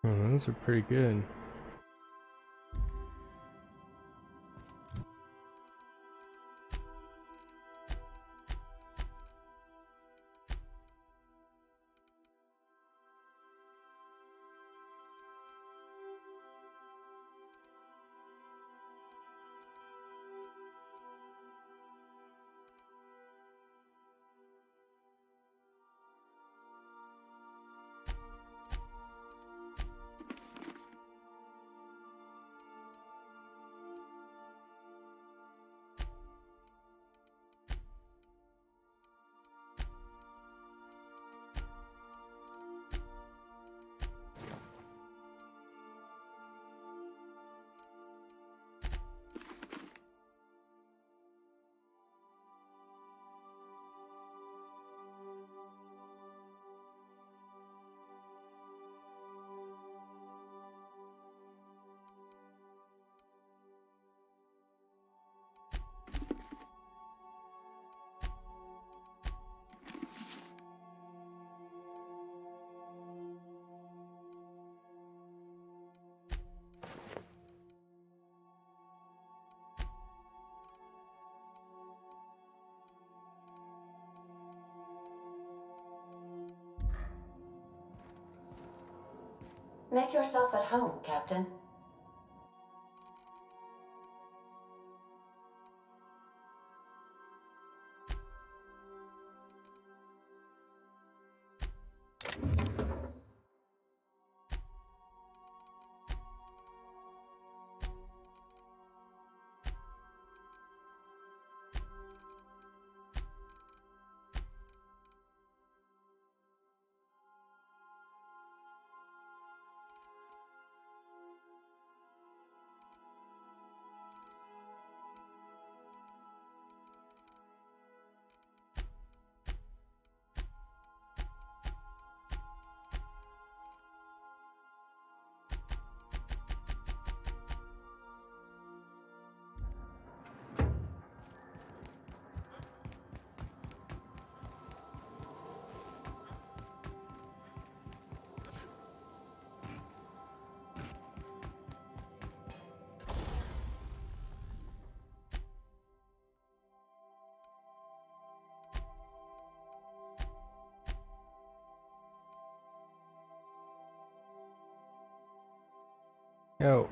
Oh, those are pretty good. Make yourself at home, Captain. Yo.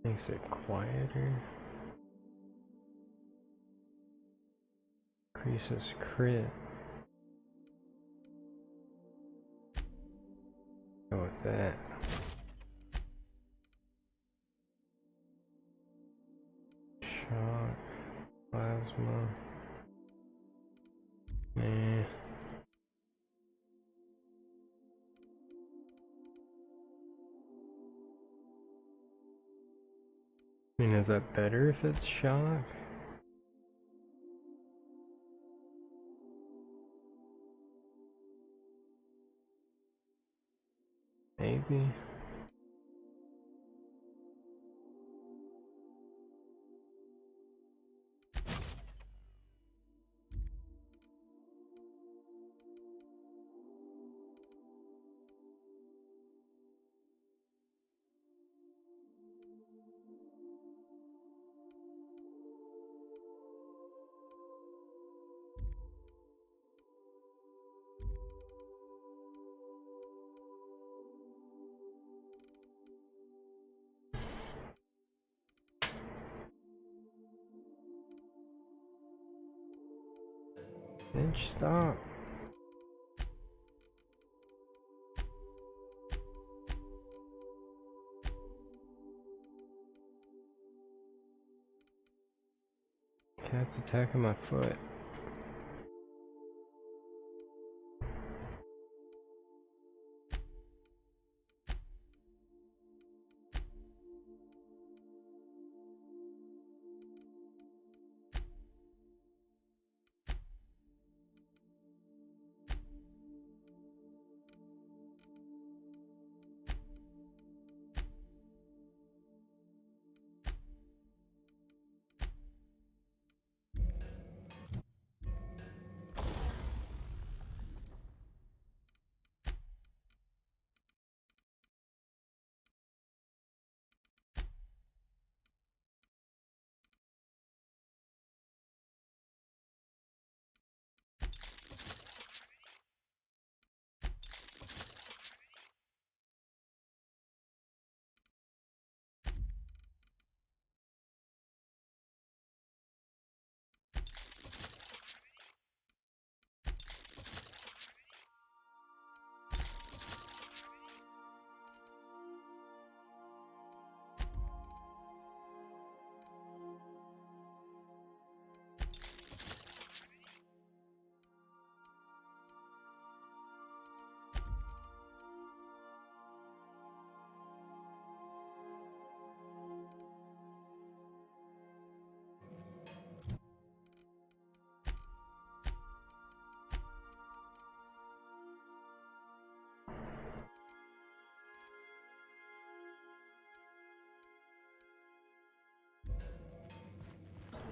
Makes it quieter. Increases crit. Go with that. Shock. Plasma. Nah. I mean, is that better if it's shock? Maybe. Bitch, stop. Cat's attacking my foot.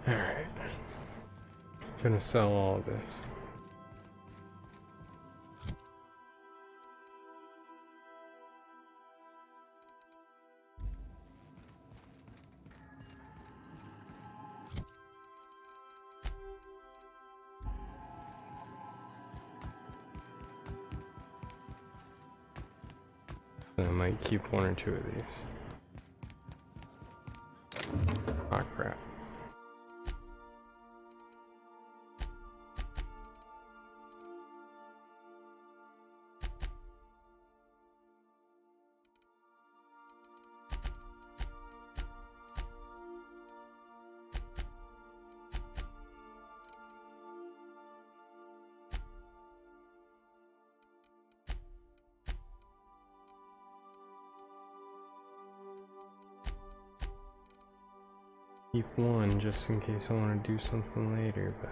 Alright. I'm gonna sell all this. I might keep one or two of these. Oh crap. keep one just in case I want to do something later, but...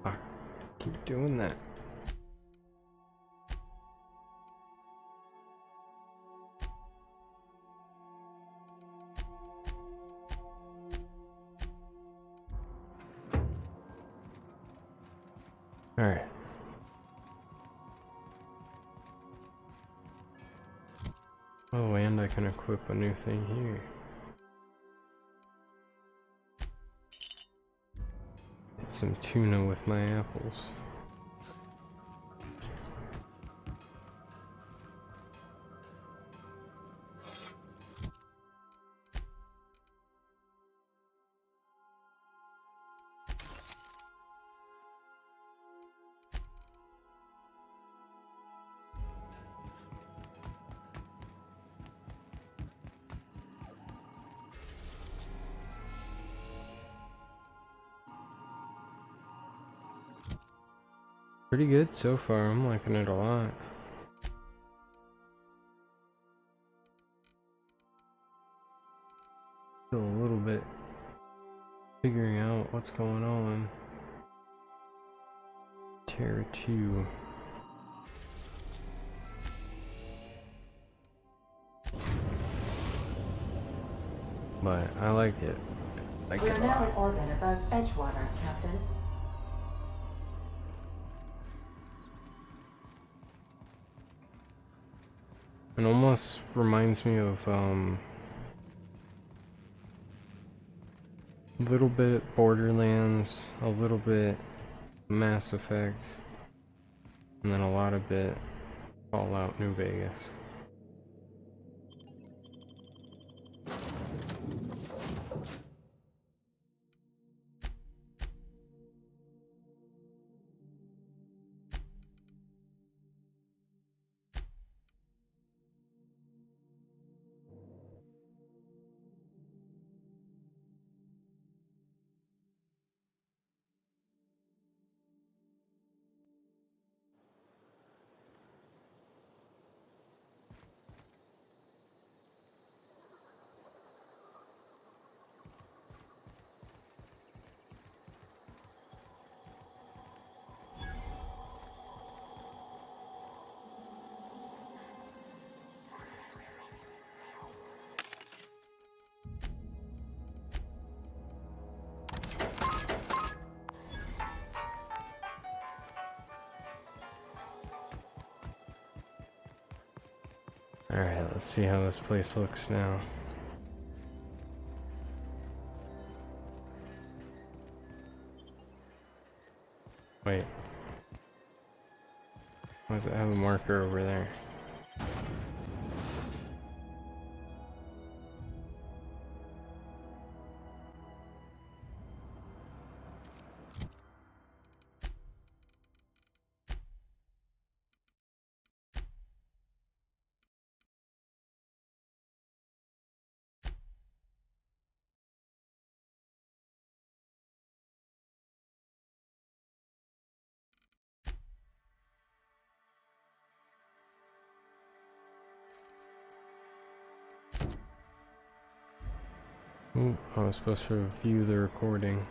Fuck. Keep doing that. Alright. Oh, and I can equip a new thing here. Get some tuna with my apples. Pretty good so far, I'm liking it a lot. Still a little bit figuring out what's going on. Tier 2. But I like it. Like We it are a now lot. in orbit above Edgewater, Captain. It almost reminds me of a little bit Borderlands, a little bit Mass Effect, and then a lot of bit Fallout New Vegas. Alright, let's see how this place looks now. Wait. Why does it have a marker over there? Ooh, I was supposed to view the recording.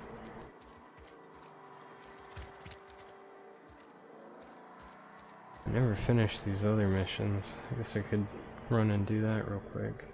I never finished these other missions. I guess I could run and do that real quick.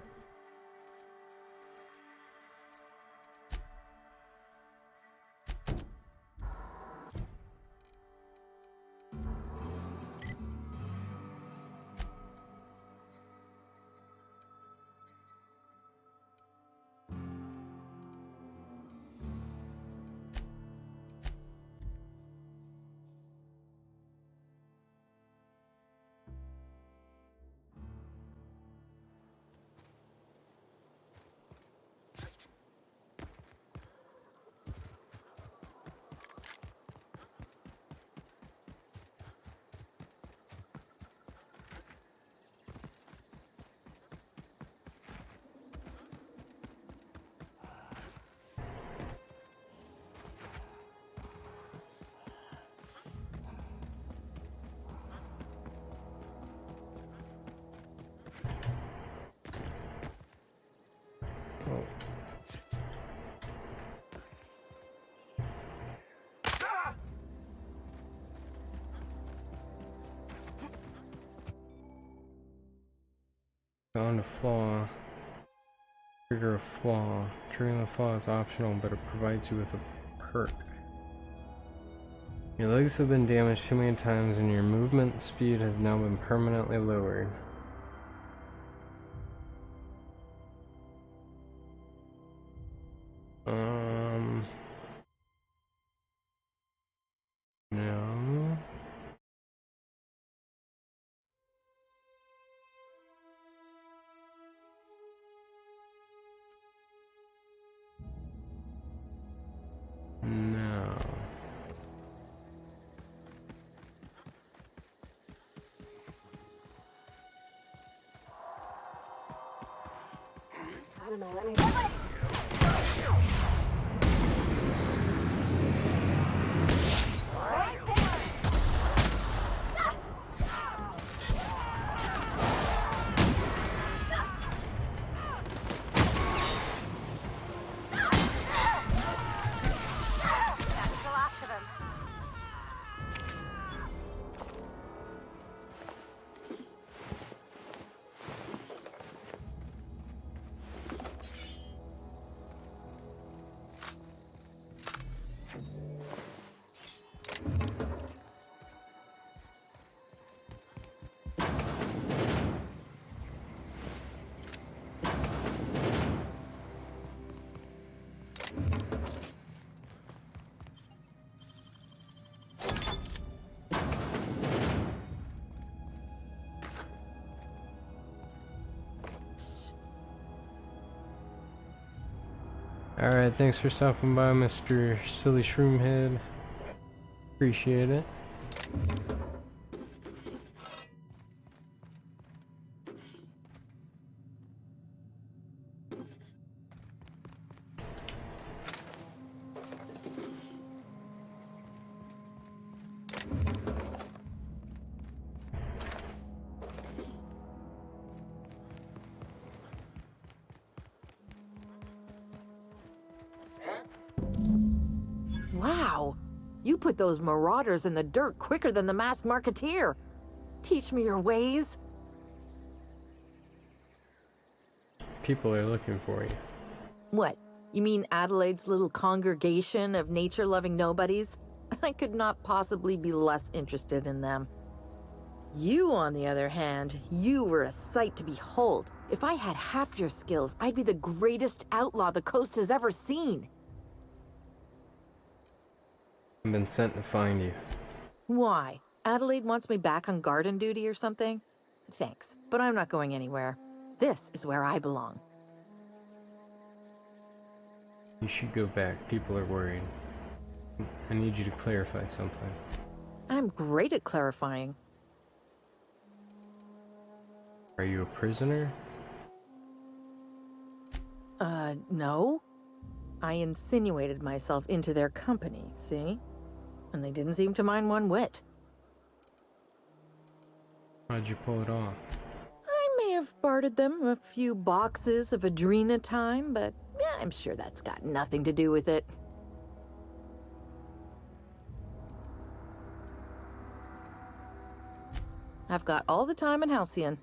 Oh. Found a flaw. Trigger a flaw. Triggering the flaw is optional, but it provides you with a perk. Your legs have been damaged too many times and your movement speed has now been permanently lowered. No. No. I don't know anything. That's the last of them. Alright, thanks for stopping by, Mr. Silly Shroomhead. Appreciate it. Wow! You put those marauders in the dirt quicker than the masked marketeer. Teach me your ways. People are looking for you. What? You mean Adelaide's little congregation of nature-loving nobodies? I could not possibly be less interested in them. You, on the other hand, you were a sight to behold. If I had half your skills, I'd be the greatest outlaw the coast has ever seen. I've been sent to find you. Why? Adelaide wants me back on garden duty or something? Thanks, but I'm not going anywhere. This is where I belong. You should go back. People are worried. I need you to clarify something. I'm great at clarifying. Are you a prisoner? No. I insinuated myself into their company, see? And they didn't seem to mind one whit. How'd you pull it off? I may have bartered them a few boxes of Adrena time, but yeah, I'm sure that's got nothing to do with it. I've got all the time in Halcyon.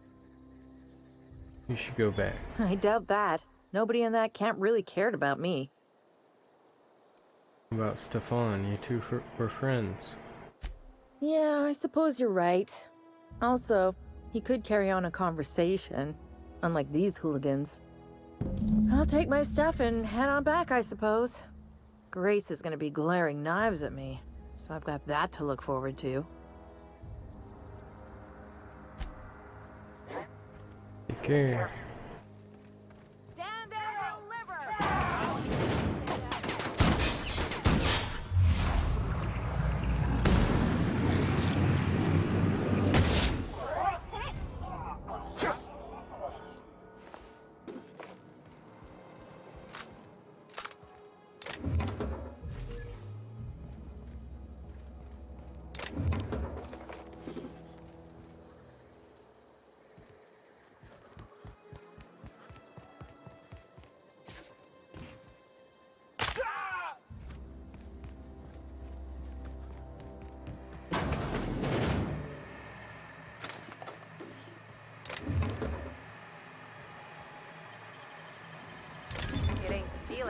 You should go back. I doubt that. Nobody in that camp really cared about me. About Stefan, you two were friends. Yeah, I suppose you're right. Also, he could carry on a conversation, unlike these hooligans. I'll take my stuff and head on back, I suppose. Grace is gonna be glaring knives at me, so I've got that to look forward to. Take care. Stand and deliver!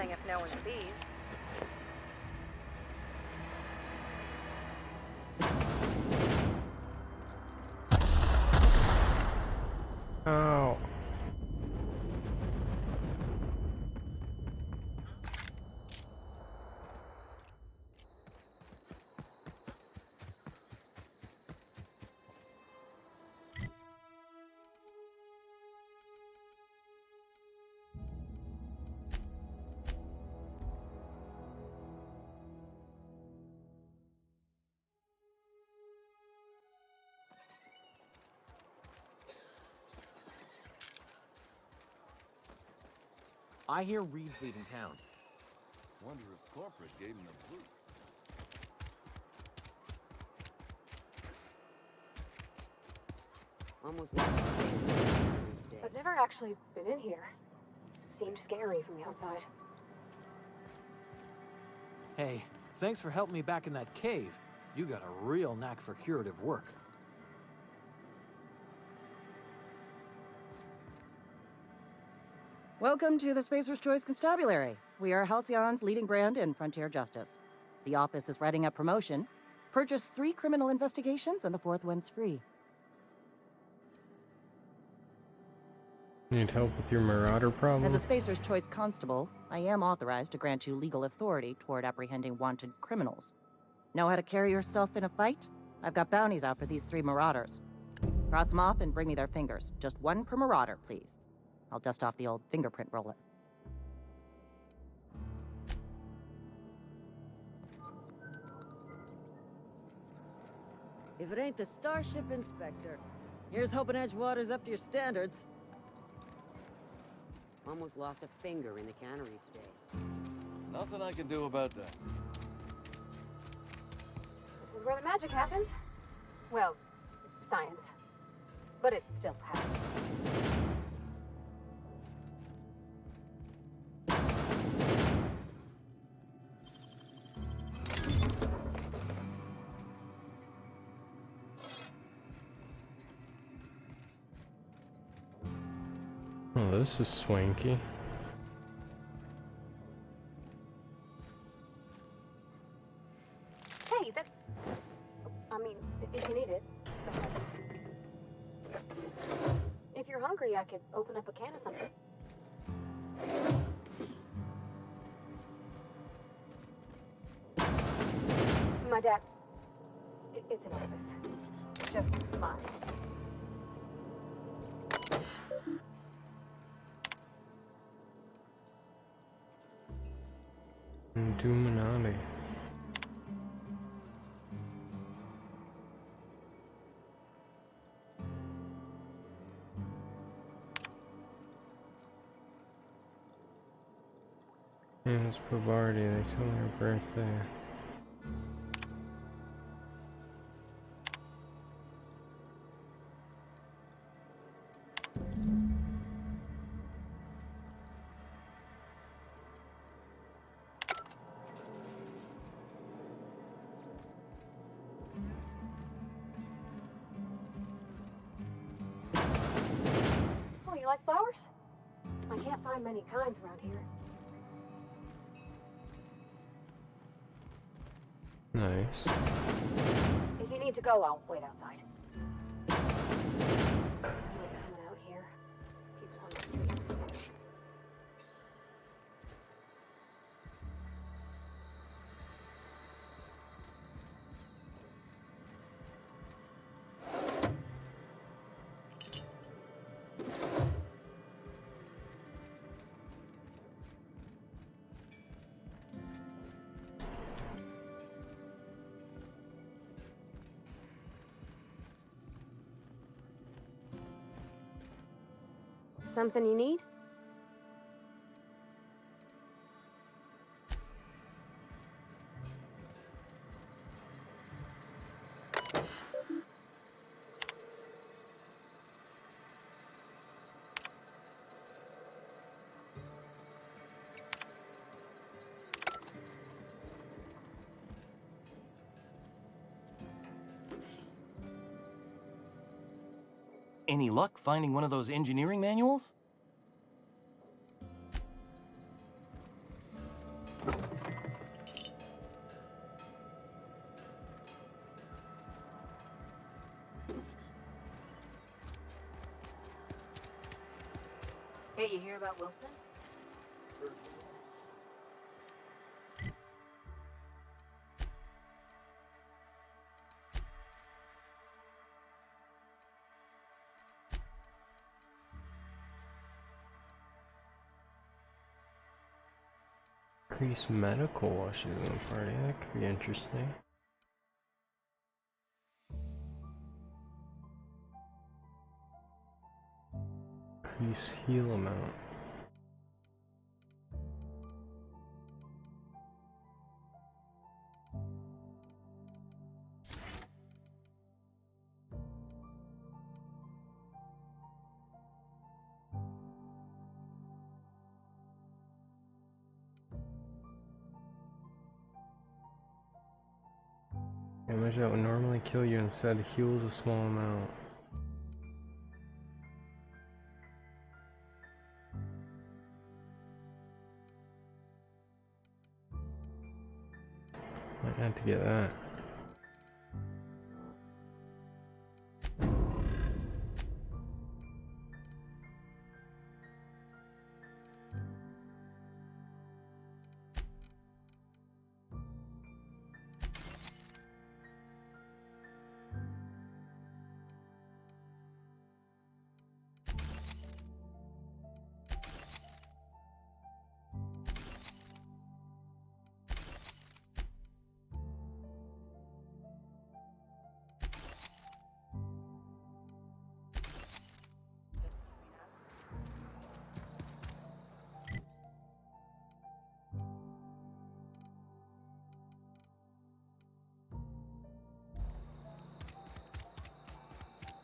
appealing if no one sees. Oh. I hear Reed's leaving town. Wonder if corporate gave him the boot. Almost lost the finger today. I've never actually been in here. Seemed scary from the outside. Hey, thanks for helping me back in that cave. You got a real knack for curative work. Welcome to the Spacer's Choice Constabulary. We are Halcyon's leading brand in frontier justice. The office is writing up promotion. Purchase 3 criminal investigations and the 4th one's free. Need help with your marauder problem? As a Spacer's Choice constable, I am authorized to grant you legal authority toward apprehending wanted criminals. Know how to carry yourself in a fight? I've got bounties out for these 3 marauders. Cross them off and bring me their fingers. Just 1 per marauder, please. I'll dust off the old fingerprint roller. If it ain't the Starship Inspector, here's hoping Edgewater's up to your standards. Almost lost a finger in the cannery today. Nothing I can do about that. This is where the magic happens. Well, science. But it still happens. Oh, this is swanky. Hey, that's... I mean, if you need it. If you're hungry, I could open up a can of something. My dad's... It's an office. Just mine. Illuminati. Miss Pavardi, they tell me her birthday. Oh, you like flowers? I can't find many kinds around here. Nice. If you need to go, I'll wait outside. I like coming out here. People on the streets. Something you need? Any luck finding one of those engineering manuals? Hey, you hear about Wilson? Increase medical while she's in the party. That could be interesting. Increase heal amount. Damage that would normally kill you instead heals a small amount. Might have to get that.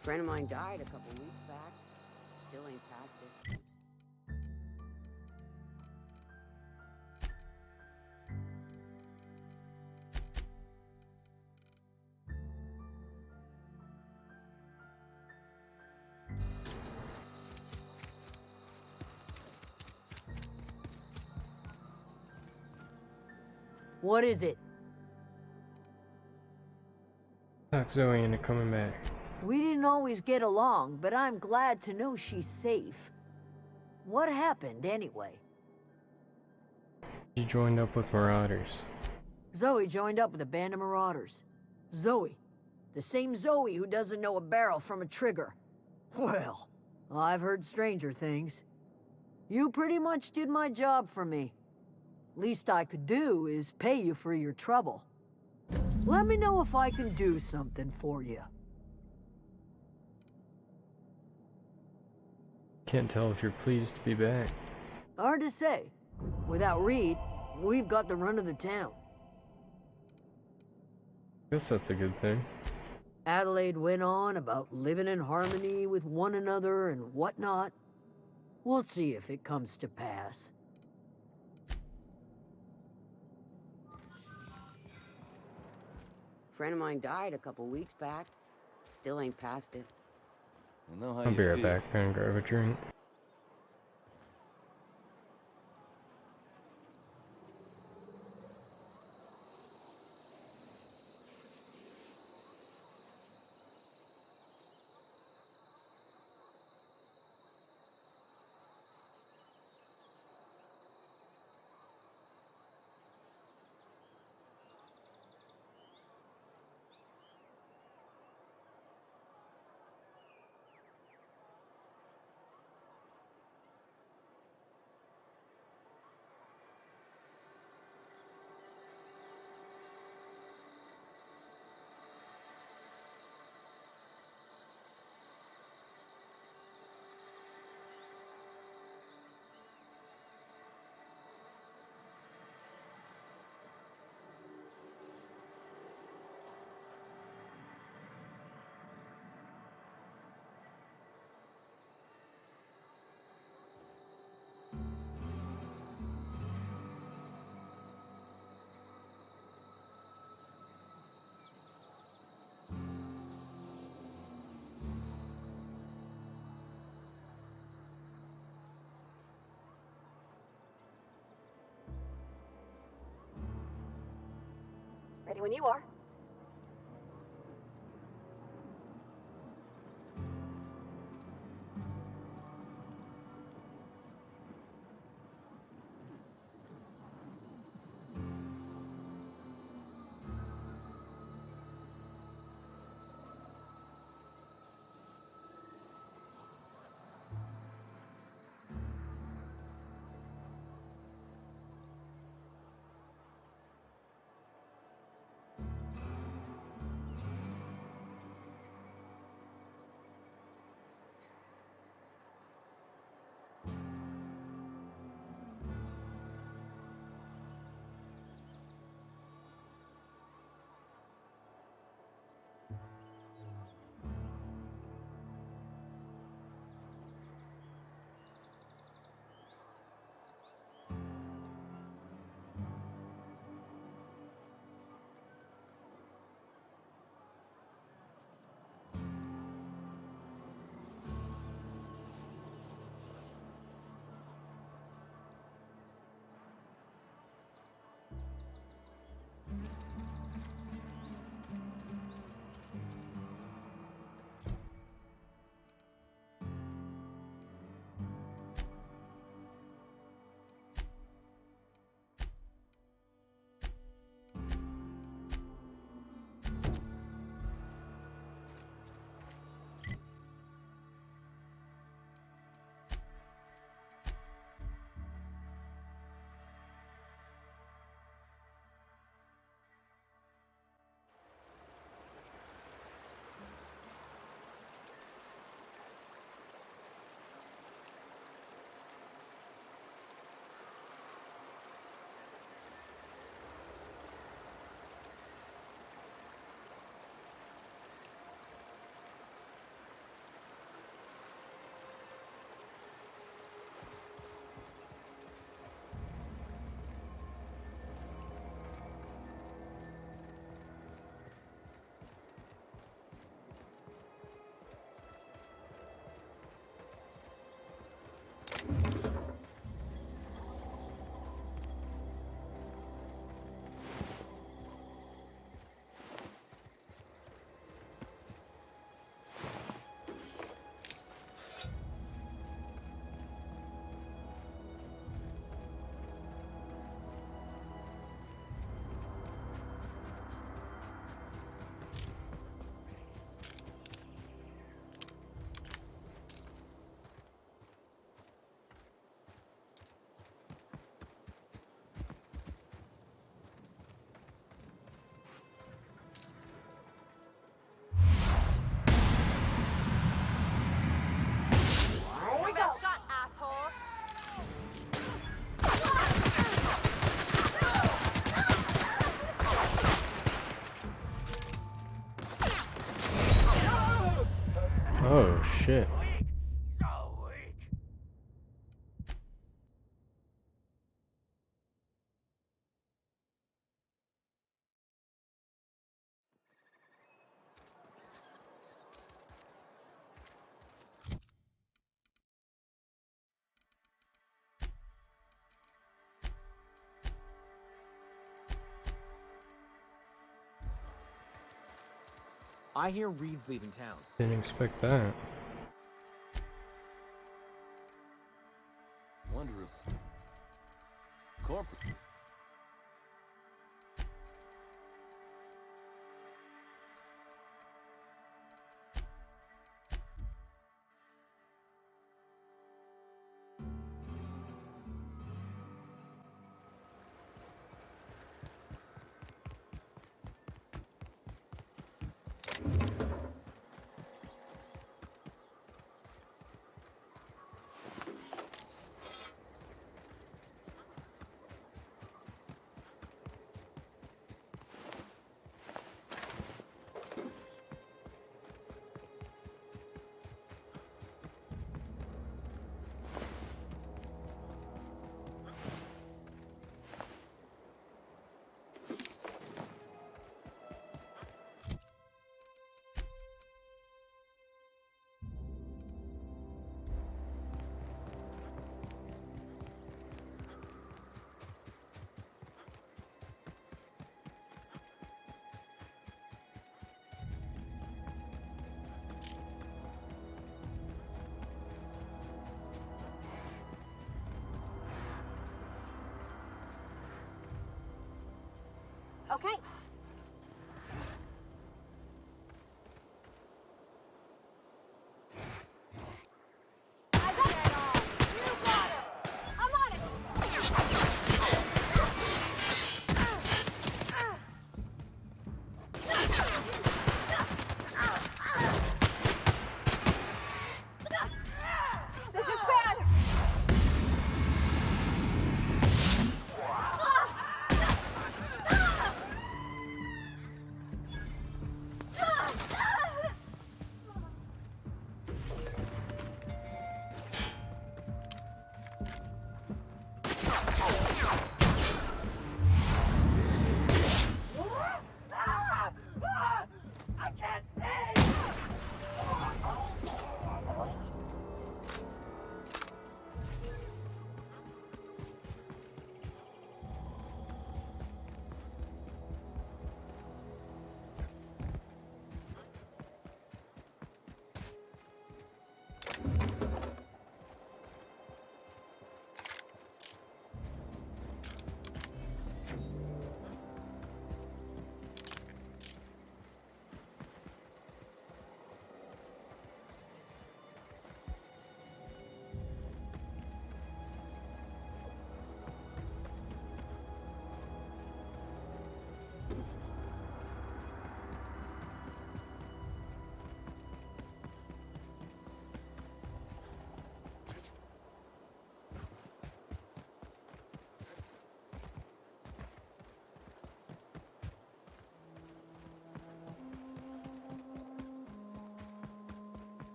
A friend of mine died a couple weeks back. Still ain't past it. What is it? Talk Zoe into coming back. We didn't always get along, but I'm glad to know she's safe. What happened, anyway? She joined up with Marauders. Zoe joined up with a band of marauders. Zoe. The same Zoe who doesn't know a barrel from a trigger. Well, I've heard stranger things. You pretty much did my job for me. Least I could do is pay you for your trouble. Let me know if I can do something for you. Can't tell if you're pleased to be back. Hard to say. Without Reed, we've got the run of the town. Guess that's a good thing. Adelaide went on about living in harmony with one another and whatnot. We'll see if it comes to pass. A friend of mine died a couple weeks back. Still ain't past it. I know how I'll you be right feel. back and grab a drink. Ready when you are. Oh shit. I hear Reed's leaving town. Didn't expect that. Wonder if corporate. Okay.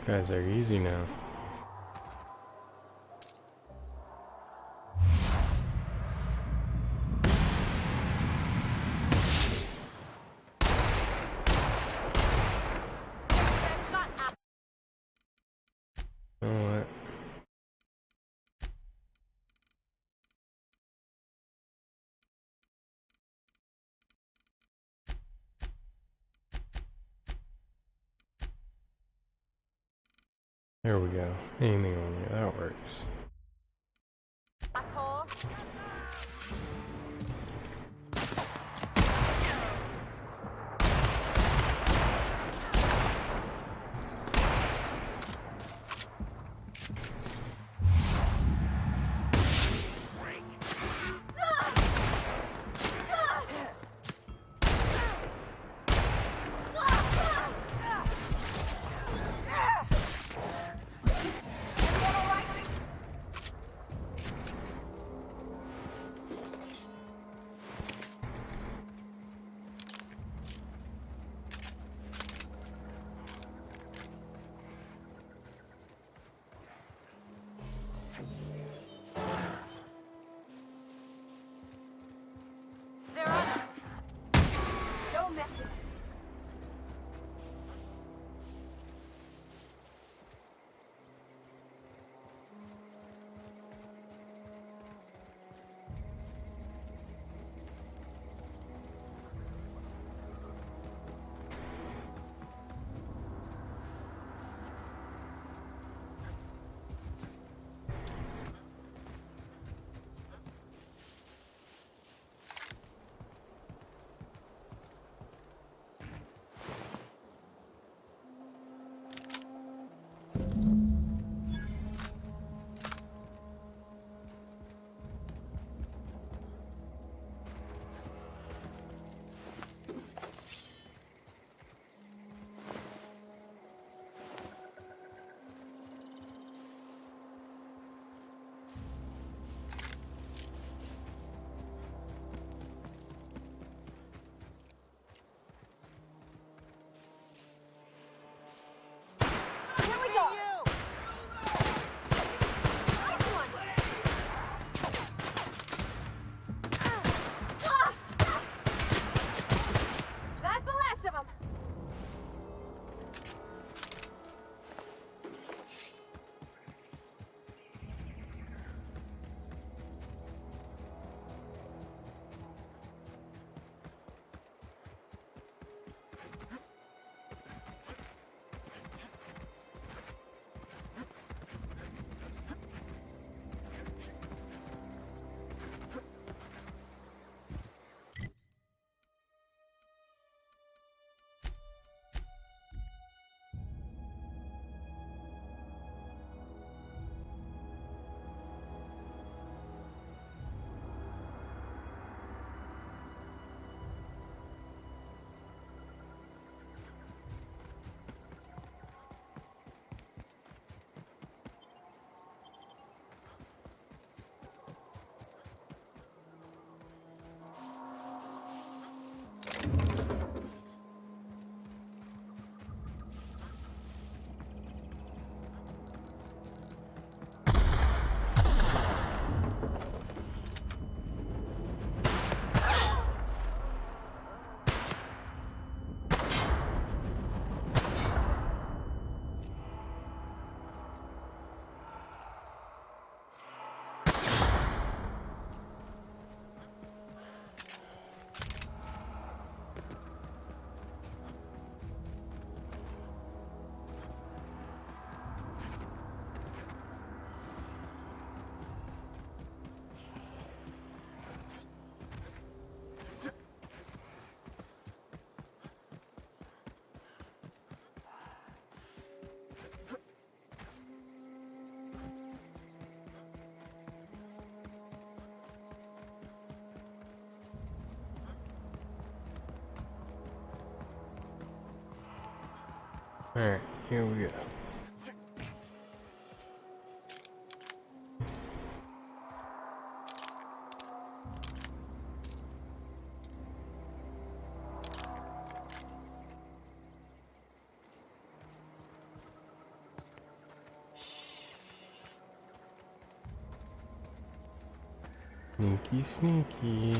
Guys are easy now. Alright. There we go. Aiming on you, that works. Asshole. Alright, here we go. Sneaky, sneaky.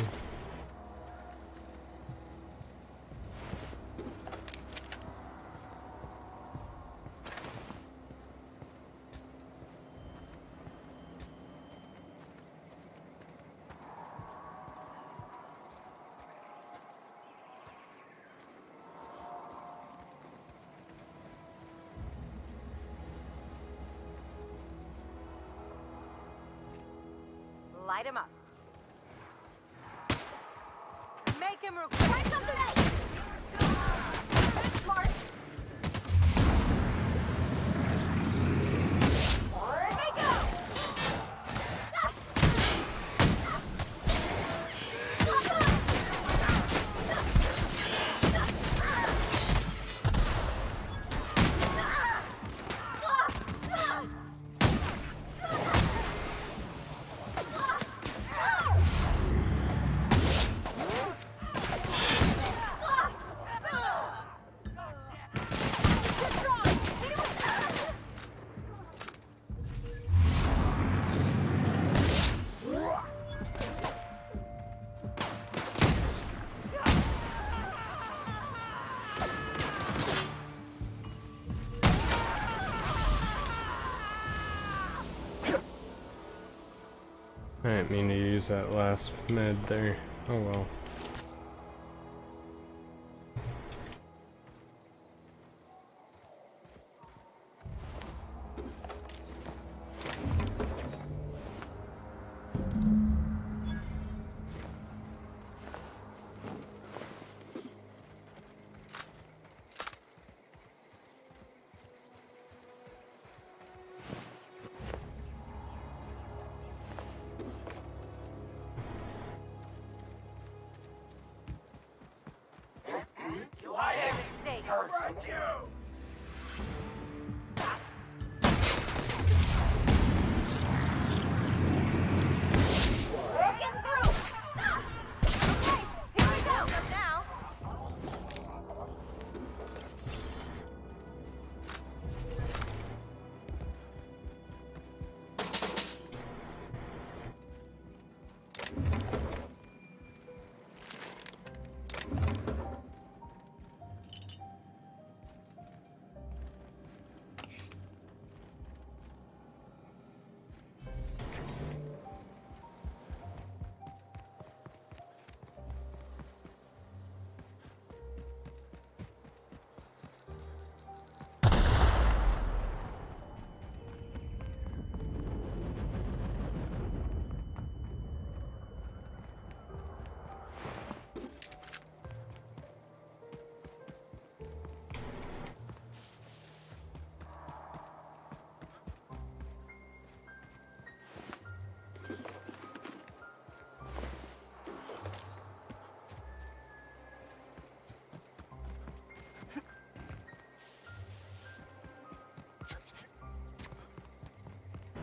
Light him up. Make him try something else. Smart. Let me go. I didn't mean to use that last med there. Oh well.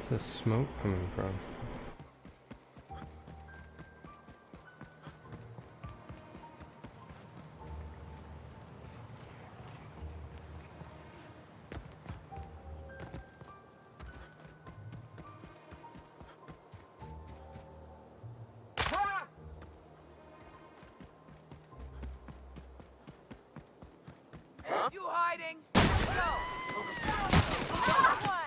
Where's the smoke coming from? You hiding? Let's go. Got one.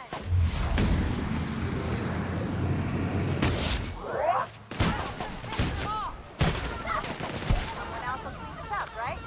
Someone else will clean this up, right?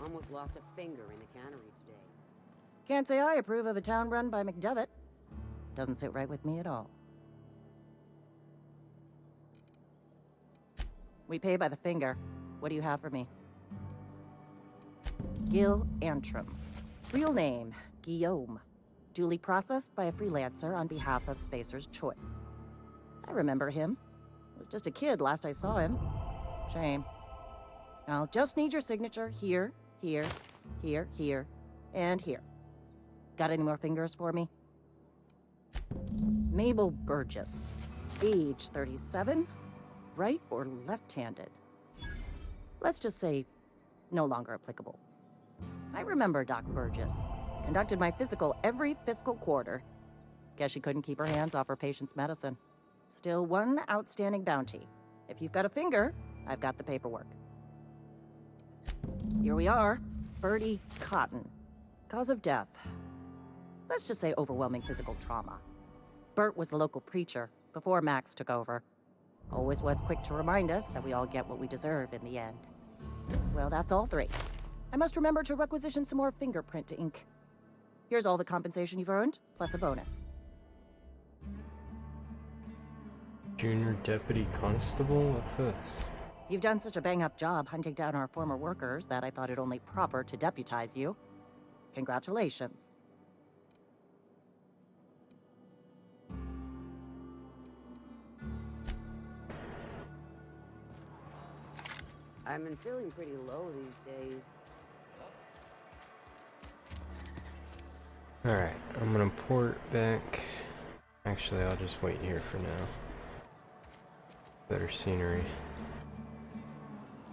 Almost lost a finger in the cannery today. Can't say I approve of a town run by McDevitt. Doesn't sit right with me at all. We pay by the finger. What do you have for me? Gil Antrim. Real name, Guillaume. Duly processed by a freelancer on behalf of Spacer's Choice. I remember him. Was just a kid last I saw him. Shame. I'll just need your signature here, here, here, here, and here. Got any more fingers for me? Mabel Burgess. Age 37. Right or left-handed? Let's just say no longer applicable. I remember Doc Burgess. Conducted my physical every fiscal quarter. Guess she couldn't keep her hands off her patient's medicine. Still one outstanding bounty. If you've got a finger, I've got the paperwork. Here we are. Bertie Cotton. Cause of death. Let's just say overwhelming physical trauma. Bert was the local preacher before Max took over. Always was quick to remind us that we all get what we deserve in the end. Well, that's all three. I must remember to requisition some more fingerprint to ink. Here's all the compensation you've earned, plus a bonus. Junior Deputy Constable? What's this? You've done such a bang-up job hunting down our former workers that I thought it only proper to deputize you. Congratulations. I've been feeling pretty low these days. Alright, I'm gonna port back. Actually, I'll just wait here for now. Better scenery.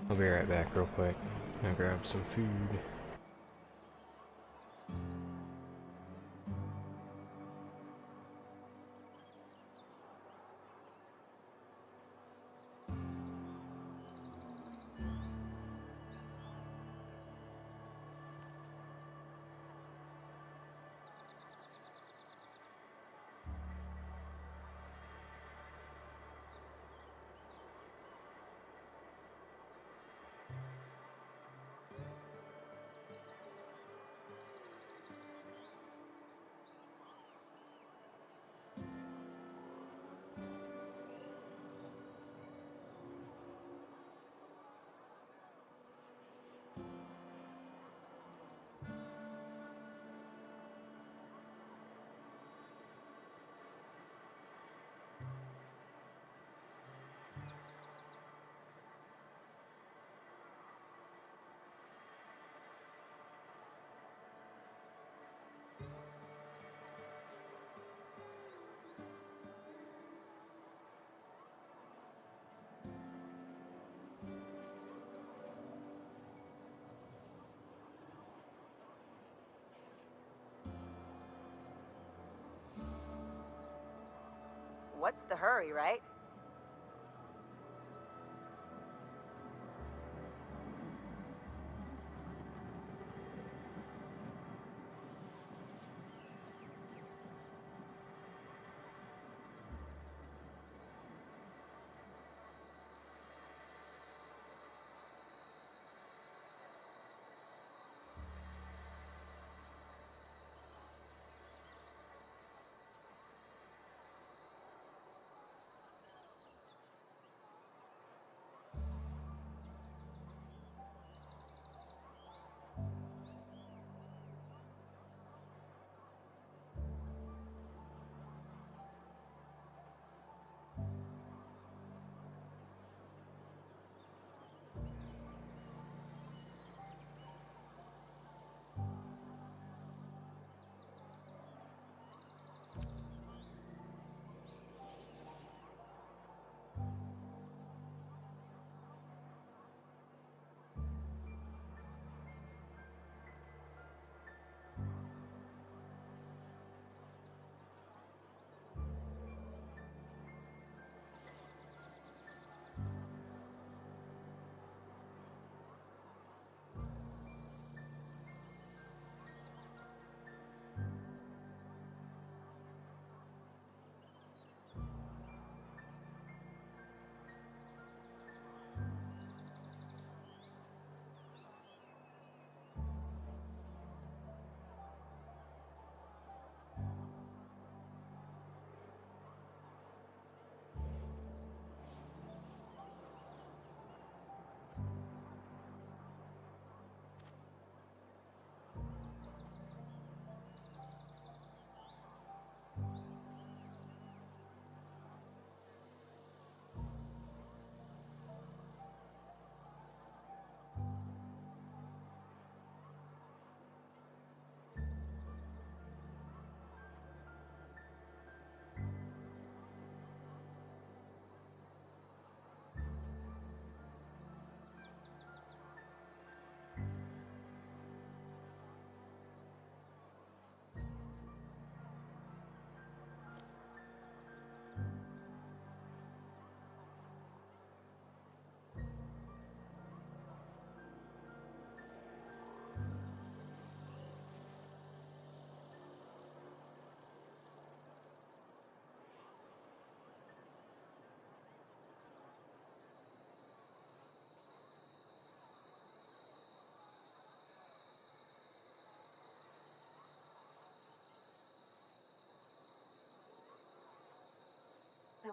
I'll be right back real quick. I'll grab some food. What's the hurry, right?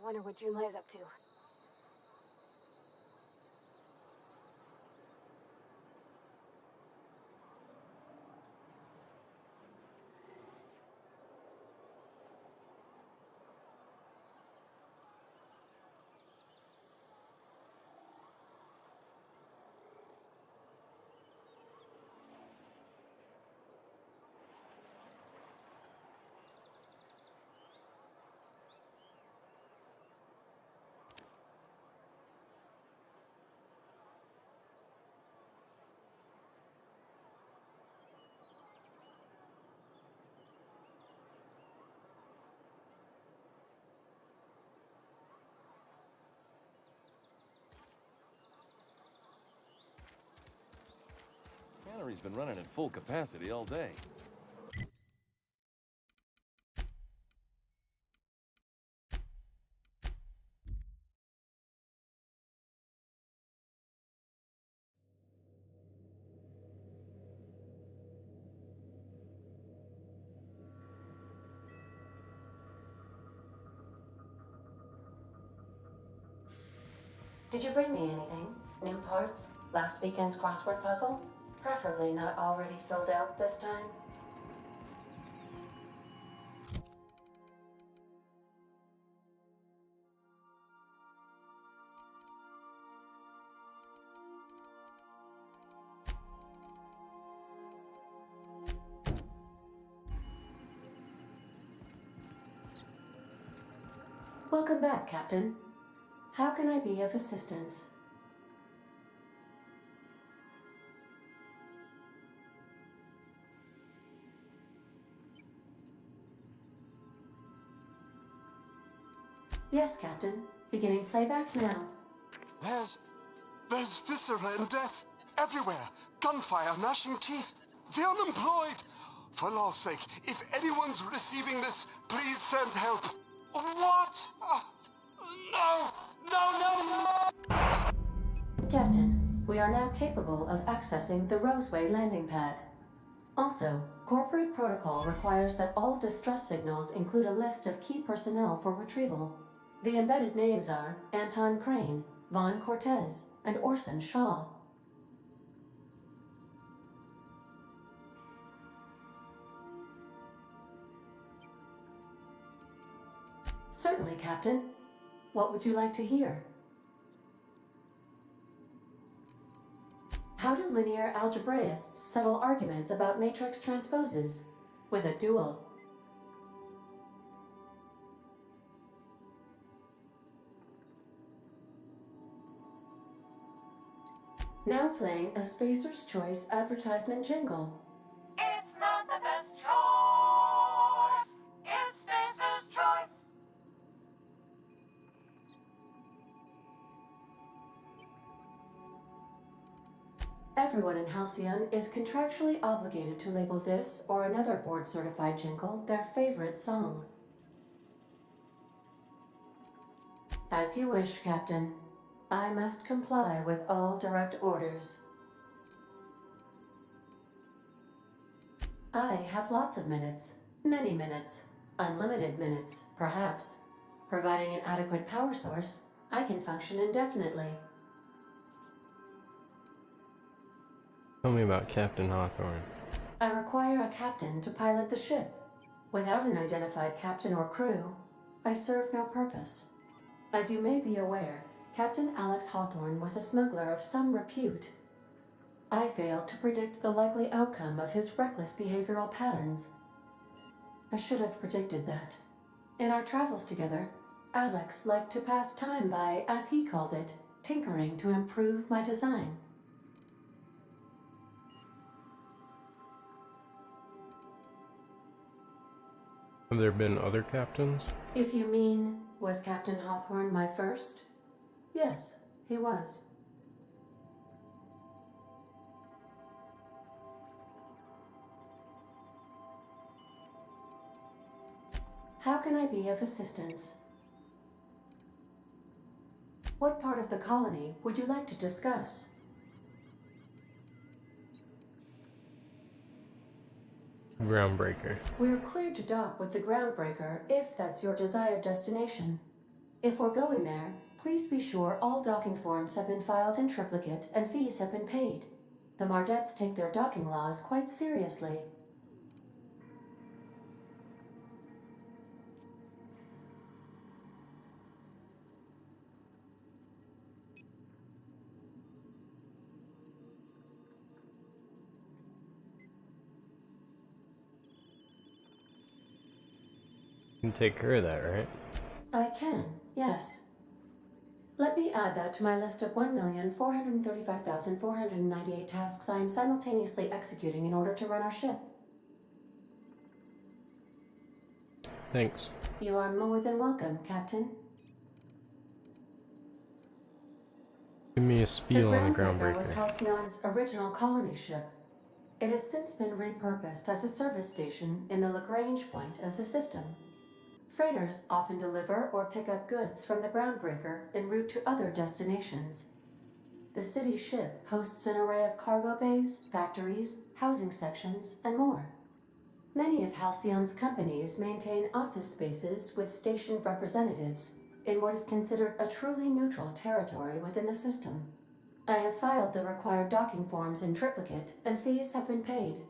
wonder what Junlai's up to. Cannery's been running at full capacity all day. Did you bring me anything? New parts? Last weekend's crossword puzzle? Preferably not already filled out this time. Welcome back, Captain. How can I be of assistance? Yes, Captain. Beginning playback now. There's viscera and death everywhere. Gunfire, gnashing teeth. The unemployed. For law's sake, if anyone's receiving this, please send help. What? No! No, no, no! Captain, we are now capable of accessing the Roseway landing pad. Also, corporate protocol requires that all distress signals include a list of key personnel for retrieval. The embedded names are Anton Crane, Vaughn Cortez, and Orson Shaw. Certainly, Captain. What would you like to hear? How do linear algebraists settle arguments about matrix transposes? With a dual. Now playing a Spacer's Choice advertisement jingle. It's not the best choice. It's Spacer's choice. Everyone in Halcyon is contractually obligated to label this or another board-certified jingle their favorite song. As you wish, Captain. I must comply with all direct orders. I have lots of minutes. Many minutes. Unlimited minutes, perhaps. Providing an adequate power source, I can function indefinitely. Tell me about Captain Hawthorne. I require a captain to pilot the ship. Without an identified captain or crew, I serve no purpose. As you may be aware, Captain Alex Hawthorne was a smuggler of some repute. I failed to predict the likely outcome of his reckless behavioral patterns. I should have predicted that. In our travels together, Alex liked to pass time by, as he called it, tinkering to improve my design. Have there been other captains? If you mean, was Captain Hawthorne my first? Yes, he was. How can I be of assistance? What part of the colony would you like to discuss? Groundbreaker. We're cleared to dock with the Groundbreaker if that's your desired destination. If we're going there, please be sure all docking forms have been filed in triplicate and fees have been paid. The Mardettes take their docking laws quite seriously. You can take care of that, right? I can, yes. Let me add that to my list of 1,435,498 tasks I am simultaneously executing in order to run our ship. Thanks. You are more than welcome, Captain. Give me a The spiel on the Groundbreaker was groundbreaker. Halcyon's original colony ship. It has since been repurposed as a service station in the Lagrange point of the system. Freighters often deliver or pick up goods from the Groundbreaker en route to other destinations. The city ship hosts an array of cargo bays, factories, housing sections, and more. Many of Halcyon's companies maintain office spaces with stationed representatives in what is considered a truly neutral territory within the system. I have filed the required docking forms in triplicate, and fees have been paid.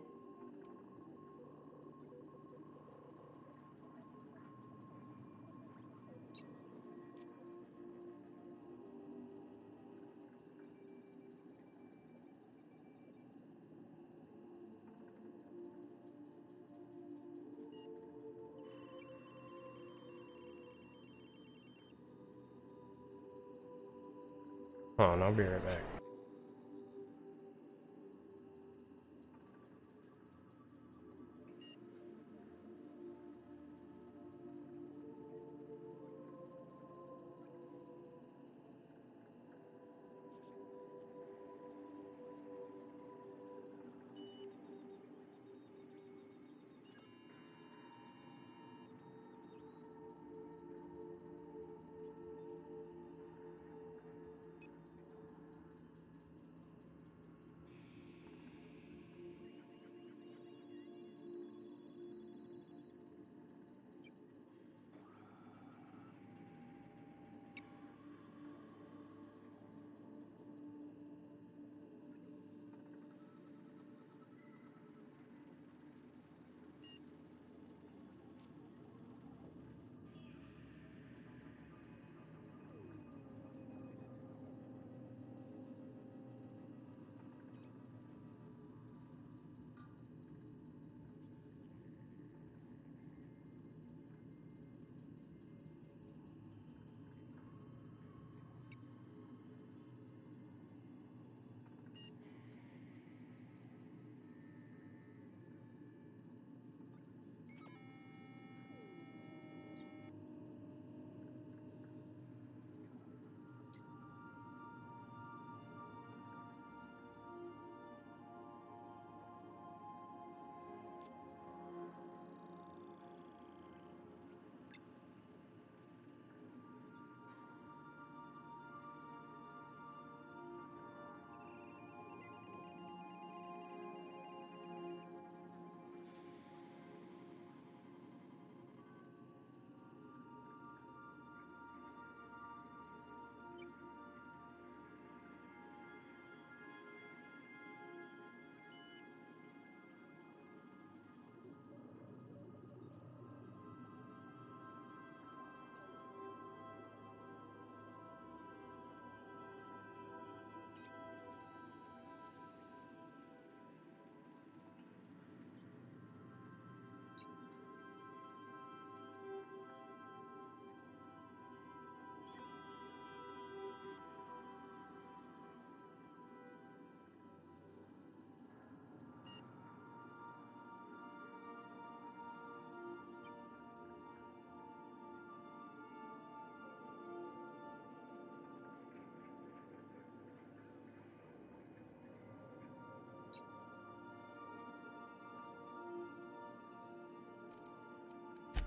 Oh, and I'll be right back.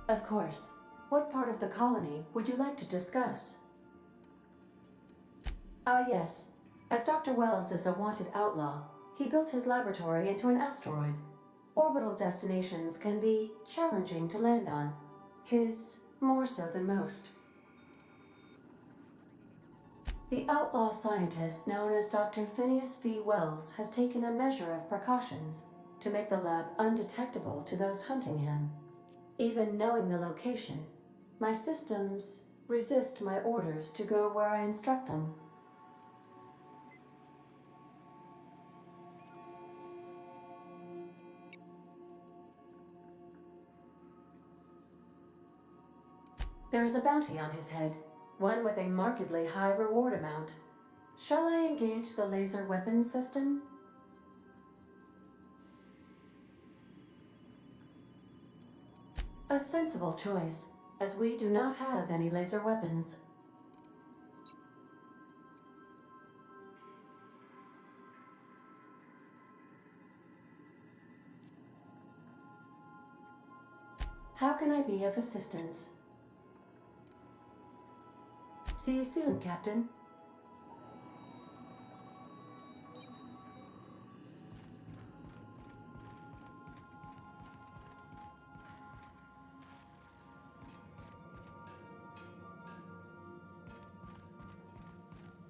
Of course. What part of the colony would you like to discuss? Ah, yes. As Dr. Wells is a wanted outlaw, he built his laboratory into an asteroid. Orbital destinations can be challenging to land on. His more so than most. The outlaw scientist known as Dr. Phineas V. Wells has taken a measure of precautions to make the lab undetectable to those hunting him. Even knowing the location, my systems resist my orders to go where I instruct them. There is a bounty on his head, one with a markedly high reward amount. Shall I engage the laser weapons system? A sensible choice, as we do not have any laser weapons. How can I be of assistance? See you soon, Captain.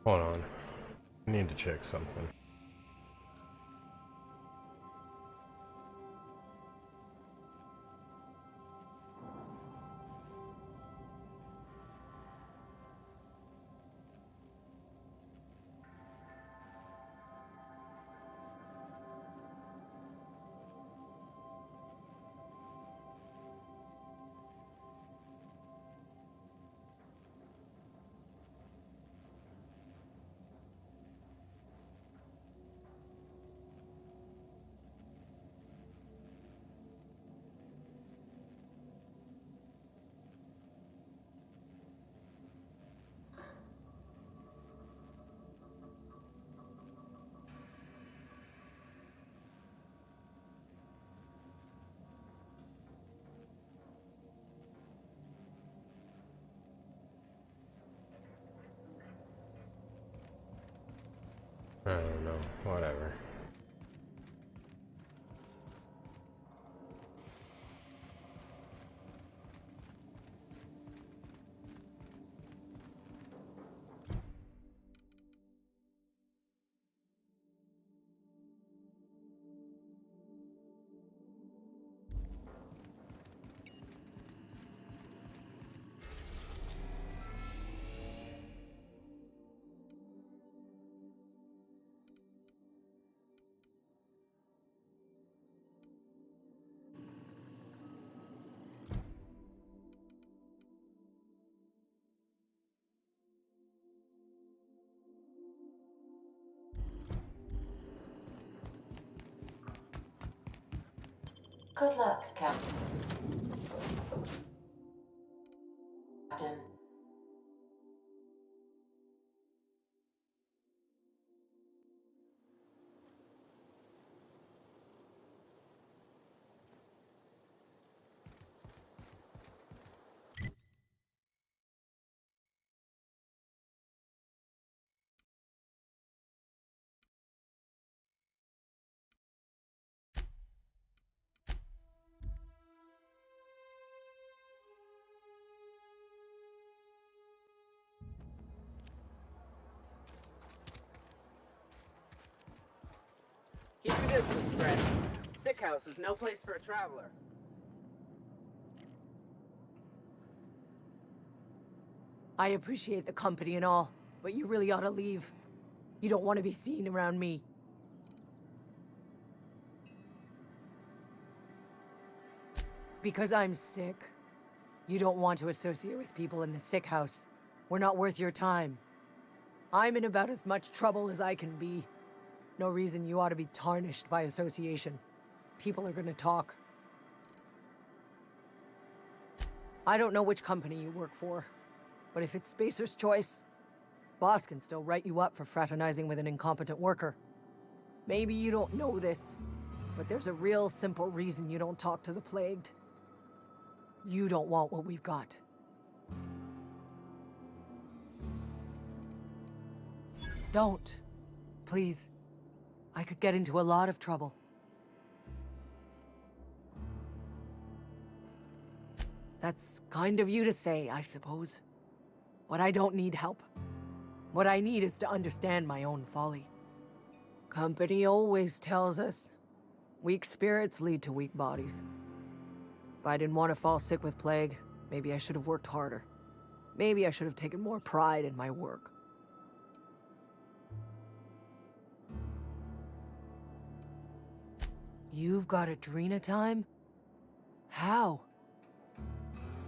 Hold on. I need to check something. I don't know, whatever. Good luck, Captain. Keep your distance, friend. Sick house is no place for a traveler. I appreciate the company and all, but you really ought to leave. You don't want to be seen around me. Because I'm sick. You don't want to associate with people in the sick house. We're not worth your time. I'm in about as much trouble as I can be. No reason you ought to be tarnished by association. People are gonna talk. I don't know which company you work for, but if it's Spacer's choice, boss can still write you up for fraternizing with an incompetent worker. Maybe you don't know this, but there's a real simple reason you don't talk to the plagued. You don't want what we've got. Don't. Please. I could get into a lot of trouble. That's kind of you to say, I suppose. But I don't need help. What I need is to understand my own folly. Company always tells us, weak spirits lead to weak bodies. If I didn't want to fall sick with plague, maybe I should have worked harder. Maybe I should have taken more pride in my work. You've got Adrena time? How?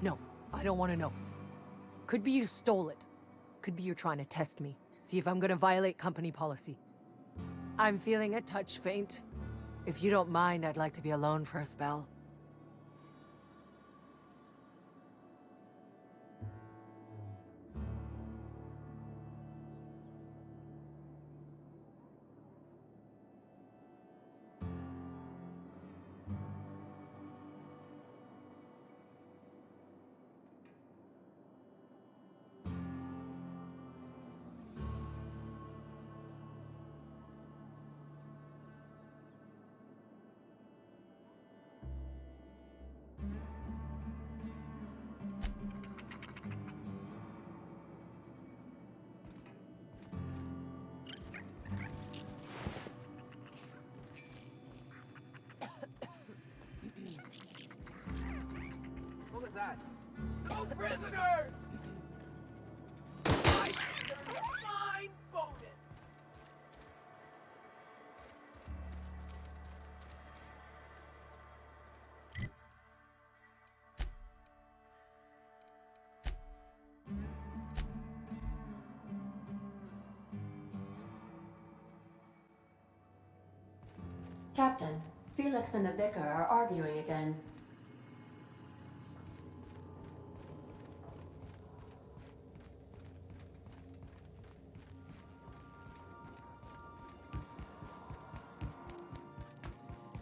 No, I don't want to know. Could be you stole it. Could be you're trying to test me. See if I'm gonna violate company policy. I'm feeling a touch faint. If you don't mind, I'd like to be alone for a spell. What was that? No prisoners! I deserve a fine bonus! Captain, Felix and the Vicar are arguing again.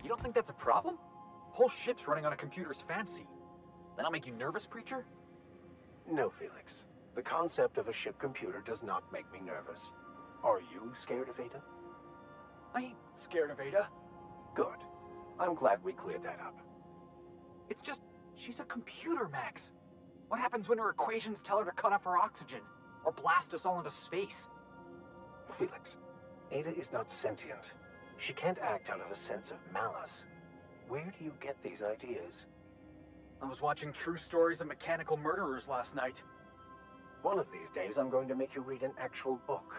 You don't think that's a problem? Whole ship's running on a computer's fancy. That'll make you nervous, Preacher? No, Felix. The concept of a ship computer does not make me nervous. Are you scared of Ada? I ain't scared of Ada. Good. I'm glad we cleared that up. It's just, she's a computer, Max. What happens when her equations tell her to cut off her oxygen? Or blast us all into space? Felix, Ada is not sentient. She can't act out of a sense of malice. Where do you get these ideas? I was watching True Stories of Mechanical Murderers last night. One of these days, I'm going to make you read an actual book.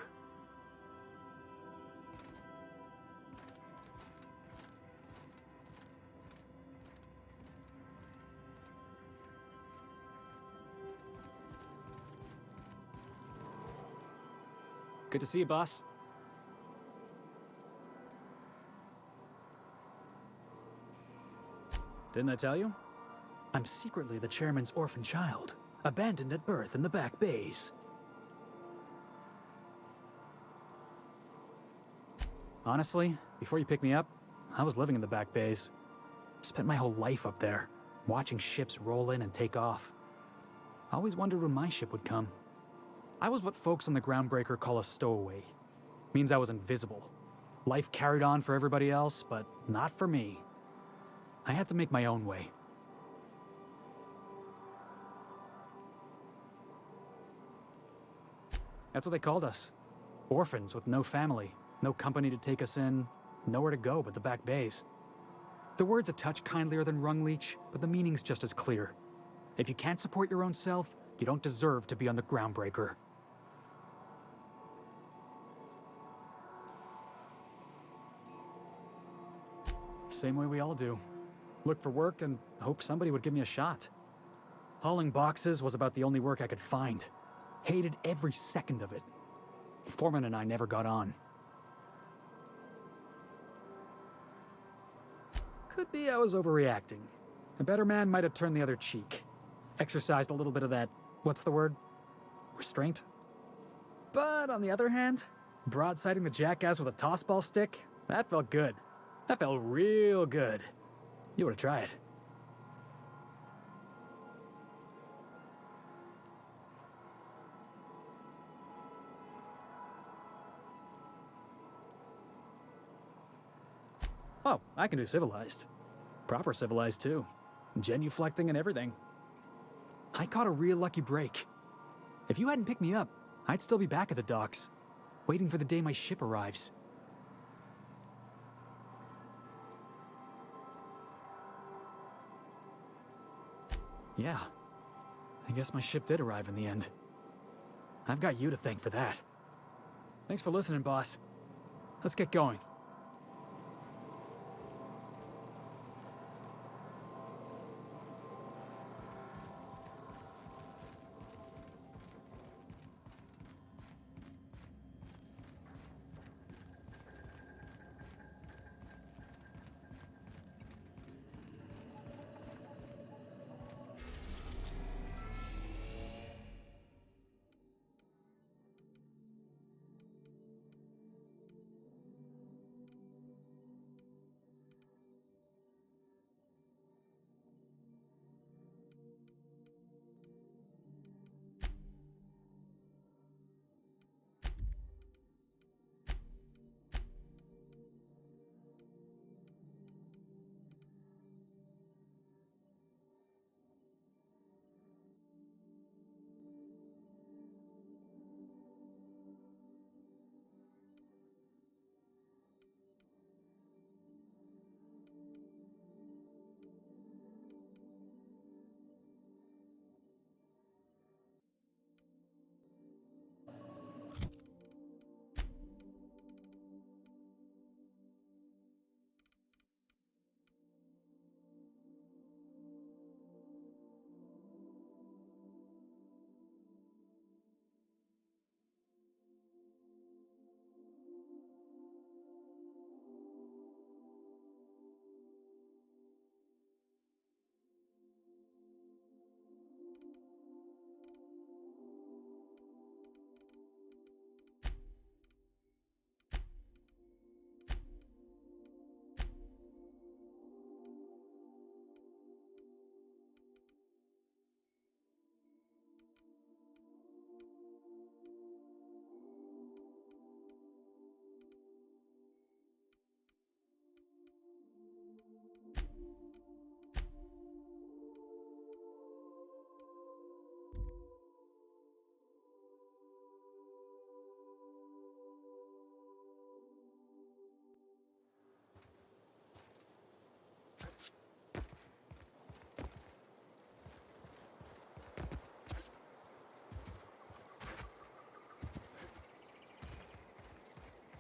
Good to see you, boss. Didn't I tell you? I'm secretly the chairman's orphan child, abandoned at birth in the back bays. Honestly, before you picked me up, I was living in the back bays. Spent my whole life up there, watching ships roll in and take off. I always wondered when my ship would come. I was what folks on the Groundbreaker call a stowaway. Means I was invisible. Life carried on for everybody else, but not for me. I had to make my own way. That's what they called us. Orphans with no family, no company to take us in, nowhere to go but the back bays. The word's a touch kindlier than rung leech, but the meaning's just as clear. If you can't support your own self, you don't deserve to be on the Groundbreaker. Same way we all do. Look for work and hope somebody would give me a shot. Hauling boxes was about the only work I could find. Hated every second of it. Foreman and I never got on. Could be I was overreacting. A better man might have turned the other cheek. Exercised a little bit of that, what's the word? Restraint? But on the other hand, broadsiding the jackass with a tossball stick, that felt good. That felt real good. You ought to try it. Oh, I can do civilized. Proper civilized, too. Genuflecting and everything. I caught a real lucky break. If you hadn't picked me up, I'd still be back at the docks, waiting for the day my ship arrives. Yeah, I guess my ship did arrive in the end. I've got you to thank for that. Thanks for listening, boss. Let's get going.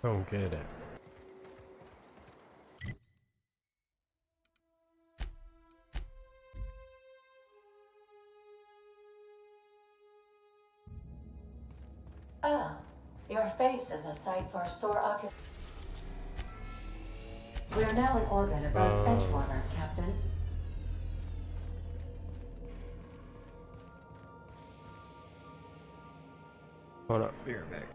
Don't get it. Ah, your face is a sight for sore occup. We are now in orbit above Edgewater, Captain. Hold up, be right back.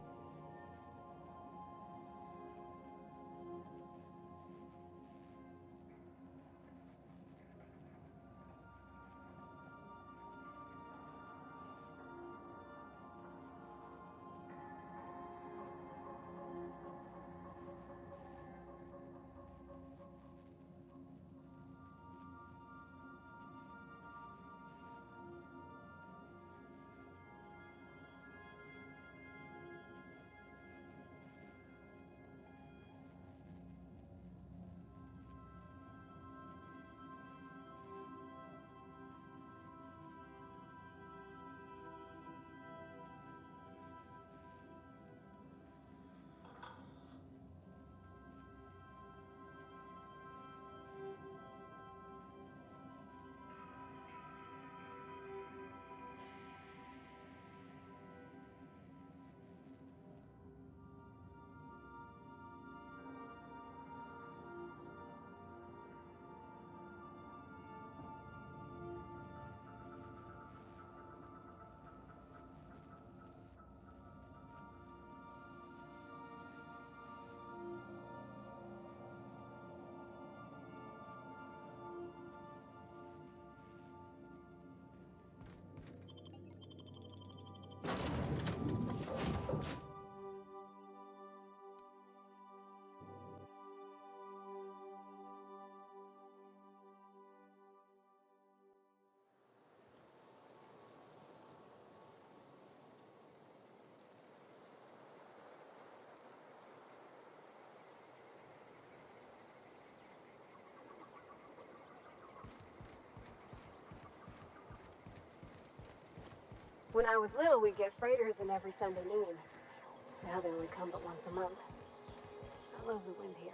When I was little, we'd get freighters in every Sunday noon. Now they only come but once a month. I love the wind here.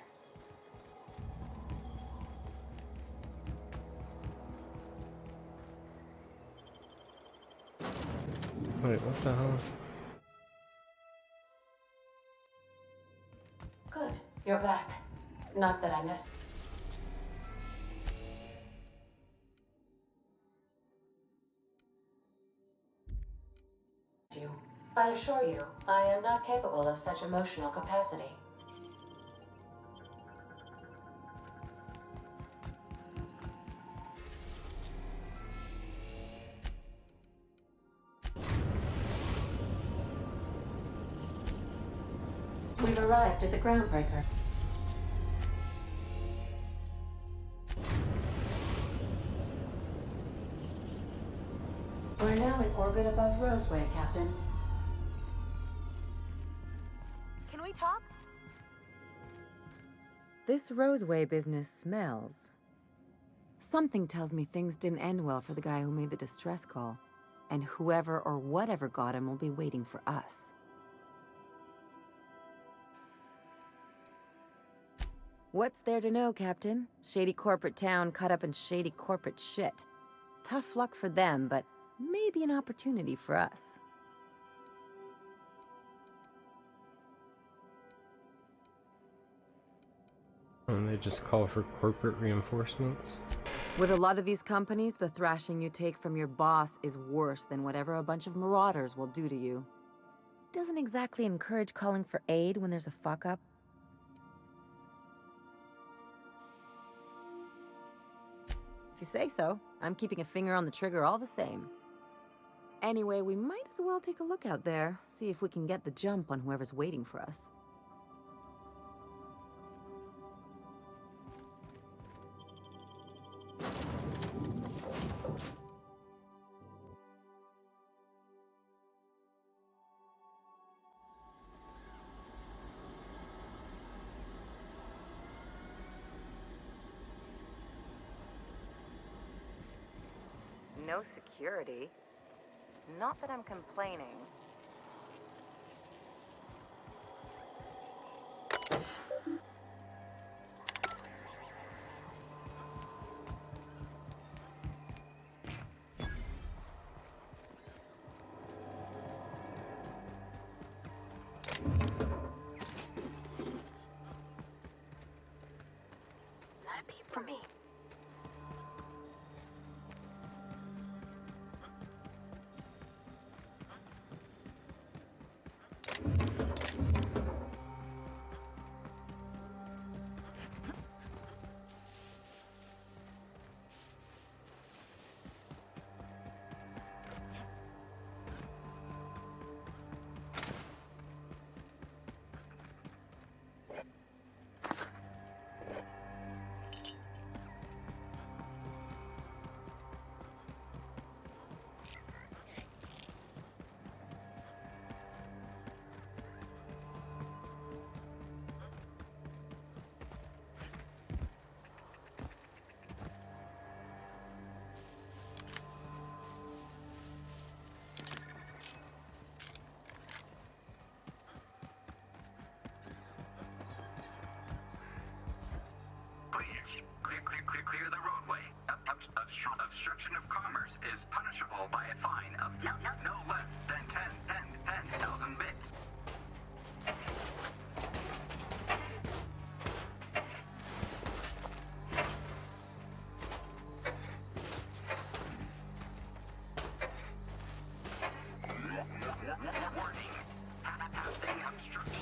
Wait, what the hell? Good. You're back. Not that I missed you. I assure you, I am not capable of such emotional capacity. We've arrived at the groundbreaker. We're now in orbit above Roseway, Captain. Can we talk? This Roseway business smells. Something tells me things didn't end well for the guy who made the distress call. And whoever or whatever got him will be waiting for us. What's there to know, Captain? Shady corporate town caught up in shady corporate shit. Tough luck for them, but maybe an opportunity for us. And they just call for corporate reinforcements? With a lot of these companies, the thrashing you take from your boss is worse than whatever a bunch of marauders will do to you. Doesn't exactly encourage calling for aid when there's a fuck-up. If you say so, I'm keeping a finger on the trigger all the same. Anyway, we might as well take a look out there, see if we can get the jump on whoever's waiting for us. No security. Not that I'm complaining. Not a peep from me. Clear the roadway. Obstruction of commerce is punishable by a fine of no less than 10,000 bits. Warning. Having obstruction.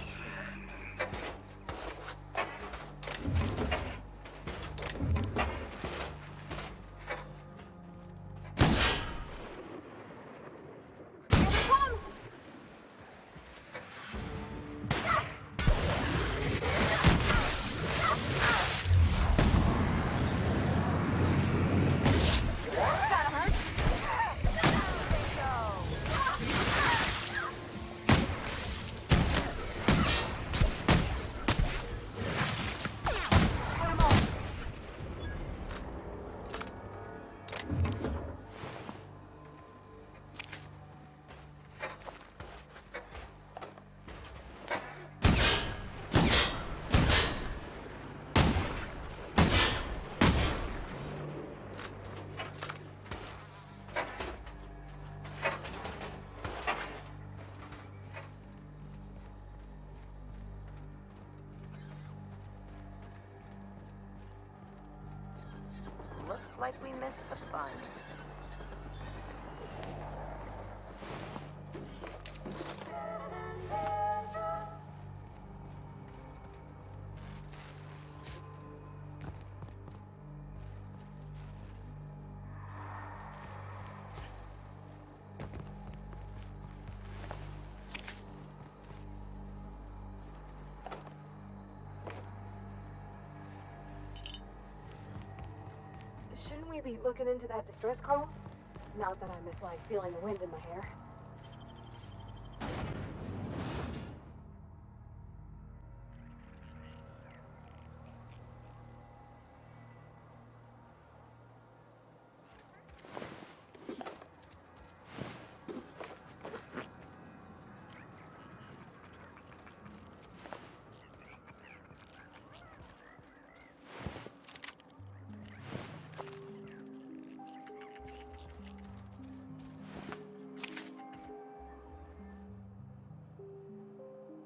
like we missed the fun. Shouldn't we be looking into that distress call? Not that I miss like feeling the wind in my hair.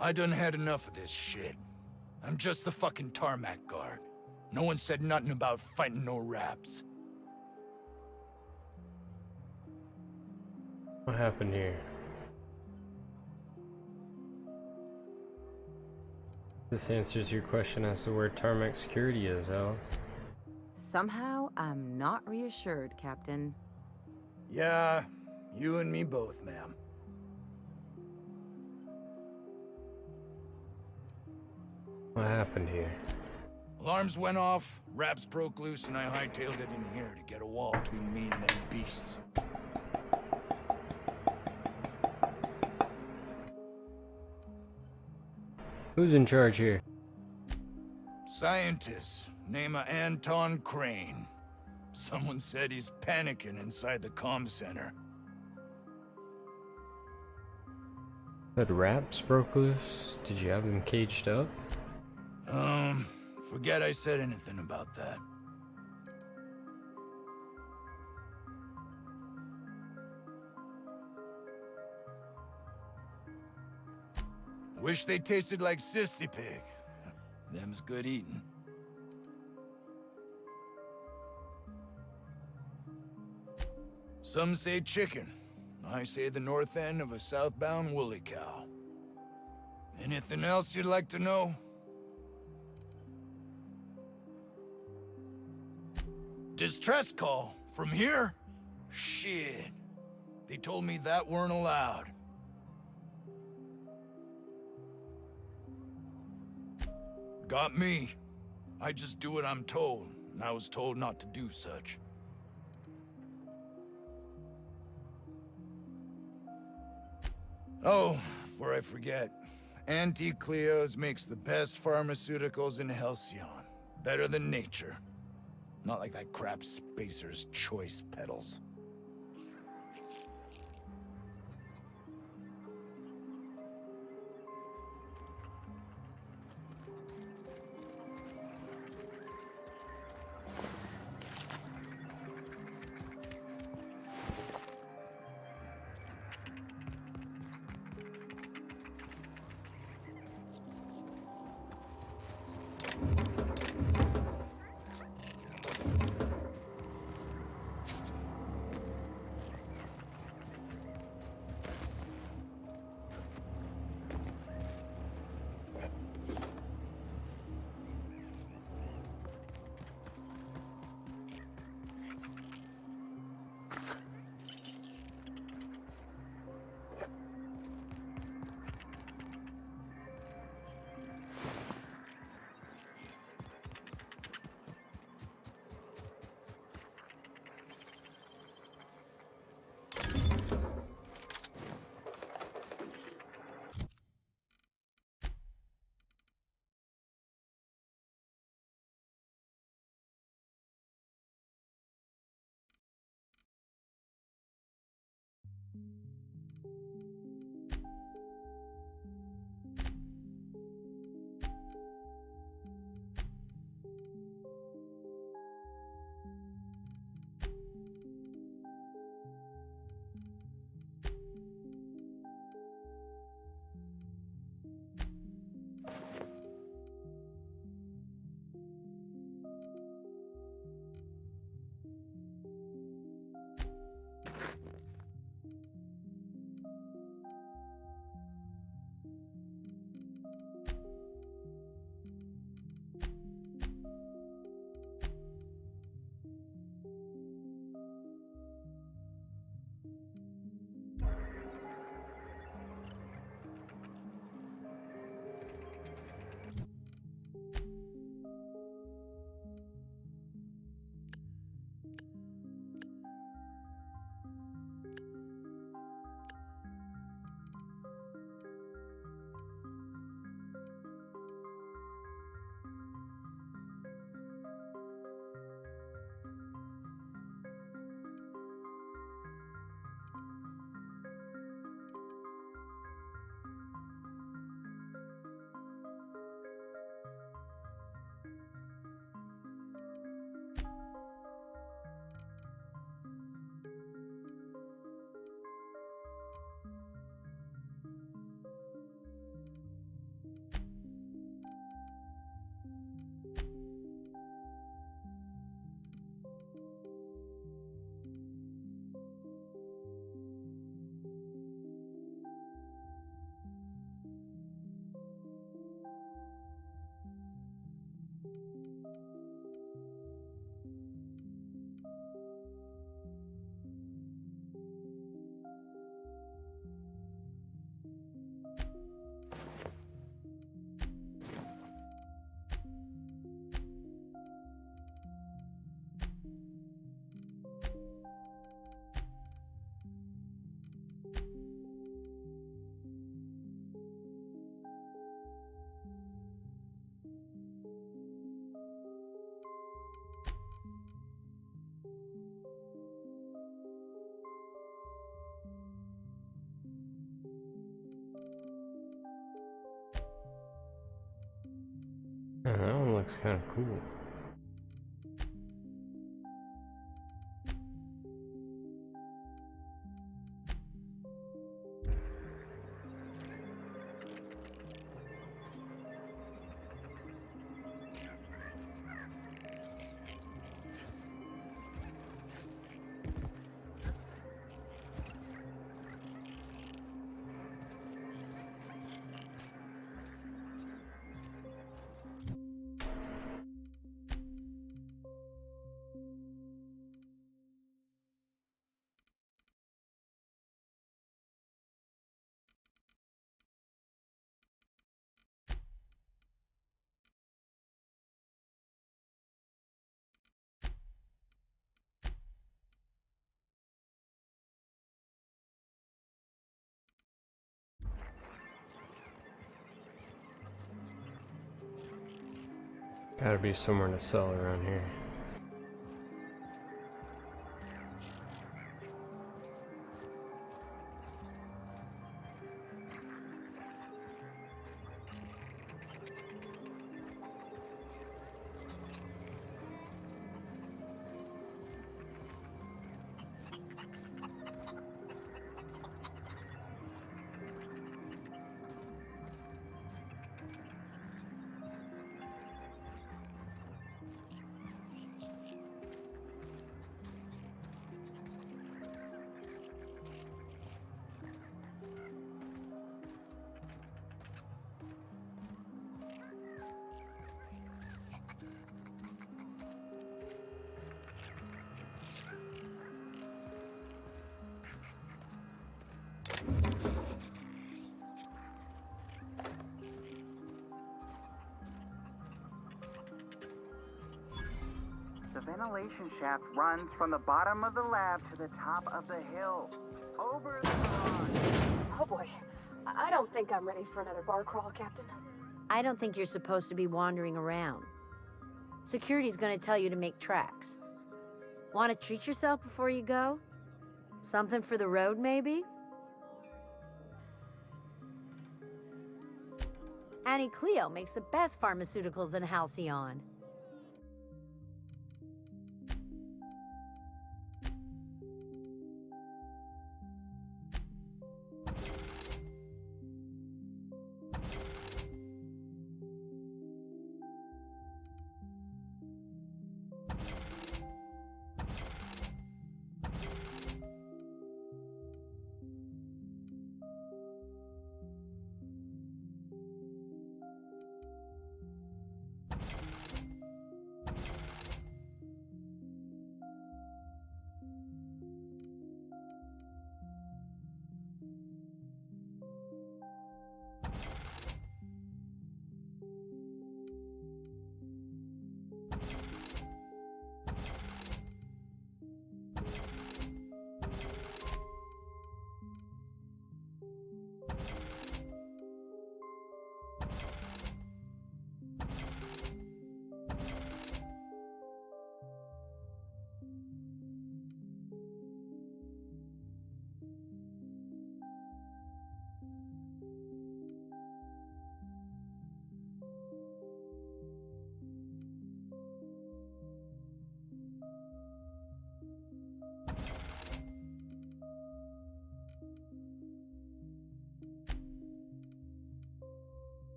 I done had enough of this shit. I'm just the fucking tarmac guard. No one said nothing about fighting no raps. What happened here? This answers your question as to where tarmac security is, Al. Somehow, I'm not reassured, Captain. Yeah, you and me both, ma'am. What happened here? Alarms went off, raps broke loose, and I hightailed it in here to get a wall between me and them beasts. Who's in charge here? Scientist, name of Anton Crane. Someone said he's panicking inside the comm center. That raps broke loose? Did you have him caged up? Forget I said anything about that. Wish they tasted like Sissy Pig. Them's good eating. Some say chicken. I say the north end of a southbound woolly cow. Anything else you'd like to know? Distress call? From here? Shit. They told me that weren't allowed. Got me. I just do what I'm told, and I was told not to do such. Oh, before I forget, Auntie Cleo's makes the best pharmaceuticals in Halcyon. Better than nature. Not like that crap Spacer's Choice pedals. looks kind of cool. Gotta be somewhere to sell around here. The ventilation shaft runs from the bottom of the lab to the top of the hill. Over the garage. Oh boy. I don't think I'm ready for another bar crawl, Captain. I don't think you're supposed to be wandering around. Security's gonna tell you to make tracks. Want to treat yourself before you go? Something for the road, maybe? Annie Cleo makes the best pharmaceuticals in Halcyon.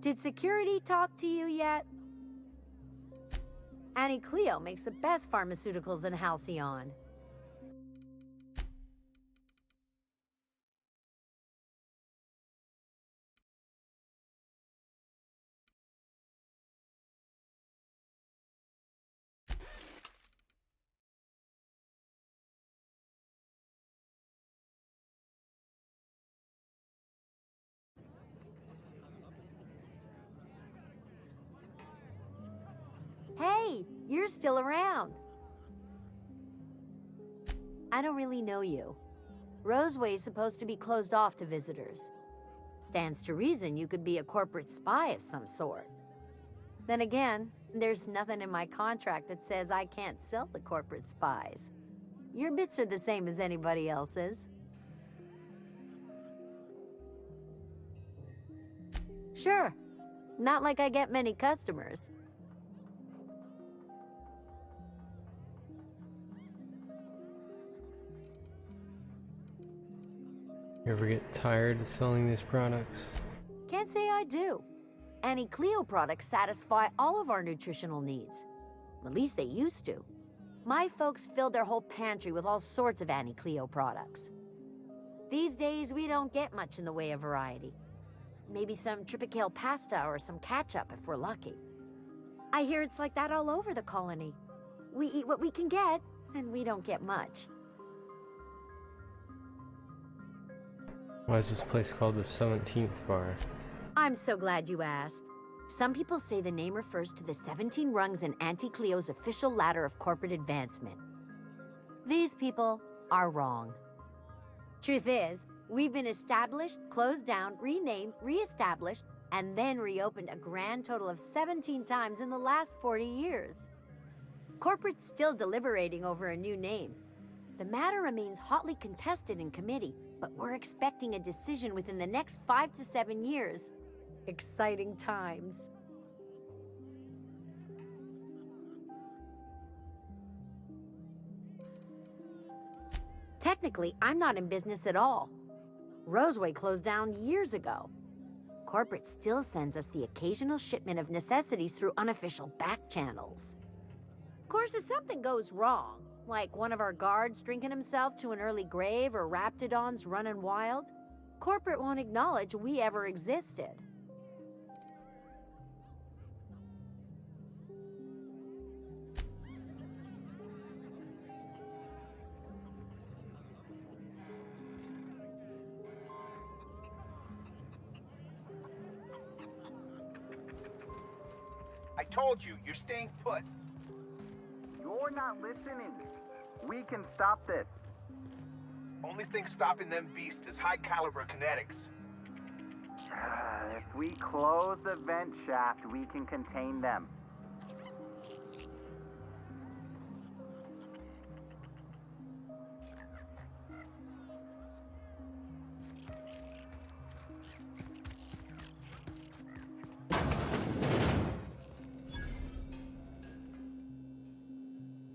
Did security talk to you yet? Annie Cleo makes the best pharmaceuticals in Halcyon. Hey, you're still around. I don't really know you. Roseway's supposed to be closed off to visitors. Stands to reason you could be a corporate spy of some sort. Then again, there's nothing in my contract that says I can't sell the corporate spies. Your bits are the same as anybody else's. Sure. Not like I get many customers. You ever get tired of selling these products? Can't say I do. Annie Cleo products satisfy all of our nutritional needs. At least they used to. My folks filled their whole pantry with all sorts of Annie Cleo products. These days, we don't get much in the way of variety. Maybe some tripicale pasta or some ketchup if we're lucky. I hear it's like that all over the colony. We eat what we can get, and we don't get much. Why is this place called the 17th Bar? I'm so glad you asked. Some people say the name refers to the 17 rungs in Auntie Cleo's official ladder of corporate advancement. These people are wrong. Truth is, we've been established, closed down, renamed, re-established, and then reopened a grand total of 17 times in the last 40 years. Corporate's still deliberating over a new name. The matter remains hotly contested in committee, but we're expecting a decision within the next 5 to 7 years. Exciting times. Technically, I'm not in business at all. Roseway closed down years ago. Corporate still sends us the occasional shipment of necessities through unofficial back channels. Of course, if something goes wrong, like one of our guards drinking himself to an early grave or raptidons running wild, corporate won't acknowledge we ever existed. I told you, you're staying put. You're not listening. We can stop this. Only thing stopping them beasts is high caliber kinetics. If we close the vent shaft, we can contain them.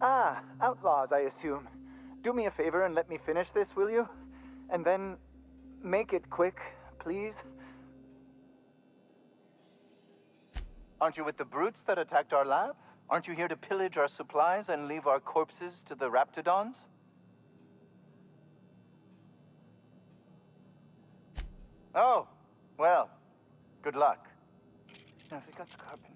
Ah, outlaws, I assume. Do me a favor and let me finish this, will you? And then make it quick, please. Aren't you with the brutes that attacked our lab? Aren't you here to pillage our supplies and leave our corpses to the raptidons? Oh, well, good luck. Now, have they got the carpet?